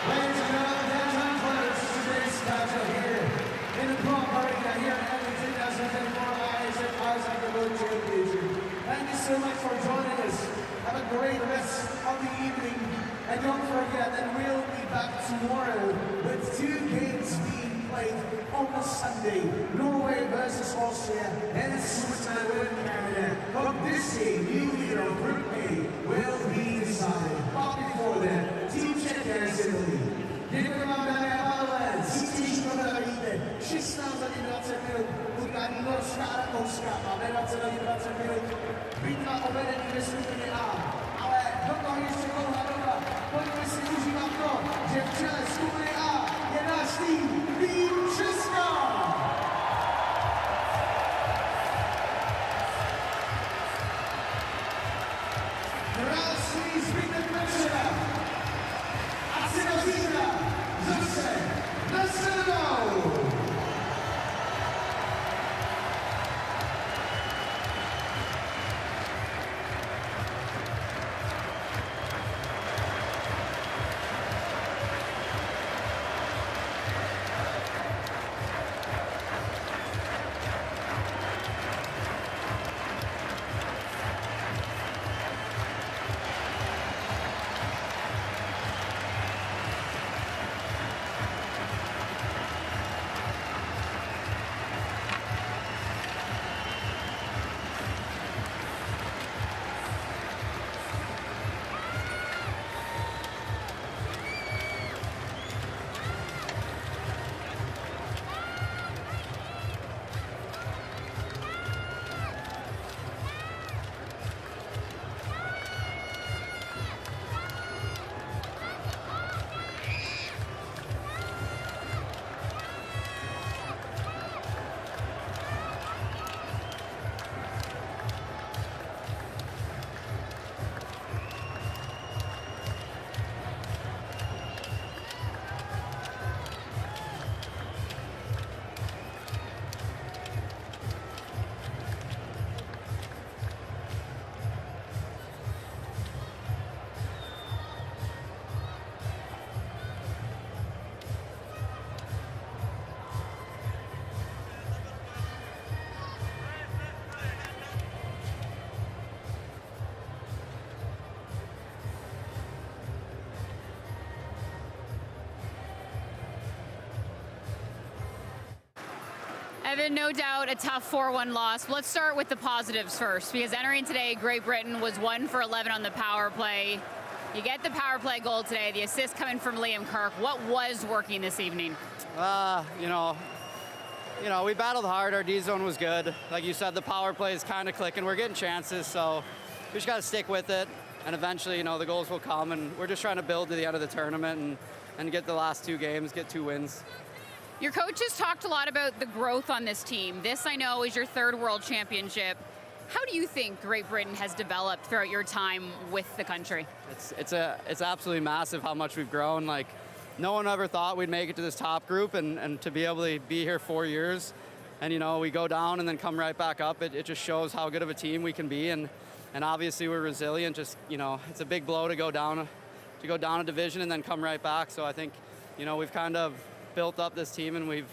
Ladies and gentlemen, downtown players, today's match here in the Prague Arena here at the 2024 IIHF Ice Hockey World Championship. Thank you so much for joining us. Have a great rest of the evening. And don't forget that we'll be back tomorrow with 2 games being played on the Sunday. Norway versus Austria and Switzerland with Canada. But this game, new leader of Group A will be decided. But before that, Team Czechia is in the lead. Děkujeme vám, dámy a pánové, zítřejší prohra vidíte 16 hodin 20 minut, utkání Norska a Rakouska a ve 20 hodin 20 minut bitva o vedení ve skupině A. Ale do toho ještě dlouhá doba. Pojďme si užívat to, že v čele skupiny A je náš tým Česka! Krásný zbytek večera! A se do zítra zase naslednou! Kevin, no doubt a tough 4-1 loss. Let's start with the positives first, because entering today, Great Britain was 1 for 11 on the power play. You get the power play goal today, the assist coming from Liam Kirk. What was working this evening? You know, we battled hard. Our D zone was good. Like you said, the power play is kind of clicking. We're getting chances, so we just got to stick with it. And eventually, you know, the goals will come. And we're just trying to build to the end of the tournament and get the last 2 games, get 2 wins. Your coach has talked a lot about the growth on this team. This, I know, is your 3rd World Championship. How do you think Great Britain has developed throughout your time with the country? It's absolutely massive how much we've grown. Like, no one ever thought we'd make it to this top group, and to be able to be here 4 years, and you know, we go down and then come right back up. It just shows how good of a team we can be, and obviously we're resilient. Just, you know, it's a big blow to go down a division and then come right back. So I think, you know, we've kind of built up this team, and we've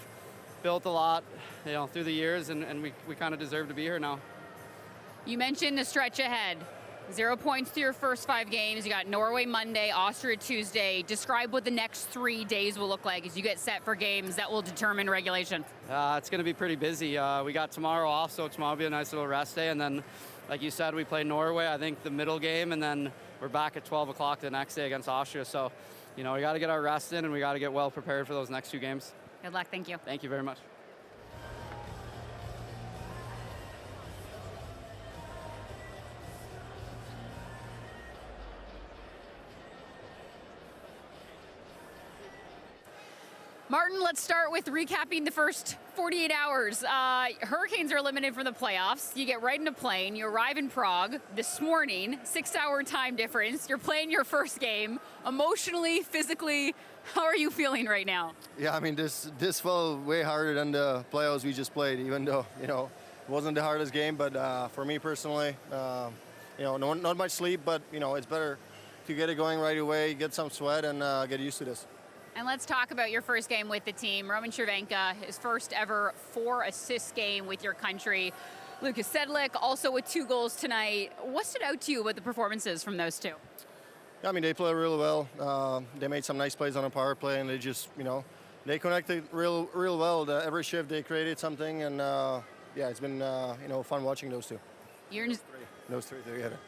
built a lot, you know, through the years, and we kind of deserve to be here now. You mentioned the stretch ahead. 0 points through your first 5 games. You got Norway Monday, Austria Tuesday. Describe what the next 3 days will look like as you get set for games that will determine regulation. It's going to be pretty busy. We got tomorrow off, so tomorrow will be a nice little rest day. And then, like you said, we play Norway, I think the middle game, and then we're back at 12 o'clock the next day against Austria. So, you know, we got to get our rest in, and we got to get well prepared for those next 2 games. Good luck. Thank you. Thank you very much. Martin, let's start with recapping the first 48 hours. Hurricanes are eliminated from the playoffs. You get right in a plane. You arrive in Prague this morning, 6-hour time difference. You're playing your first game. Emotionally, physically, how are you feeling right now? Yeah, I mean, this felt way harder than the playoffs we just played, even though, you know, it wasn't the hardest game. But for me personally, you know, not much sleep, but, you know, it's better to get it going right away, get some sweat, and get used to this. And let's talk about your first game with the team. Roman Cervenka, his first ever 4-assist game with your country. Lucas Sedlik also with 2 goals tonight. What stood out to you about the performances from those 2? Yeah, I mean, they played really well. They made some nice plays on a power play, and they just, you know, they connected real well. Every shift they created something, and yeah, it's been, you know, fun watching those 2. Those 3 together.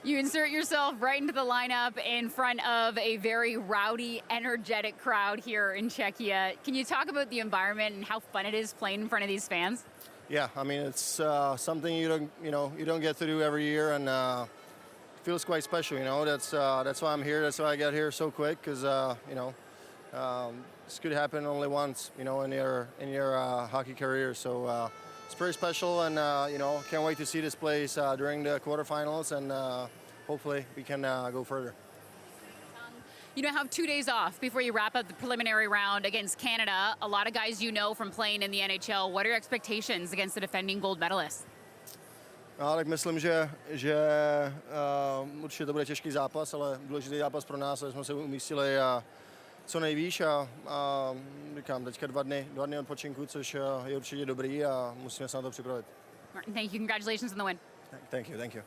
You insert yourself right into the lineup in front of a very rowdy, energetic crowd here in Czechia. Can you talk about the environment and how fun it is playing in front of these fans? Yeah, I mean, it's something you don't get to do every year, and it feels quite special. You know, that's why I'm here. That's why I got here so quick, because you know, this could happen only once, you know, in your hockey career. So it's pretty special, and you know, can't wait to see this place during the quarterfinals, and hopefully we can go further. You now have 2 days off before you wrap up the preliminary round against Canada. A lot of guys you know from playing in the NHL. What are your expectations against the defending gold medalists? Tak myslím, že určitě to bude těžký zápas, ale důležitý zápas pro nás, aby jsme se umístili co nejvíc, a říkám, teďka 2 dny odpočinku, což je určitě dobrý, a musíme se na to připravit. Martin, thank you. Congratulations on the win. Thank you, thank you.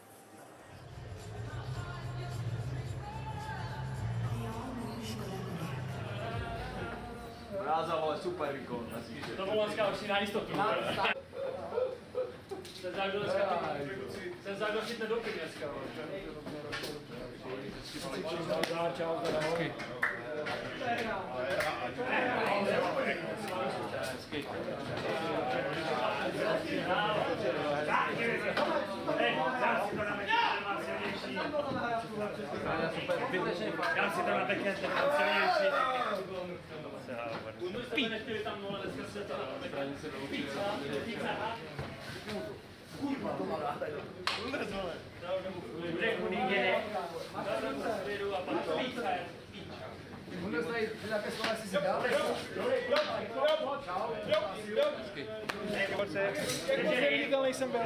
Ráza, vole, super výkon. To bylo dneska už na jistotu. Jsem zagošit nedopit dneska. Čau, hezky. Já si to na backhand nechám silnější. Nechtěli tam nula, dneska se to kurva, to má rád. Bude kuningere. A pak to pizza. Můžeme tady nějaké slova si dát? Čau. Nejsem byl.